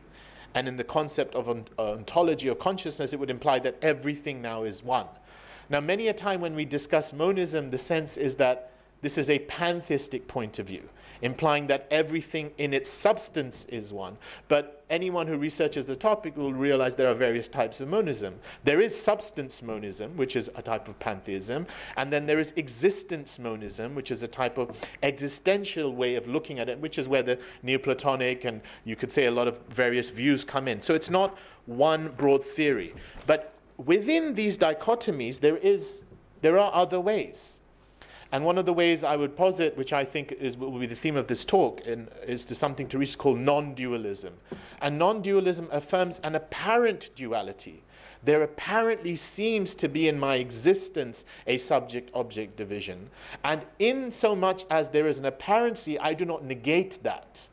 And in the concept of ontology or consciousness, it would imply that everything now is one. Now, many a time when we discuss monism, the sense is that this is a pantheistic point of view, implying that everything in its substance is one. But anyone who researches the topic will realize there are various types of monism. There is substance monism, which is a type of pantheism, and then there is existence monism, which is a type of existential way of looking at it, which is where the Neoplatonic and you could say a lot of various views come in. So it's not one broad theory. But within these dichotomies, there are other ways. And one of the ways I would posit, which I think will be the theme of this talk, is to something to reach called non-dualism. And non-dualism affirms an apparent duality. There apparently seems to be in my existence a subject-object division. And in so much as there is an apparency, I do not negate that.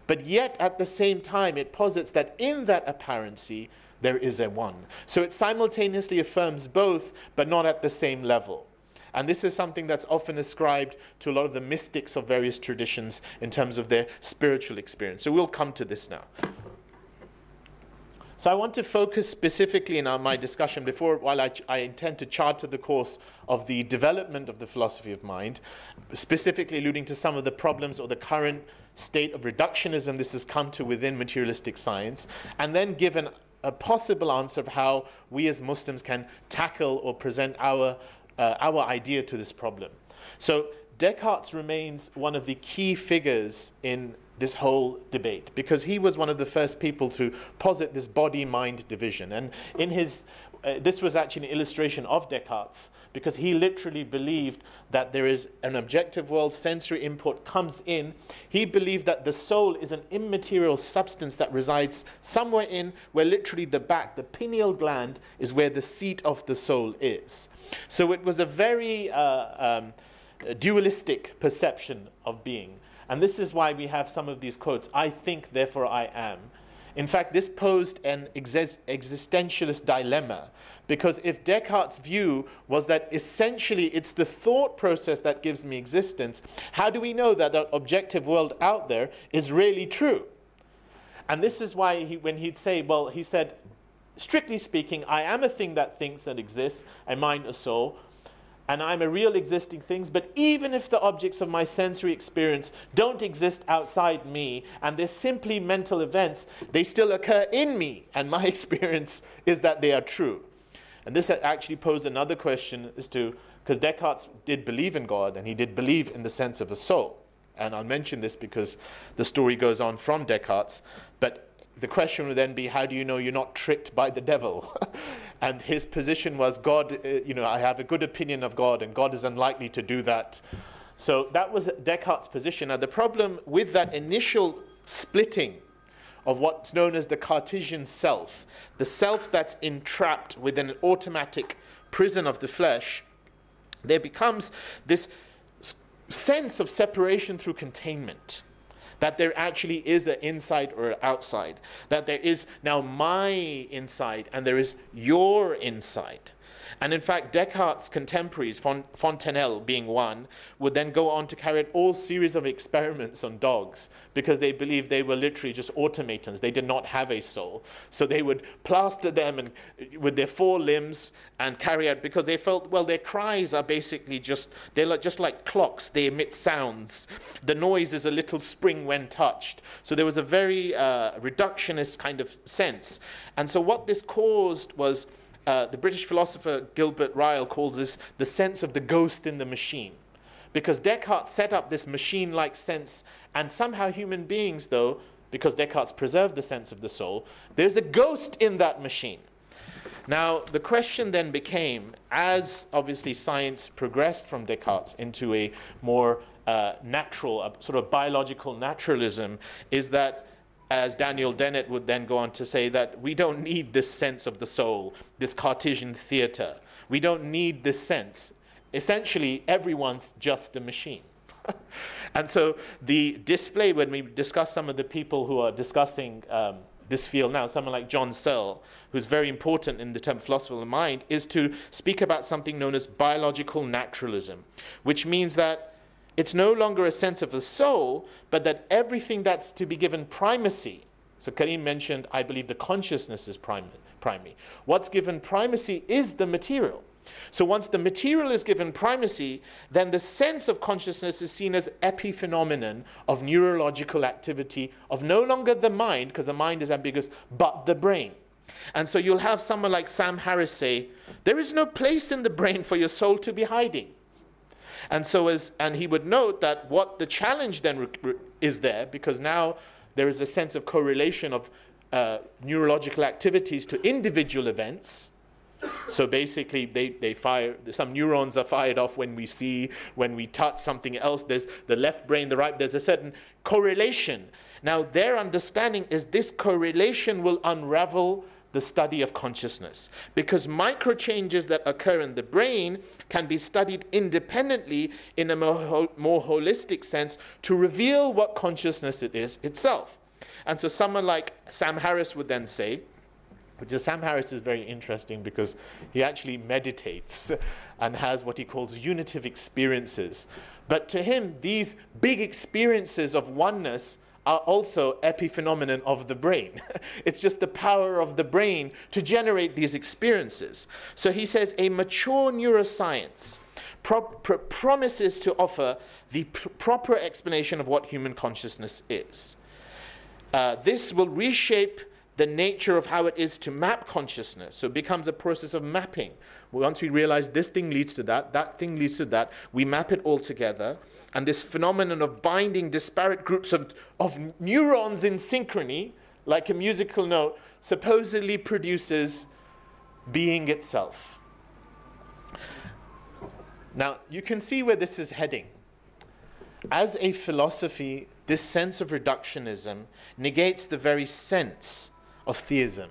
But yet, at the same time, it posits that in that apparency, there is a one. So it simultaneously affirms both, but not at the same level. And this is something that's often ascribed to a lot of the mystics of various traditions in terms of their spiritual experience. So we'll come to this now. So I want to focus specifically in my discussion while I intend to charter the course of the development of the philosophy of mind, specifically alluding to some of the problems or the current state of reductionism this has come to within materialistic science, and then given a possible answer of how we as Muslims can tackle or present our idea to this problem. So Descartes remains one of the key figures in this whole debate because he was one of the first people to posit this body-mind division. And in his, this was actually an illustration of Descartes because he literally believed that there is an objective world, sensory input comes in. He believed that the soul is an immaterial substance that resides somewhere in where literally the back, the pineal gland, is where the seat of the soul is. So it was a very dualistic perception of being. And this is why we have some of these quotes, I think, therefore I am. In fact, this posed an existentialist dilemma, because if Descartes' view was that essentially it's the thought process that gives me existence, how do we know that the objective world out there is really true? And this is why when he'd say, well, he said, strictly speaking, I am a thing that thinks and exists, a mind, a soul, and I'm a real existing thing, but even if the objects of my sensory experience don't exist outside me, and they're simply mental events, they still occur in me, and my experience is that they are true. And this actually posed another question as to, because Descartes did believe in God, and he did believe in the sense of a soul. And I'll mention this because the story goes on from Descartes, but the question would then be, how do you know you're not tricked by the devil? And his position was, God, I have a good opinion of God, and God is unlikely to do that. So that was Descartes' position. Now, the problem with that initial splitting of what's known as the Cartesian self, the self that's entrapped within an automatic prison of the flesh, there becomes this sense of separation through containment. That there actually is an inside or an outside. That there is now my inside and there is your inside. And in fact, Descartes' contemporaries, Fontenelle being one, would then go on to carry out all series of experiments on dogs because they believed they were literally just automatons. They did not have a soul. So they would plaster them with their four limbs and carry out, because they felt, well, their cries are basically they're just like clocks. They emit sounds. The noise is a little spring when touched. So there was a very reductionist kind of sense. And so what this caused was, the British philosopher Gilbert Ryle calls this the sense of the ghost in the machine. Because Descartes set up this machine-like sense, and somehow human beings, though, because Descartes preserved the sense of the soul, there's a ghost in that machine. Now, the question then became, as obviously science progressed from Descartes into a more natural, sort of biological naturalism, is that, as Daniel Dennett would then go on to say, that we don't need this sense of the soul, this Cartesian theater. We don't need this sense. Essentially, everyone's just a machine. And so the display, when we discuss some of the people who are discussing this field now, someone like John Searle, who's very important in the term philosophy of the mind, is to speak about something known as biological naturalism, which means that it's no longer a sense of the soul, but that everything that's to be given primacy. So Karim mentioned, I believe, the consciousness is primary. What's given primacy is the material. So once the material is given primacy, then the sense of consciousness is seen as epiphenomenon of neurological activity of no longer the mind, because the mind is ambiguous, but the brain. And so you'll have someone like Sam Harris say, there is no place in the brain for your soul to be hiding. And so and he would note that what the challenge then is there, because now there is a sense of correlation of neurological activities to individual events. So basically, they fire, some neurons are fired off when we see, when we touch something else. There's the left brain, the right, there's a certain correlation. Now, their understanding is this correlation will unravel the study of consciousness, because micro changes that occur in the brain can be studied independently in a more holistic sense to reveal what consciousness it is itself. And so someone like Sam Harris would then say, Sam Harris is very interesting because he actually meditates and has what he calls unitive experiences. But to him, these big experiences of oneness are also epiphenomenon of the brain. It's just the power of the brain to generate these experiences. So he says a mature neuroscience promises to offer the proper explanation of what human consciousness is. This will reshape the nature of how it is to map consciousness. So it becomes a process of mapping. Once we realize this thing leads to that, that thing leads to that, we map it all together. And this phenomenon of binding disparate groups of neurons in synchrony, like a musical note, supposedly produces being itself. Now, you can see where this is heading. As a philosophy, this sense of reductionism negates the very sense of theism,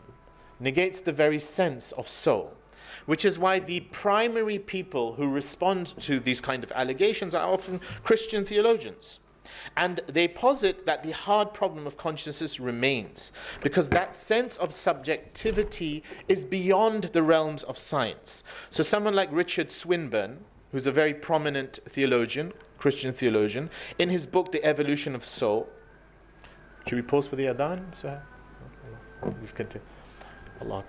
negates the very sense of soul, which is why the primary people who respond to these kind of allegations are often Christian theologians. And they posit that the hard problem of consciousness remains, because that sense of subjectivity is beyond the realms of science. So someone like Richard Swinburne, who's a very prominent theologian, Christian theologian, in his book, The Evolution of Soul. Should we pause for the adhan? So, we've continued. Allah.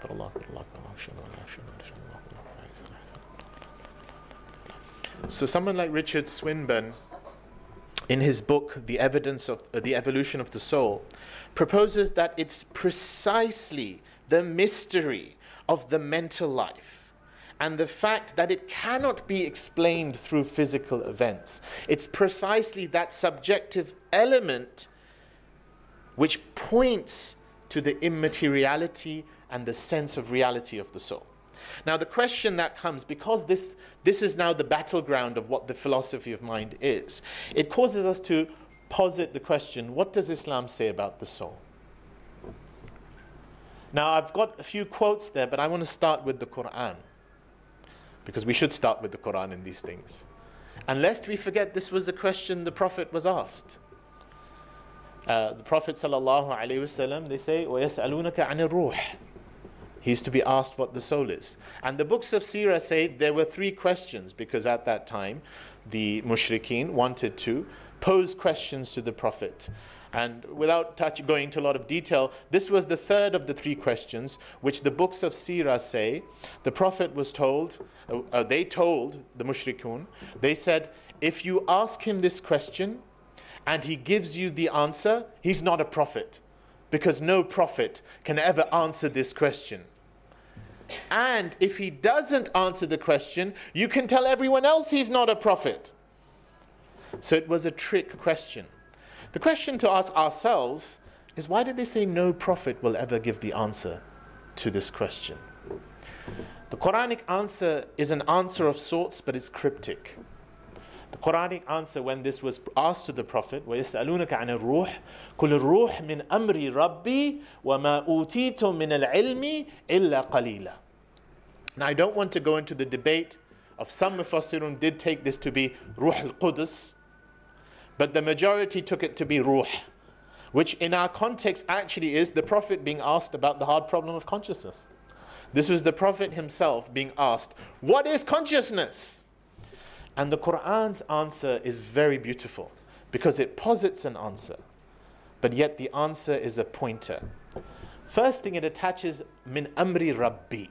So someone like Richard Swinburne, in his book, The Evolution of the Soul, proposes that it's precisely the mystery of the mental life and the fact that it cannot be explained through physical events. It's precisely that subjective element which points to the immateriality and the sense of reality of the soul. Now the question that comes, because this is now the battleground of what the philosophy of mind is, it causes us to posit the question, what does Islam say about the soul? Now I've got a few quotes there, but I want to start with the Quran, because we should start with the Quran in these things. And lest we forget, this was the question the Prophet was asked. The Prophet ﷺ, they say, وَيَسْأَلُونَكَ عَنِ الرُّوحِ. He's to be asked what the soul is. And the books of Seerah say there were 3 questions, because at that time the mushrikeen wanted to pose questions to the Prophet. And without going into a lot of detail, this was the 3rd of the 3 questions, which the books of Seerah say the Prophet was told, they told the mushrikun, they said, if you ask him this question and he gives you the answer, he's not a prophet, because no prophet can ever answer this question. And if he doesn't answer the question, you can tell everyone else he's not a prophet. So it was a trick question. The question to ask ourselves is, why did they say no prophet will ever give the answer to this question? The Quranic answer is an answer of sorts, but it's cryptic. The Quranic answer, when this was asked to the Prophet, وَيَسْأَلُونَكَ عَنِ الرُّوحِ قُلِ الرُّوحِ مِنْ أَمْرِ رَبِّي وَمَا أُوتِيتُم مِنَ الْعِلْمِ إِلَّا قَلِيلًا. Now, I don't want to go into the debate of some Mufassirun did take this to be Ruh al-Qudus, but the majority took it to be Ruh, which in our context actually is the Prophet being asked about the hard problem of consciousness. This was the Prophet himself being asked, what is consciousness? And the Qur'an's answer is very beautiful because it posits an answer, but yet the answer is a pointer. First thing, it attaches min amri rabbi.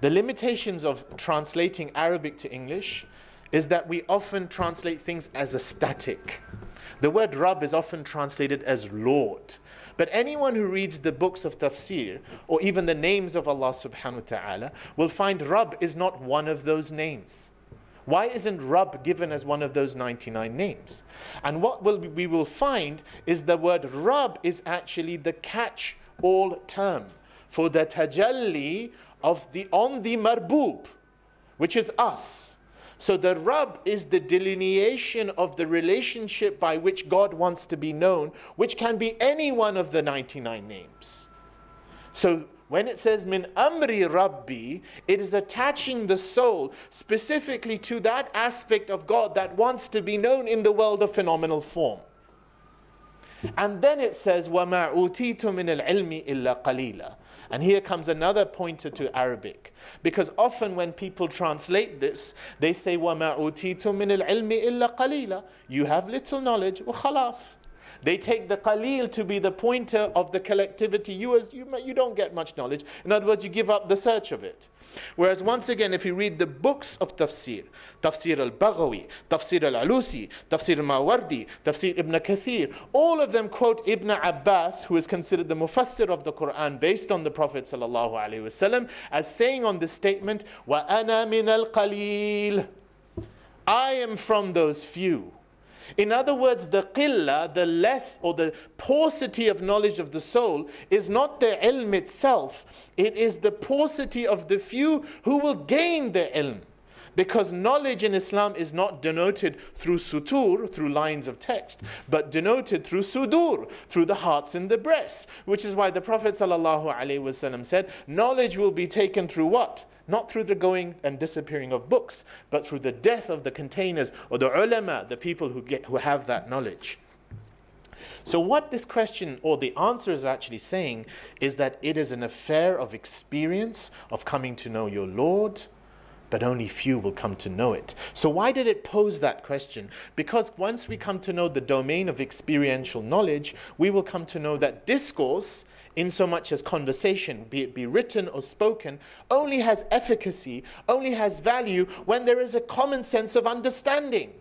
The limitations of translating Arabic to English is that we often translate things as a static. The word Rabb is often translated as Lord. But anyone who reads the books of tafsir or even the names of Allah subhanahu wa ta'ala will find Rabb is not one of those names. Why isn't Rabb given as one of those 99 names? And what we will find is the word Rabb is actually the catch-all term for the tajalli of on the marboob, which is us. So the Rabb is the delineation of the relationship by which God wants to be known, which can be any one of the 99 names. So when it says min amri rabbi, it is attaching the soul specifically to that aspect of God that wants to be known in the world of phenomenal form. And then it says وَمَا أُوتِيتُ مِنَ الْعِلْمِ إِلَّا قَلِيلًا. And here comes another pointer to Arabic. Because often when people translate this, they say وَمَا أُوتِيتُ مِنَ الْعِلْمِ إِلَّا قَلِيلًا. You have little knowledge, وَخَلَاص. They take the qalil to be the pointer of the collectivity. You don't get much knowledge. In other words, you give up the search of it. Whereas once again, if you read the books of tafsir, Tafsir al-Baghawi, Tafsir al-Alusi, Tafsir al-Mawardi, Tafsir ibn Kathir, all of them quote Ibn Abbas, who is considered the mufassir of the Quran based on the Prophet sallallahu alaihi wasallam, as saying on this statement, وَأَنَا مِنَ الْقَلِيلِ. I am from those few. In other words, the qillah, the less or the paucity of knowledge of the soul is not the ilm itself. It is the paucity of the few who will gain the ilm. Because knowledge in Islam is not denoted through sutur, through lines of text, but denoted through sudur, through the hearts and the breasts. Which is why the Prophet ﷺ said, knowledge will be taken through what? Not through the going and disappearing of books, but through the death of the containers or the ulama, the people who have that knowledge. So what this question or the answer is actually saying is that it is an affair of experience, of coming to know your Lord, but only few will come to know it. So why did it pose that question? Because once we come to know the domain of experiential knowledge, we will come to know that discourse, in so much as conversation, be it be written or spoken, only has efficacy, only has value when there is a common sense of understanding.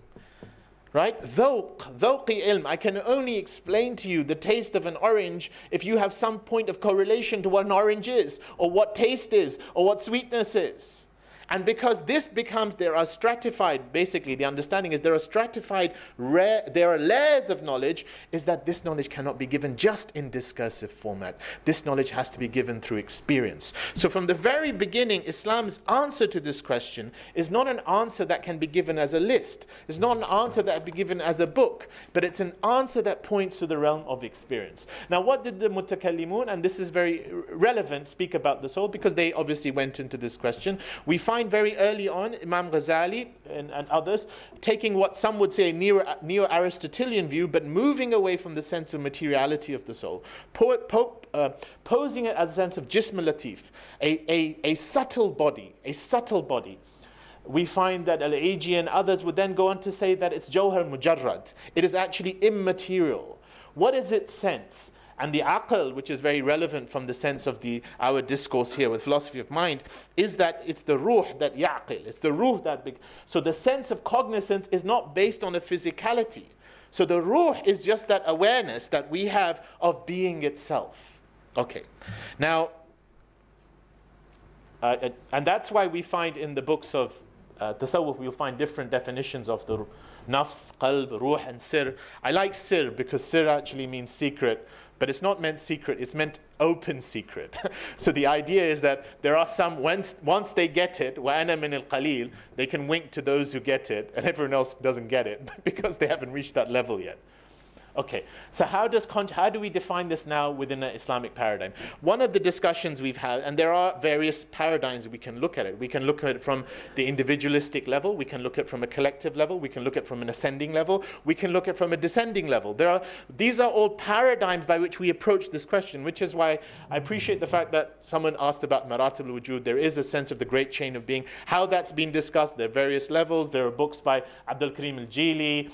Right? Dhawqi ilm. I can only explain to you the taste of an orange if you have some point of correlation to what an orange is, or what taste is, or what sweetness is. And because this becomes, there are stratified, basically the understanding is there are stratified, there are layers of knowledge, is that this knowledge cannot be given just in discursive format. This knowledge has to be given through experience. So from the very beginning, Islam's answer to this question is not an answer that can be given as a list. It's not an answer that can be given as a book, but it's an answer that points to the realm of experience. Now what did the mutakallimun, and this is very relevant, speak about the soul, because they obviously went into this question. We find very early on Imam Ghazali and others taking what some would say a neo-Aristotelian view, but moving away from the sense of materiality of the soul, posing it as a sense of jism latif, a subtle body, We find that Al-Aiji and others would then go on to say that it's jawhar mujarrad. It is actually immaterial. What is its sense? And the aql, which is very relevant from the sense of our discourse here with philosophy of mind, is that it's the ruh that yaqil. It's the ruh that... So the sense of cognizance is not based on a physicality. So the ruh is just that awareness that we have of being itself. Okay. Now, and that's why we find in the books of tasawwuf, we'll find different definitions of the nafs, qalb, ruh, and sir. I like sir because sir actually means secret, but it's not meant secret, it's meant open secret. So the idea is that there are some, once they get it, وَأَنَا مِنَ الْقَلِيلِ, they can wink to those who get it, and everyone else doesn't get it because they haven't reached that level yet. Okay, so how do we define this now within the Islamic paradigm? One of the discussions we've had, and there are various paradigms we can look at it. We can look at it from the individualistic level, we can look at it from a collective level, we can look at it from an ascending level, we can look at it from a descending level. These are all paradigms by which we approach this question, which is why I appreciate the fact that someone asked about Maratib al-Wujud. There is a sense of the great chain of being, how that's been discussed. There are various levels. There are books by Abdul Karim al-Jili.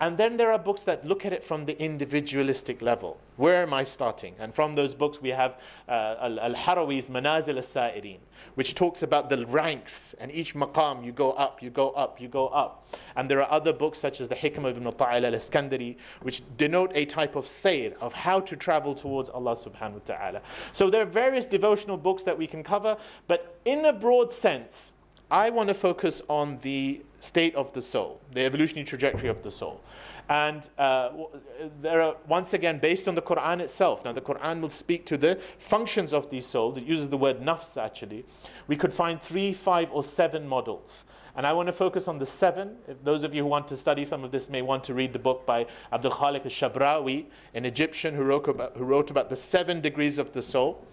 And then there are books that look at it from the individualistic level. Where am I starting? And from those books we have Al-Harawi's Manazil al-Sa'irin, which talks about the ranks, and each maqam you go up, you go up, you go up. And there are other books such as the Hikam ibn Ta'ala al-Iskandari, which denote a type of sayr, of how to travel towards Allah subhanahu wa ta'ala. So there are various devotional books that we can cover, but in a broad sense, I want to focus on the state of the soul, the evolutionary trajectory of the soul. And there are, once again, based on the Quran itself. Now the Quran will speak to the functions of these souls. It uses the word nafs actually. We could find 3, 5, or 7 models. And I want to focus on the 7. If those of you who want to study some of this may want to read the book by Abdul Khaliq al-Shabrawi, an Egyptian who wrote about the 7 degrees of the soul.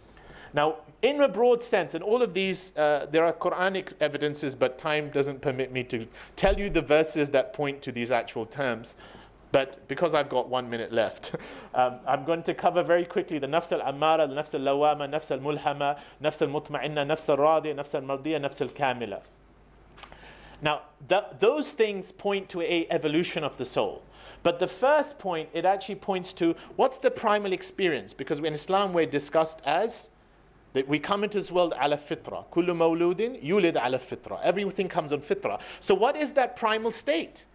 Now, in a broad sense, and all of these, there are Quranic evidences, but time doesn't permit me to tell you the verses that point to these actual terms. But because I've got 1 minute left, I'm going to cover very quickly the nafs al-ammara, nafs al-lawama, nafs al-mulhama, nafs al-mutma'inna, nafs al-radiya, nafs al-mardiya, nafs al-kamila. Now, those things point to an evolution of the soul. But the first point, it actually points to what's the primal experience? Because in Islam we're discussed as that we come into this world ala fitra. Kullu mawludin yulid ala fitra. Everything comes on fitra. So what is that primal state?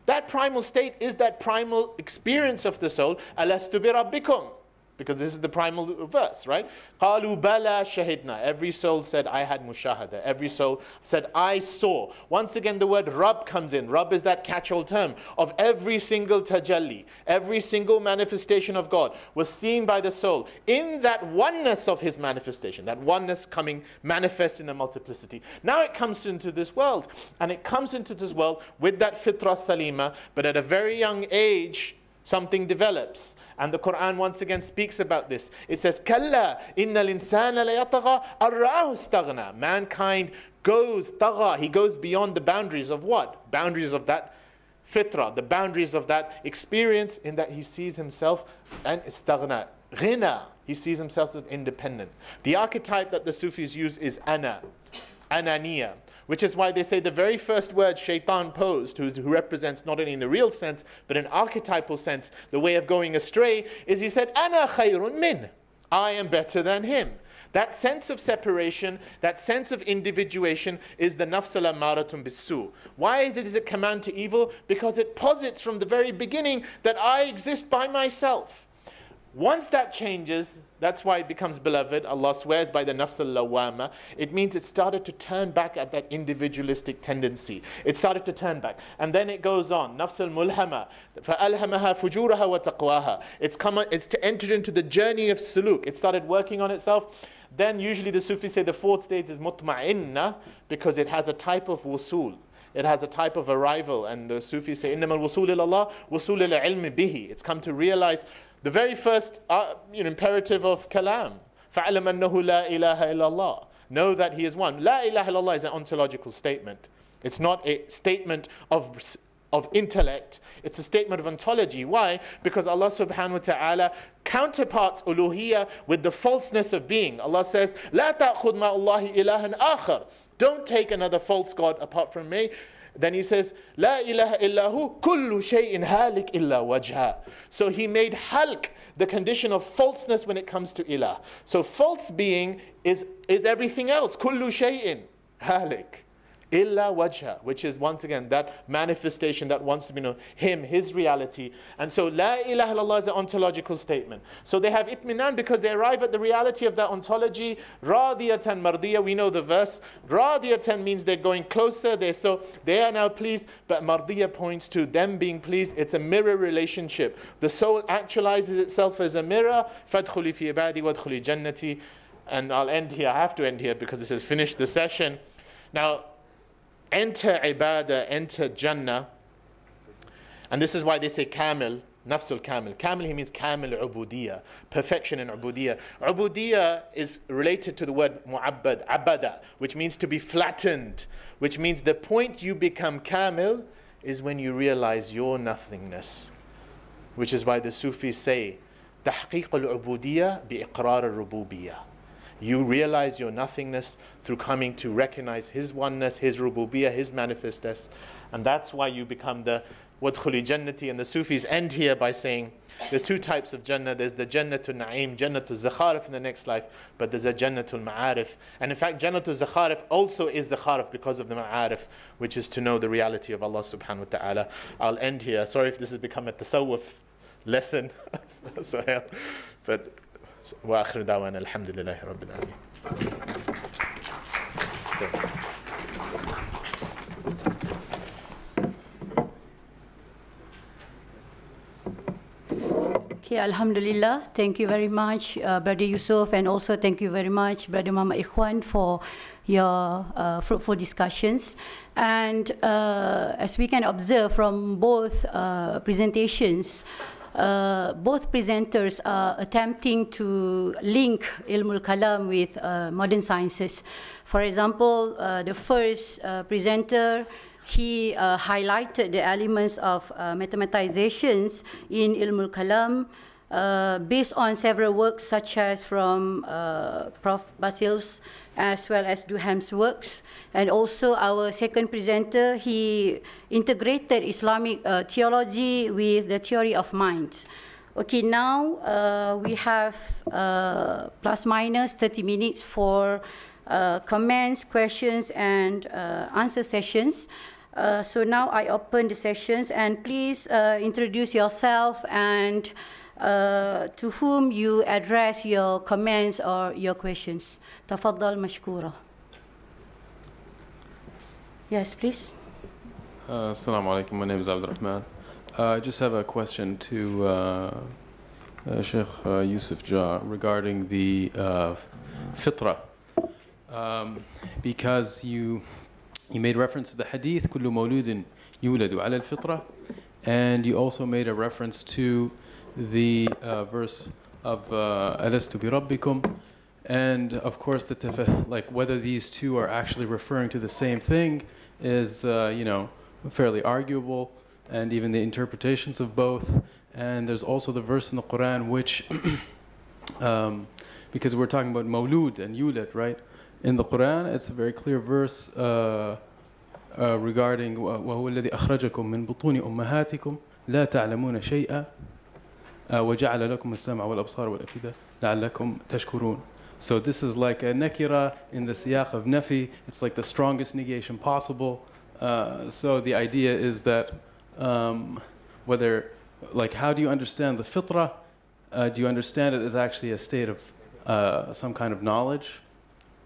That primal state is that primal experience of the soul. Alastu bi rabbikum. Because this is the primal verse, right? قَالُوا بَلَا شَهِدْنَا. Every soul said, I had mushahada. Every soul said, I saw. Once again, the word Rabb comes in. Rabb is that catch-all term of every single tajalli. Every single manifestation of God was seen by the soul in that oneness of his manifestation. That oneness coming manifest in a multiplicity. Now it comes into this world. And it comes into this world with that fitra salima. But at a very young age, something develops. And the Quran once again speaks about this. It says, Kalla innal insana layatagha arra'ahu istaghna. Mankind goes tagha. He goes beyond the boundaries of what? Boundaries of that fitra, the boundaries of that experience, in that he sees himself and istaghna. Ghina. He sees himself as independent. The archetype that the Sufis use is ana, ananiya. Which is why they say the very first word shaitan posed, who represents not only in the real sense, but in archetypal sense, the way of going astray, is he said, Ana khayrun min. I am better than him. That sense of separation, that sense of individuation is the nafs al-ammaratun bis-su. Why is it command to evil? Because it posits from the very beginning that I exist by myself. Once that changes, that's why it becomes beloved. Allah swears by the nafs al-lawama. It means it started to turn back at that individualistic tendency. It started to turn back. And then it goes on. Nafs al-mulhama. فَأَلْهَمَهَا فُجُورَهَا وَتَقْوَاهَا. It's to enter into the journey of suluk. It started working on itself. Then usually the Sufis say the 4th stage is mutma'inna, because it has a type of wusul. It has a type of arrival. And the Sufis say, إِنَّمَا الْوُصُولِ إِلَى اللَّهِ وُصُولِ الْعِلْمِ بِهِ. It's come to realize the very first imperative of Kalam. فَعْلَمْ أَنَّهُ لَا إِلَهَ إِلَّا اللَّهِ. Know that he is one. La ilaha illallah is an ontological statement. It's not a statement of intellect. It's a statement of ontology. Why? Because Allah subhanahu wa ta'ala counterparts uluhiyya with the falseness of being. Allah says, لَا تَأْخُذْ مَا اللَّهِ إِلَهًا آخَرٍ. Don't take another false God apart from me. Then he says, La ilaha illahu kullu shay'in halik illa wajha. So he made halk the condition of falseness when it comes to ilah. So false being is everything else. Kullu shay'in halik illa wajha, which is once again that manifestation that wants to be known, him, his reality. And so la ilaha illallah is an ontological statement. So they have itminan because they arrive at the reality of that ontology. Radiyatan mardiya, we know the verse. Radiyatan means they're going closer, they are now pleased, but mardiya points to them being pleased. It's a mirror relationship. The soul actualizes itself as a mirror. Fadkhuli fi ibadi wadkhuli jannati. And I'll end here. I have to end here because it says finish the session. Now, enter ibadah, enter Jannah. And this is why they say kamil, nafsul kamil. Kamil, he means kamil ubudiyah, perfection in ubudiyah. Ubudiyah is related to the word mu'abbad, abada, which means to be flattened, which means the point you become kamil is when you realize your nothingness. Which is why the Sufis say, تحقيق العبودية بإقرار الربوبية. You realize your nothingness through coming to recognize His oneness, His rububiyyah, His manifestness. And that's why you become the wadkhuli jannati. And the Sufis end here by saying there's two types of Jannah. There's the Jannatul Na'im, Jannatul Zakharif in the next life, but there's a Jannatul Ma'arif. And in fact, Jannatul Zakharif also is Zakharif because of the Ma'arif, which is to know the reality of Allah subhanahu wa ta'ala. I'll end here. Sorry if this has become a tasawwuf lesson. But وآخر دعوانا الحمد لله رب العالمين. Okay, Alhamdulillah. Thank you very much, Brother Yusuf, and also thank you very much, Brother Muhammad Ikhwan, for your fruitful discussions. And as we can observe from both presentations, both presenters are attempting to link Ilmul Kalam with modern sciences. For example, the first presenter, he highlighted the elements of mathematizations in Ilmul Kalam based on several works such as from Prof. Basil's as well as Duham's works. And also our second presenter, he integrated Islamic theology with the theory of mind. Okay, now we have plus minus 30 minutes for comments, questions, and answer sessions. So now I open the sessions, and please introduce yourself and to whom you address your comments or your questions. Tafaddal mashkura. Yes, please. Assalamu alaikum. My name is Abdul Rahman. I just have a question to Sheikh Yusuf Jah regarding the fitra. Because you made reference to the hadith, كل مولود يولد على الفطرة, and you also made a reference to the verse of ألست بربكم, and of course like whether these two are actually referring to the same thing is fairly arguable, and even the interpretations of both. And there's also the verse in the Quran which because we're talking about mawlud and yulad, right? In the Quran, it's a very clear verse regarding وَهُوَ الَّذِي أَخْرَجَكُم مِّن بُطُونِ أُمَّهَاتِكُمْ لَا تَعْلَمُونَ شَيْئًا وَجَعَلَ لَكُمُ السَّمْعَ وَالْأَبْصَارَ وَالْأَفْئِدَةَ لَعَلَّكُمْ تَشْكُرُونَ. So this is like a nakira in the siyaq of nafi. It's like the strongest negation possible. So the idea is that how do you understand the fitrah? Do you understand it as actually a state of some kind of knowledge?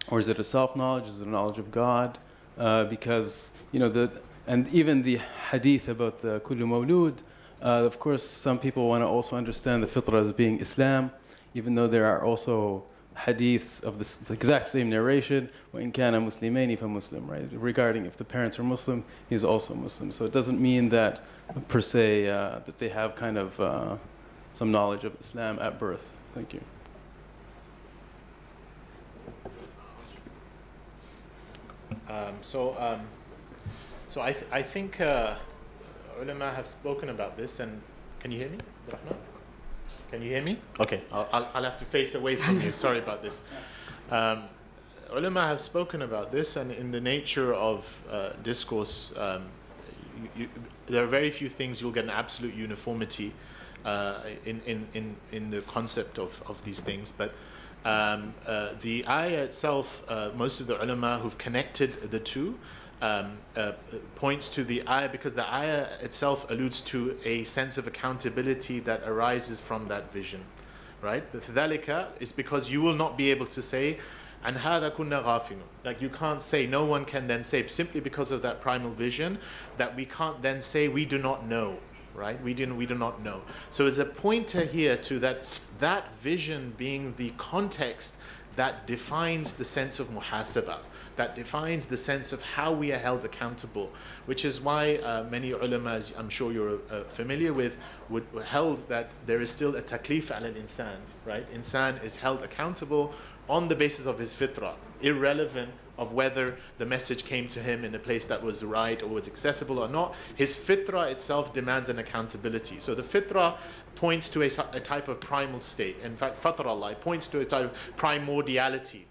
Or is it a self-knowledge? Is it a knowledge of God? Because, and even the hadith about the kullu mawlud, of course, some people want to also understand the fitrah as being Islam, even though there are also hadiths of the exact same narration, وَإِن كَانَ مُسْلِمَيْنِ فَمُسْلِمٌ, right? Regarding if the parents are Muslim, he's also Muslim. So it doesn't mean that, per se, that they have kind of some knowledge of Islam at birth. Thank you. So I think ulama have spoken about this, and can you hear me, Rahman? Can you hear me? Okay, I'll have to face away from you. Sorry about this. Ulama have spoken about this, and in the nature of discourse, there are very few things you'll get an absolute uniformity in the concept of these things, but the ayah itself, most of the ulama who've connected the two points to the ayah, because the ayah itself alludes to a sense of accountability that arises from that vision, right? ذَلِكَ is because you will not be able to say, and هَذَا كُنَّا غَافِلُونَ. Like you can't say, no one can then say, simply because of that primal vision, that we can't then say we do not know, right? We do not know. So there's a pointer here to that vision being the context that defines the sense of muhasabah, that defines the sense of how we are held accountable, which is why many ulama, as I'm sure you're familiar with, would held that there is still a taklif al-insan, right? Insan is held accountable on the basis of his fitrah, irrelevant of whether the message came to him in a place that was right or was accessible or not. His fitrah itself demands an accountability. So the fitrah points to a type of primal state. In fact, Fatrah Allah points to a type of primordiality.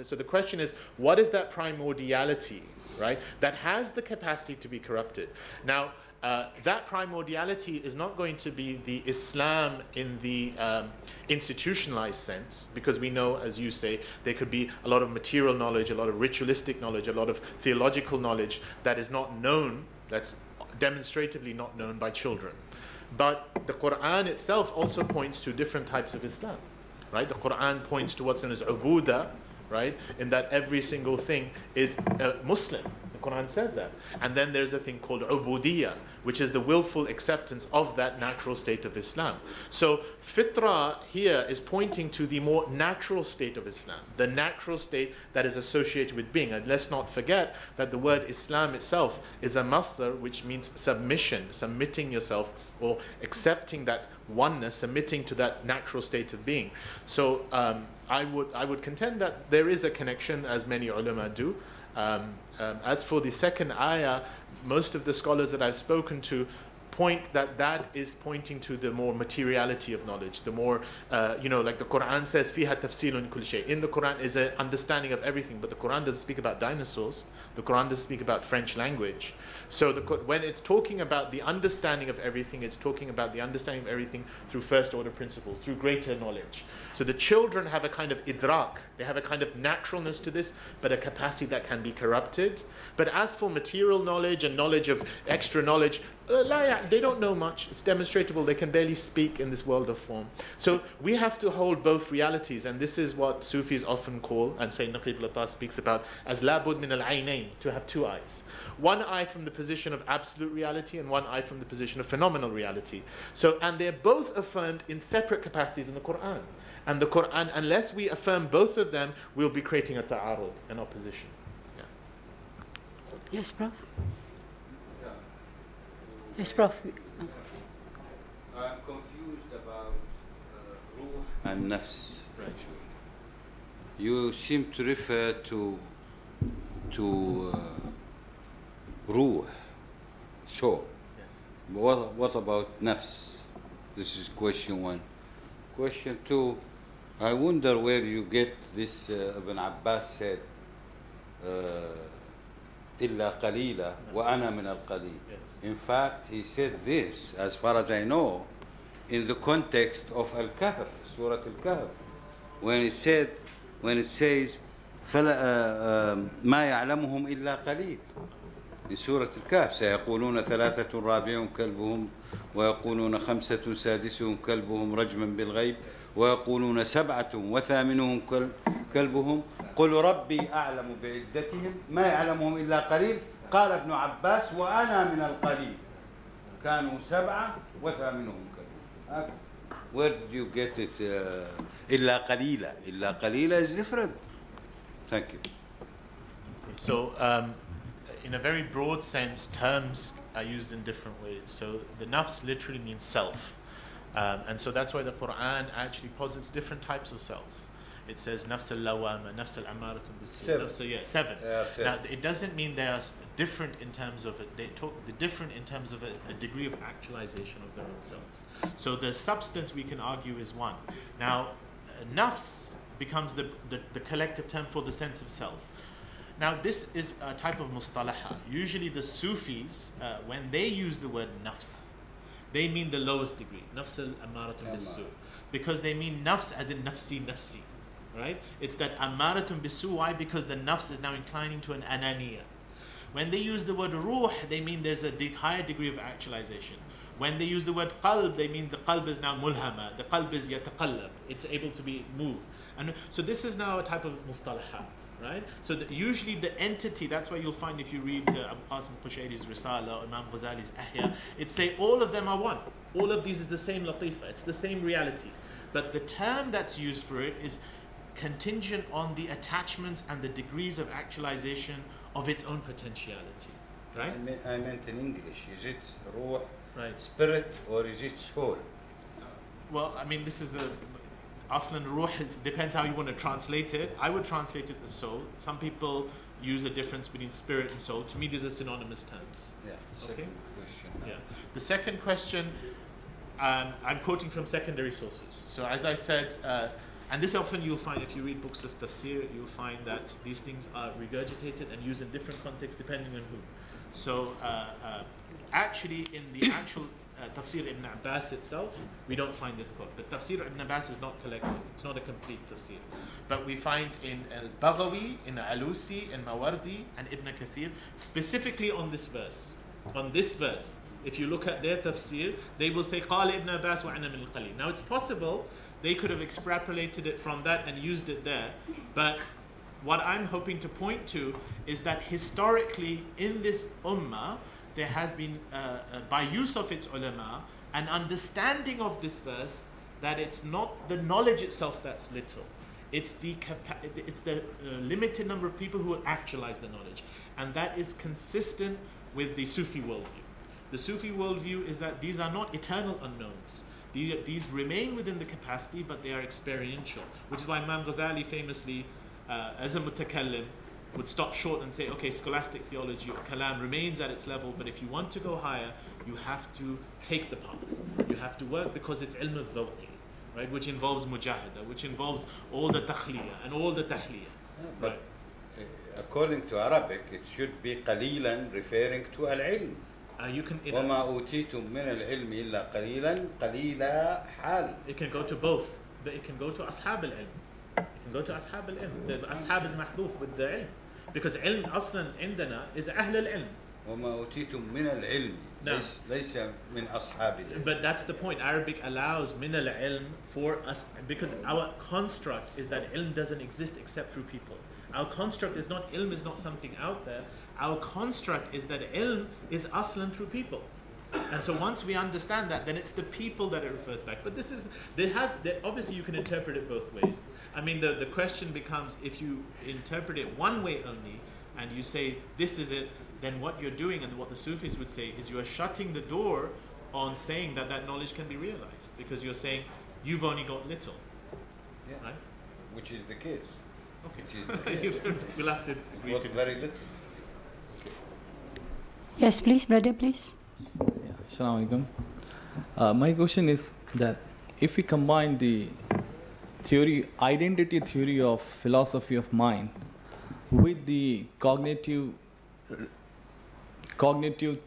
So the question is, what is that primordiality, right, that has the capacity to be corrupted? Now, that primordiality is not going to be the Islam in the institutionalized sense, because we know, as you say, there could be a lot of material knowledge, a lot of ritualistic knowledge, a lot of theological knowledge that is not known, that's demonstratively not known by children. But the Quran itself also points to different types of Islam, right? The Quran points to what's known as ubuda, right? In that every single thing is Muslim. The Quran says that. And then there's a thing called ubudiyya, which is the willful acceptance of that natural state of Islam. So fitrah here is pointing to the more natural state of Islam, the natural state that is associated with being. And let's not forget that the word Islam itself is a masdar, which means submission, submitting yourself or accepting that oneness, submitting to that natural state of being. So I would contend that there is a connection, as many ulama do. As for the second ayah, most of the scholars that I've spoken to point that is pointing to the more materiality of knowledge, the more, like the Quran says, فِيهَا تَفْسِيلٌ كُلِّ شَيْءٍ. In the Quran is an understanding of everything, but the Quran doesn't speak about dinosaurs. The Quran doesn't speak about French language. So when it's talking about the understanding of everything, it's talking about the understanding of everything through first order principles, through greater knowledge. So the children have a kind of idrak, they have a kind of naturalness to this, but a capacity that can be corrupted. But as for material knowledge and knowledge of extra knowledge, they don't know much. It's demonstrable. They can barely speak in this world of form. So we have to hold both realities, and this is what Sufis often call, and Sayyid Naqib al-Attah speaks about, as labud min al-aynayn, to have two eyes. One eye from the position of absolute reality and one eye from the position of phenomenal reality. So, and they're both affirmed in separate capacities in the Quran. And the Quran, unless we affirm both of them, we'll be creating a ta'arud, an opposition. Yeah. Yes, Prof. Yes, Prof. I'm confused about ruh and nafs. Right. You seem to refer to ruh, soul. Yes. What about nafs? This is question one. Question two, I wonder where you get this. Ibn Abbas said, إِلَّا قَلِيلًا وَأَنَا مِنَ الْقَلِيلِ. In fact, he said this, as far as I know, in the context of Al-Kahf, Surah Al-Kahf, when it says, مَا يَعْلَمُهُمْ إِلَّا قَلِيلٌ. In Surah Al-Kahf, سيقولون ثلاثة رابعهم كلبهم ويقولون خمسة سادسهم كلبهم رجما بالغيب ويقولون سبعة وثامنهم كلبهم قل ربي أعلم بعدتهم ما يعلمهم إلا قليل قال ابن عباس وأنا من القليل كانوا سبعة وثامنهم كلبهم. Where did you get it? إلا قليلا. إلا قليلا is different. Thank you. So, in a very broad sense, terms are used in different ways. So the nafs literally means self. And so that's why the Quran actually posits different types of selves. It says nafs al-lawama, nafs al-amaratun bis-su'. Seven. Now it doesn't mean they are different in terms of it. They talk the different in terms of a degree of actualization of their own selves. So the substance, we can argue, is one. Now nafs becomes the collective term for the sense of self. Now this is a type of mustalaha. Usually the Sufis, when they use the word nafs, they mean the lowest degree, nafs al-amaratun bis-su', because they mean nafs as in nafsi, right? It's that amaratun bis-su'. Why? Because the nafs is now inclining to an ananiya. When they use the word ruh, they mean there's a higher degree of actualization. When they use the word qalb, they mean the qalb is now mulhama, the qalb is yataqallab, it's able to be moved. And so this is now a type of mustalahat, right? So usually the entity, that's why you'll find if you read Abu Qasim Qushayri's Risala or Imam Ghazali's Ahya, it say all of them are one. All of these is the same latifa, it's the same reality. But the term that's used for it is contingent on the attachments and the degrees of actualization of its own potentiality, right? I meant in English, is it ruh, right, spirit, or is it soul? Well, I mean, this is the aslan ruh, depends how you want to translate it. I would translate it as soul. Some people use a difference between spirit and soul. To me, these are synonymous terms. Yeah. Second question. Yeah. The second question, I'm quoting from secondary sources. So as I said, and this often you'll find if you read books of tafsir, you'll find that these things are regurgitated and used in different contexts depending on who. So actually in the actual Tafsir Ibn Abbas itself, we don't find this quote. But Tafsir Ibn Abbas is not collected. It's not a complete tafsir. But we find in Al-Baghawi, in Alusi, in Mawardi, and Ibn Kathir, specifically on this verse. On this verse, if you look at their tafsir, they will say, قال Ibn Abbas وَعَنَا مِنْ الْقَلِيلِ. Now it's possible they could have extrapolated it from that and used it there. But what I'm hoping to point to is that historically in this ummah, there has been, by use of its ulama, an understanding of this verse that it's not the knowledge itself that's little. It's the limited number of people who will actualize the knowledge. And that is consistent with the Sufi worldview. The Sufi worldview is that these are not eternal unknowns. These remain within the capacity, but they are experiential. Which is why Imam Ghazali famously, as a mutakallim, would stop short and say, okay, scholastic theology or kalam remains at its level, but if you want to go higher, you have to take the path. You have to work because it's ilm al-dhawqi, right, which involves mujahada, which involves all the takhliya and all the tahliya. But according to Arabic, it should be qalilan, referring to al-ilm. You can. وَمَا أُوتِيتُم مِّنَ الْعِلْمِ إِلَّا قَلِيلًا قَلِيلًا حال. It can go to both. It can go to ashab al-ilm. It can go to ashab al-ilm. The ashab is mahdoof with the ilm. Because ilm aslan indana is ahl al-ilm. وَمَا أُوتِيتُم مِّنَ الْعِلْمِ لَيْسَ مِنْ أَصْحَابِ الْعِلْم. But that's the point. Arabic allows min al-ilm for us, because our construct is that ilm doesn't exist except through people. Our construct is not, ilm is not something out there. Our construct is that ilm is aslan through people. And so once we understand that, then it's the people that it refers back. But this is, obviously you can interpret it both ways. I mean, the question becomes, if you interpret it one way only, and you say, this is it, then what you're doing, and what the Sufis would say, is you are shutting the door on saying that that knowledge can be realized. Because you're saying, you've only got little. Yeah. Right? Which is the case. Okay. We'll have to agree to very little. Yes, please, brother, please. Assalamu alaikum. My question is that if we combine the identity theory of philosophy of mind with the cognitive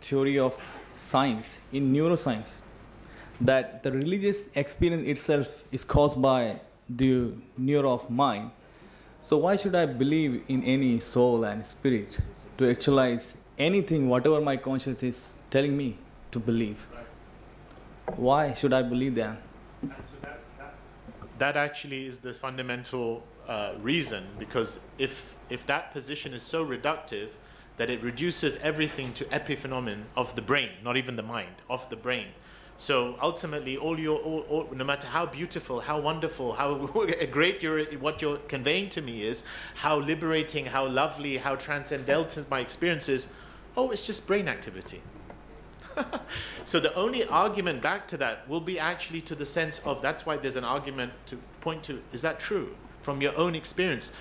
theory of science in neuroscience, that the religious experience itself is caused by the neuro of mind. So why should I believe in any soul and spirit to actualize anything, whatever my conscience is telling me to believe? Why should I believe them? And so that actually is the fundamental reason, because if that position is so reductive that it reduces everything to epiphenomenon of the brain, not even the mind, of the brain. So ultimately, no matter how beautiful, how wonderful, how great what you're conveying to me is, how liberating, how lovely, how transcendental my experience is, it's just brain activity. So the only argument back to that will be actually to the sense of, that's why there's an argument to point to, is that true from your own experience?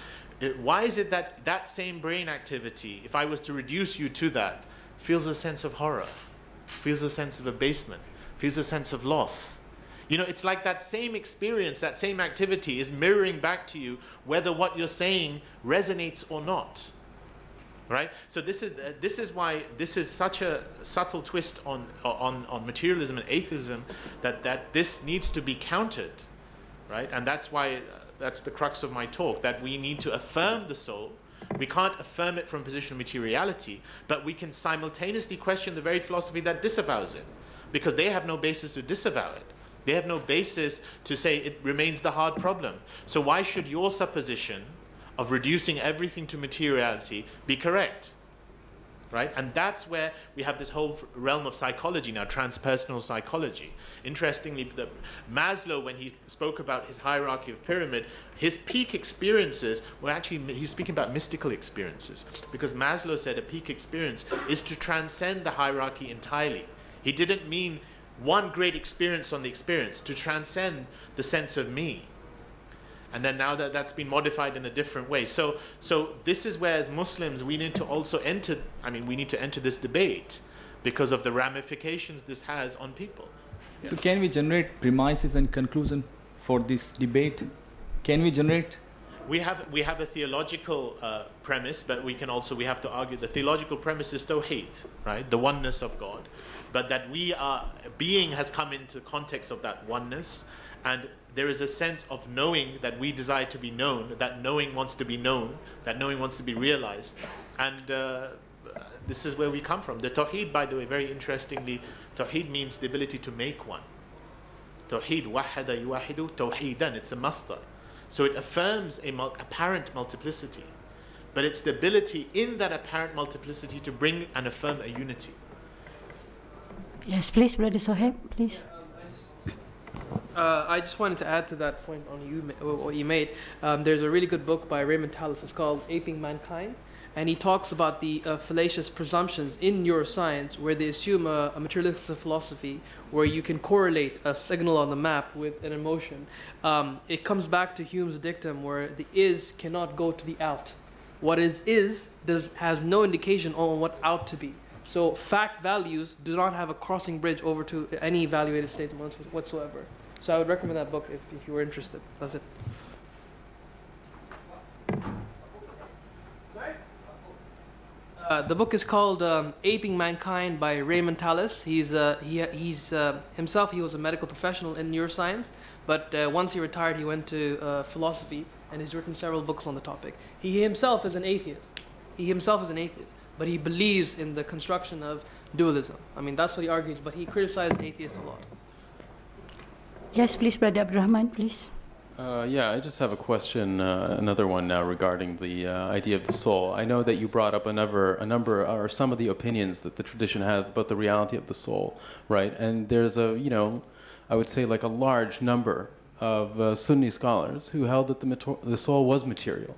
Why is it that that same brain activity, if I was to reduce you to that, feels a sense of horror, feels a sense of abasement, feels a sense of loss? It's like that same experience, that same activity is mirroring back to you whether what you're saying resonates or not. Right? So this is why this is such a subtle twist on materialism and atheism, that this needs to be countered, right? And that's why that's the crux of my talk, that we need to affirm the soul, We can't affirm it from a position of materiality, but we can simultaneously question the very philosophy that disavows it, because they have no basis to disavow it. They have no basis to say it remains the hard problem. So why should your supposition of reducing everything to materiality be correct? Right? And that's where we have this whole realm of psychology now, transpersonal psychology. Interestingly, Maslow, when he spoke about his hierarchy of pyramid, his peak experiences were actually, he's speaking about mystical experiences, because Maslow said a peak experience is to transcend the hierarchy entirely. He didn't mean one great experience on the experience, to transcend the sense of me. And then now that's been modified in a different way. So this is where, as Muslims, we need to also enter, we need to enter this debate because of the ramifications this has on people. So can we generate premises and conclusion for this debate? Can we generate? We have a theological premise, but we have to argue the theological premise is tawheed, right? The oneness of God. But that being has come into the context of that oneness, and there is a sense of knowing that we desire to be known, that knowing wants to be known, that knowing wants to be realized. And this is where we come from. The tawheed, by the way, very interestingly, tawheed means the ability to make one. Tawheed, wahada yuwahidu, tawheedan, it's a masdar. So it affirms apparent multiplicity. But it's the ability in that apparent multiplicity to bring and affirm a unity. Yes, please, Brother Sohaib, please. I just wanted to add to that point on what you made. There's a really good book by Raymond Tallis. It's called Aping Mankind. And he talks about the fallacious presumptions in neuroscience where they assume a materialistic philosophy where you can correlate a signal on the map with an emotion. It comes back to Hume's dictum where the is cannot go to the out. What is has no indication on what out to be. So fact values do not have a crossing bridge over to any evaluated state whatsoever. So I would recommend that book if you were interested. That's it. The book is called Aping Mankind by Raymond Tallis. He's himself, he was a medical professional in neuroscience, but once he retired, he went to philosophy, and he's written several books on the topic. He himself is an atheist. But he believes in the construction of dualism. That's what he argues, but he criticizes atheists a lot. Yes, please, Brother Abdurrahman, please. I just have a question, another one now regarding the idea of the soul. I know that you brought up a number, or some of the opinions that the tradition has about the reality of the soul, right? And there's I would say like a large number of Sunni scholars who held that the soul was material.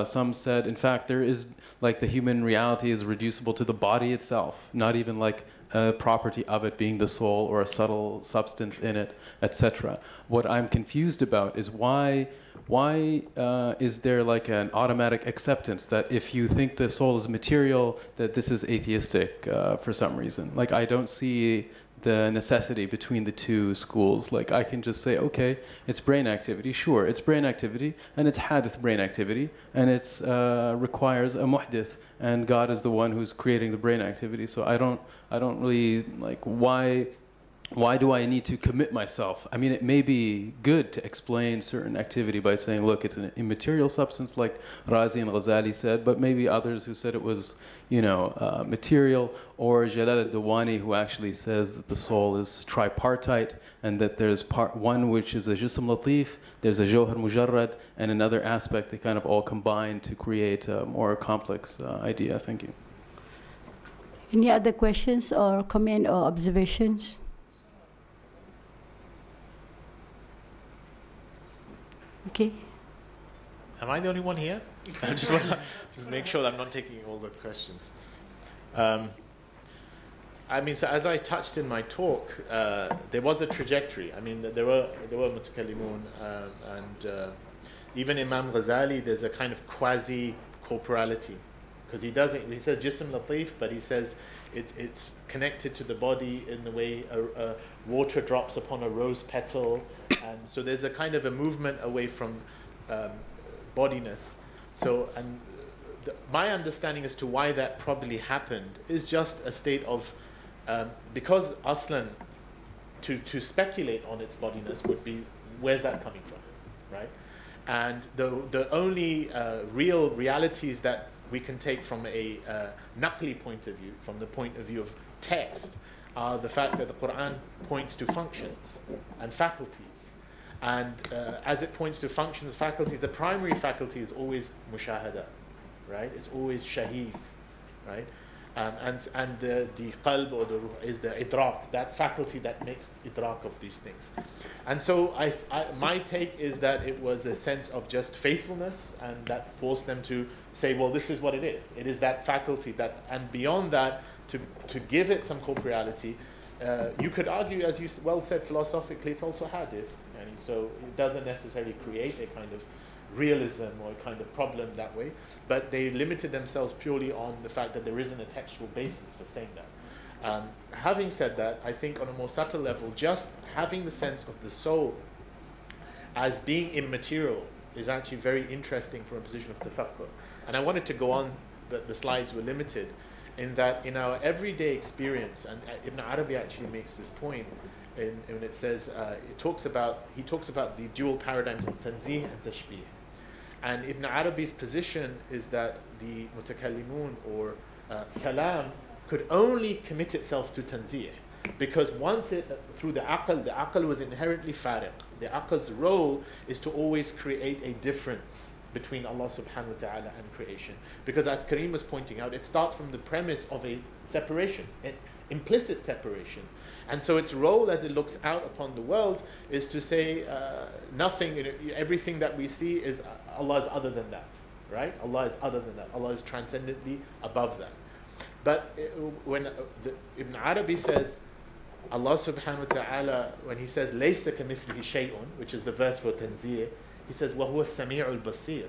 Some said, in fact, there is like the human reality is reducible to the body itself, not even like a property of it being the soul or a subtle substance in it, etc. What I'm confused about is why is there like an automatic acceptance that if you think the soul is material, that this is atheistic for some reason? Like I don't see the necessity between the two schools. Like I can just say, okay, it's brain activity. Sure, it's brain activity, and it's hadith brain activity, and it's requires a muhdith, and God is the one who's creating the brain activity. So I don't really like why do I need to commit myself? It may be good to explain certain activity by saying, look, it's an immaterial substance, like Razi and Ghazali said, but maybe others who said it was, material, or Jalal al-Dawani, who actually says that the soul is tripartite, and that there's part one which is a jism latif, there's a jawhar mujarrad, and another aspect they kind of all combine to create a more complex idea. Thank you. Any other questions or comment or observations? Okay. Am I the only one here? I just want to make sure that I'm not taking all the questions. So as I touched in my talk, there was a trajectory. There were mutakallimun, and even Imam Ghazali, there's a kind of quasi-corporality, because he says jism latif, but he says it's connected to the body in the way water drops upon a rose petal, and so there's a kind of a movement away from bodiness. So, and my understanding as to why that probably happened is just a state of because aslan to speculate on its bodiness would be, where's that coming from, right? And the only real realities that we can take from a naqli point of view, from the point of view of text, are the fact that the Quran points to functions and faculties. And as it points to functions, faculties, the primary faculty is always mushahada, right? It's always shaheed, right? And the qalb or the ruh is the idrak, that faculty that makes idrak of these things. And so my take is that it was a sense of just faithfulness, and that forced them to say, well, this is what it is. It is that faculty that, and beyond that, to give it some corporeality. You could argue, as you well said, philosophically, it's also hadith. And so it doesn't necessarily create a kind of realism or a kind of problem that way, but they limited themselves purely on the fact that there isn't a textual basis for saying that. Having said that, I think on a more subtle level, just having the sense of the soul as being immaterial is actually very interesting from a position of tafakkur. And I wanted to go on, but the slides were limited, in that in our everyday experience, and Ibn Arabi actually makes this point, when it says, he talks about the dual paradigms of tanzih and tashbih. And Ibn Arabi's position is that the mutakallimun or kalam could only commit itself to tanzih, because once it, through the aql was inherently fariq. The aql's role is to always create a difference between Allah subhanahu wa ta'ala and creation. Because as Kareem was pointing out, it starts from the premise of a separation, an implicit separation. And so its role as it looks out upon the world is to say nothing, everything that we see is Allah is other than that, right? Allah is other than that. Allah is transcendently above that. But when Ibn Arabi says, Allah subhanahu wa ta'ala, when he says, لَيْسَ كَمِثْلِهِ شَيْءٌ, which is the verse for tanzih, he says, وَهُوَ السَّمِيعُ الْبَصِيرُ.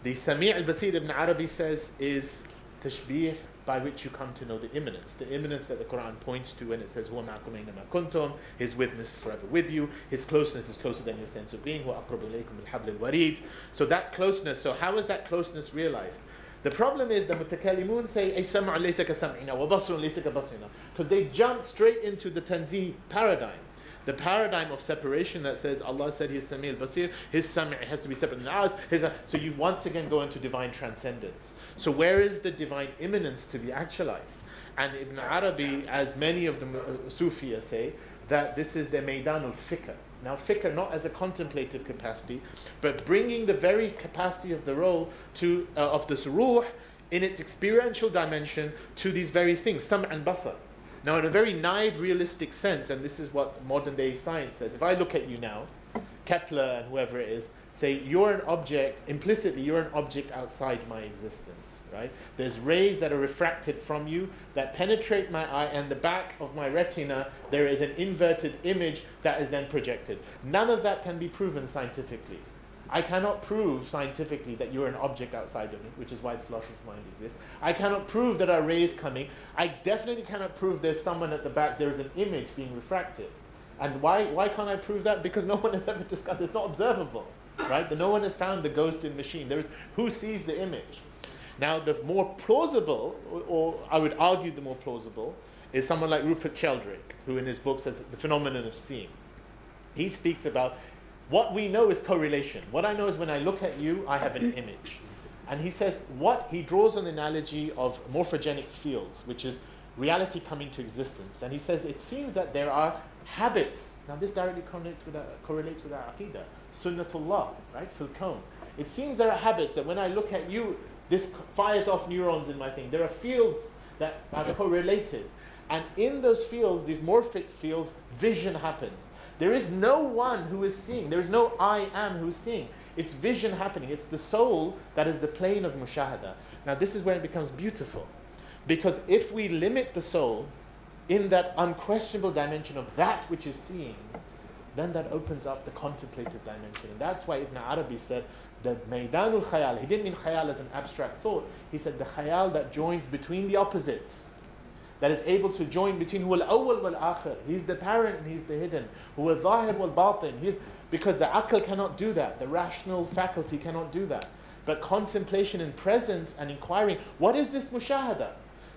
The Sami' al-Basir, Ibn Arabi says, is tashbih by which you come to know the immanence. The immanence that the Quran points to when it says, هُوَ مَعَكُمْ أَيْنَمَا كُنْتُمْ, His witness is forever with you, His closeness is closer than your sense of being, هُوَ أَقْرَبُ إِلَيْكُمْ بِالْحَبْلِ الْوَرِيدِ. So that closeness, so how is that closeness realized? The problem is the mutakallimun say, أَيْ سَمْعٌ لَيْسَ كَسَمْعِنَا وَبَصْرٌ لَيْسَ كَبَصْرِنَا, because they jump straight into the tanzih paradigm. The paradigm of separation that says Allah said He's Sami' al-Basir, His Sami' has to be separate than ours. So you once again go into divine transcendence. So where is the divine immanence to be actualized? And Ibn Arabi, as many of the Sufiya say, that this is the Maidan al-Fikr. Now fikr not as a contemplative capacity, but bringing the very capacity of the role to of this ruh in its experiential dimension to these very things, sam' and basar. Now, in a very naive, realistic sense, and this is what modern day science says, if I look at you now, Kepler and whoever it is, say you're an object, implicitly you're an object outside my existence, right? There's rays that are refracted from you that penetrate my eye, and the back of my retina, there is an inverted image that is then projected. None of that can be proven scientifically. I cannot prove scientifically that you're an object outside of me, which is why the philosophy of mind exists. I cannot prove that our rays coming. I definitely cannot prove there's someone at the back, there is an image being refracted. And why can't I prove that? Because no one has ever discussed, it's not observable, right? No one has found the ghost in machine. There is, who sees the image? Now, the more plausible, or I would argue the more plausible, is someone like Rupert Sheldrake, who in his book says the phenomenon of seeing. He speaks about what we know is correlation. What I know is when I look at you, I have an image. And he says, he draws an analogy of morphogenic fields, which is reality coming to existence. And he says, it seems that there are habits. Now this directly correlates with our aqidah. Sunnatullah, right? Fil kawn. It seems there are habits that when I look at you, this fires off neurons in my thing. There are fields that are correlated. And in those fields, these morphic fields, vision happens. There is no one who is seeing. There is no I am who is seeing. It's vision happening. It's the soul that is the plane of mushahada. Now this is where it becomes beautiful. Because if we limit the soul in that unquestionable dimension of that which is seeing, then that opens up the contemplative dimension. And that's why Ibn Arabi said that Maidanul Khayal, he didn't mean Khayal as an abstract thought. He said the Khayal that joins between the opposites, that is able to join between huwa al-awwal wal-akhir. He's the apparent and he's the hidden. Huwa al-zahir wal-batin. Because the aql cannot do that. The rational faculty cannot do that. But contemplation and presence and inquiring, what is this mushahada?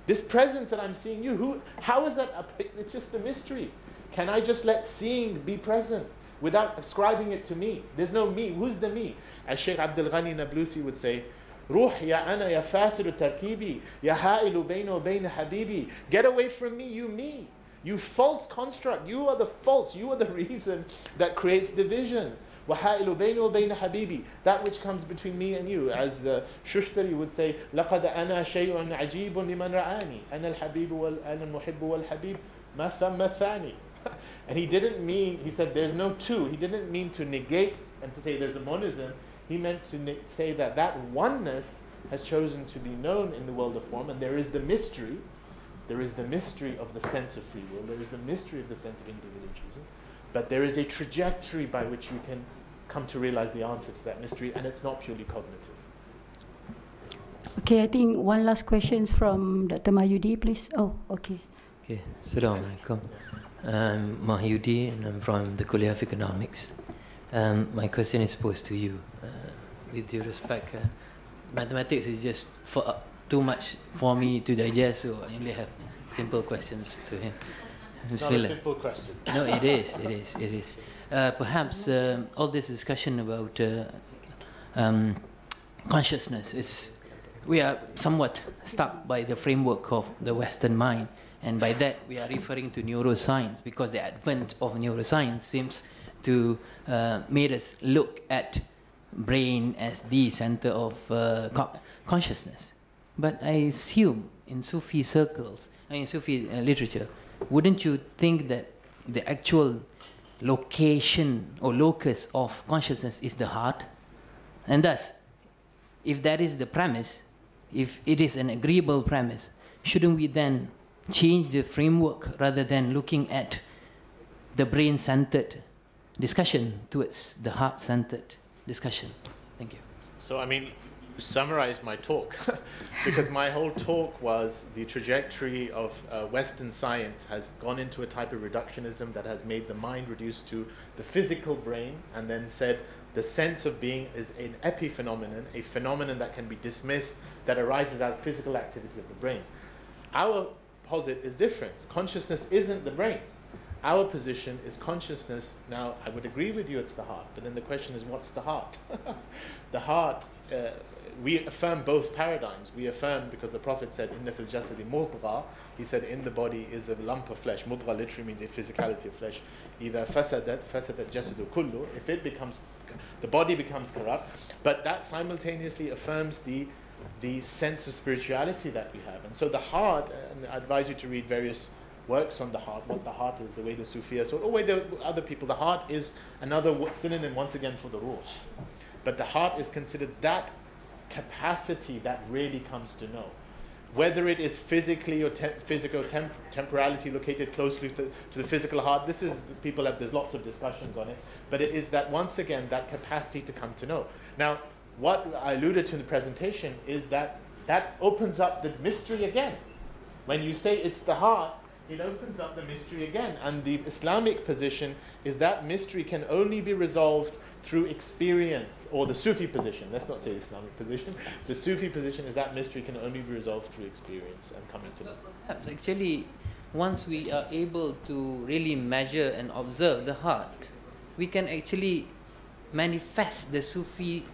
This presence that I'm seeing you, how is that? It's just a mystery. Can I just let seeing be present? without ascribing it to me. There's no me. Who's the me? As Sheikh Abdul Ghani Nablusi would say, Ruh ya ana ya fasiru tarkibi, ya ha'ilu bayna bayna habibi. Get away from me, you me. You false construct. You are the false. You are the reason that creates division. وَحَائِلُ بَيْنُ وَبَيْنَ حَبِيبِي. That which comes between me and you. As Shushtari would say, لَقَدْ أَنَا شَيْءٌ عَجِيبٌ لِمَنْ رَعَانِي أَنَا الْحَبِيبُ وَأَنَا الْمُحِبُّ وَالْحَبِيبُ مَا ثَمَّ الثَّانِي. And he didn't mean, he said there's no two. He didn't mean to negate and to say there's a monism. He meant to say that that oneness has chosen to be known in the world of form, and there is the mystery. There is the mystery of the sense of free will. There is the mystery of the sense of individualism. But there is a trajectory by which you can come to realize the answer to that mystery, and it's not purely cognitive. Okay, I think one last question from Dr. Mahyudi, please. Oh, okay. Okay, Assalamu alaikum. I'm Mahyudi, and I'm from the Kuala of Economics. My question is posed to you. With due respect, mathematics is just too much for me to digest, so I only have simple questions to him. It's not a simple question. No, it is. Perhaps all this discussion about consciousness we are somewhat stuck by the framework of the Western mind, and by that we are referring to neuroscience, because the advent of neuroscience seems to made us look at brain as the center of consciousness. But I assume in Sufi circles, in Sufi literature, wouldn't you think that the actual location or locus of consciousness is the heart? And thus, if that is the premise, if it is an agreeable premise, shouldn't we then change the framework rather than looking at the brain-centered discussion towards the heart-centered discussion? Thank you. So, I mean, you summarized my talk because my whole talk was the trajectory of Western science has gone into a type of reductionism that has made the mind reduced to the physical brain, and then said the sense of being is an epiphenomenon, a phenomenon that can be dismissed, that arises out of physical activity of the brain. Our posit is different. Consciousness isn't the brain. Our position is consciousness. Now, I would agree with you it's the heart, but then the question is, what's the heart? The heart, we affirm both paradigms. We affirm, because the Prophet said, "Inna fil jasadi mudgha," he said, in the body is a lump of flesh. Mudgha literally means a physicality of flesh. Either fasadat jasadu kullu, if it becomes, the body becomes corrupt, but that simultaneously affirms the sense of spirituality that we have. And so the heart, and I advise you to read various works on the heart, what the heart is, the way the Sufis, or the way the other people, the heart is another synonym once again for the ruh. But the heart is considered that capacity that really comes to know. Whether it is physically or temporality located closely to the physical heart, there's lots of discussions on it, but it is that, once again, that capacity to come to know. Now, what I alluded to in the presentation is that opens up the mystery again. When you say it's the heart, it opens up the mystery again. And the Islamic position is that mystery can only be resolved through experience, or the Sufi position. Let's not say the Islamic position. The Sufi position is that mystery can only be resolved through experience and coming to know. Perhaps actually, once we are able to really measure and observe the heart, we can actually manifest the Sufi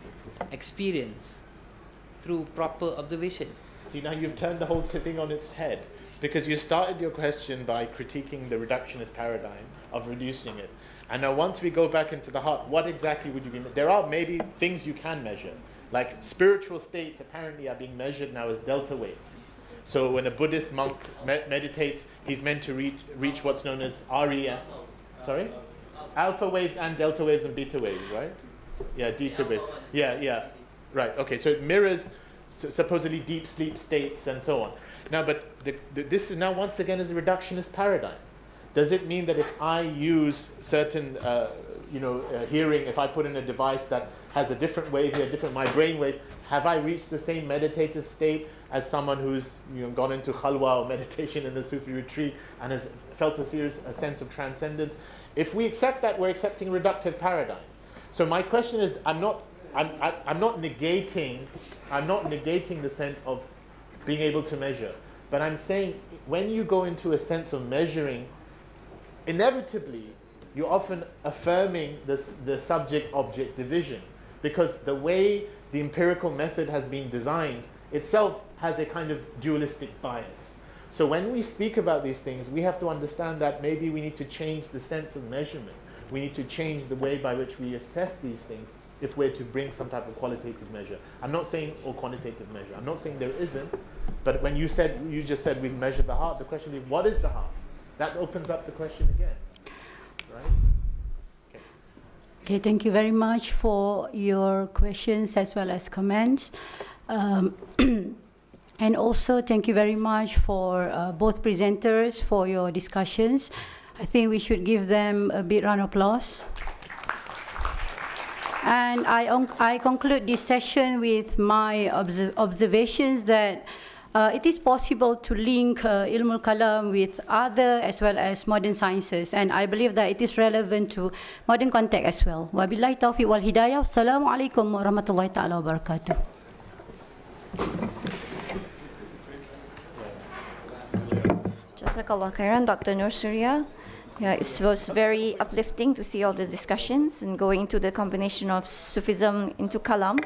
experience through proper observation. See, now you've turned the whole thing on its head, because you started your question by critiquing the reductionist paradigm of reducing it. And now once we go back into the heart, what exactly would you be? There are maybe things you can measure, like spiritual states apparently are being measured now as delta waves. So when a Buddhist monk meditates, he's meant to reach what's known as REM. Sorry? Alpha waves and delta waves and beta waves, right? Yeah, beta waves. Yeah. Right, okay, so it mirrors supposedly deep sleep states and so on. Now, but this is now once again is a reductionist paradigm. Does it mean that if I use certain, hearing, if I put in a device that has a different wave here, my brain wave, have I reached the same meditative state as someone who's gone into khalwa or meditation in the Sufi retreat and has felt a sense of transcendence? If we accept that, we're accepting reductive paradigm. So my question is, I'm not negating the sense of being able to measure, but I'm saying when you go into a sense of measuring, inevitably you're often affirming the subject-object division, because the way the empirical method has been designed itself has a kind of dualistic bias. So when we speak about these things, we have to understand that maybe we need to change the sense of measurement. We need to change the way by which we assess these things if we're to bring some type of qualitative measure. I'm not saying, or quantitative measure. I'm not saying there isn't, but when you just said we measure the heart, the question is, what is the heart? That opens up the question again, right? Okay, thank you very much for your questions as well as comments. And also, thank you very much for both presenters for your discussions. I think we should give them a big round of applause. And I conclude this session with my observations that it is possible to link Ilmul Kalam with other as well as modern sciences, and I believe that it is relevant to modern context as well. Wabillahi taufiq wal hidayah. Assalamualaikum warahmatullahi ta'ala wabarakatuh. Jazakallah khairan, Dr. Nur Surya. Yeah, it was very uplifting to see all the discussions and going into the combination of Sufism into Kalam,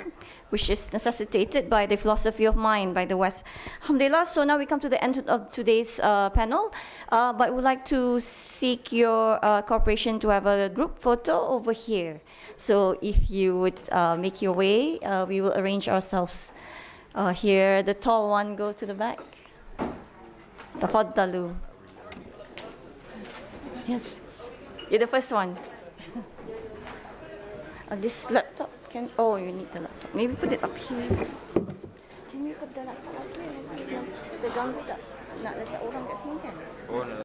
which is necessitated by the philosophy of mind by the West. Alhamdulillah, so now we come to the end of today's panel, but we'd like to seek your cooperation to have a group photo over here. So if you would make your way, we will arrange ourselves here. The tall one, go to the back. Tafaddalu. Yes, you're the first one. This laptop can, oh, you need the laptop. Maybe put it up here. Can you put the laptop up here? Terganggu tak nak letak orang kat sini kan?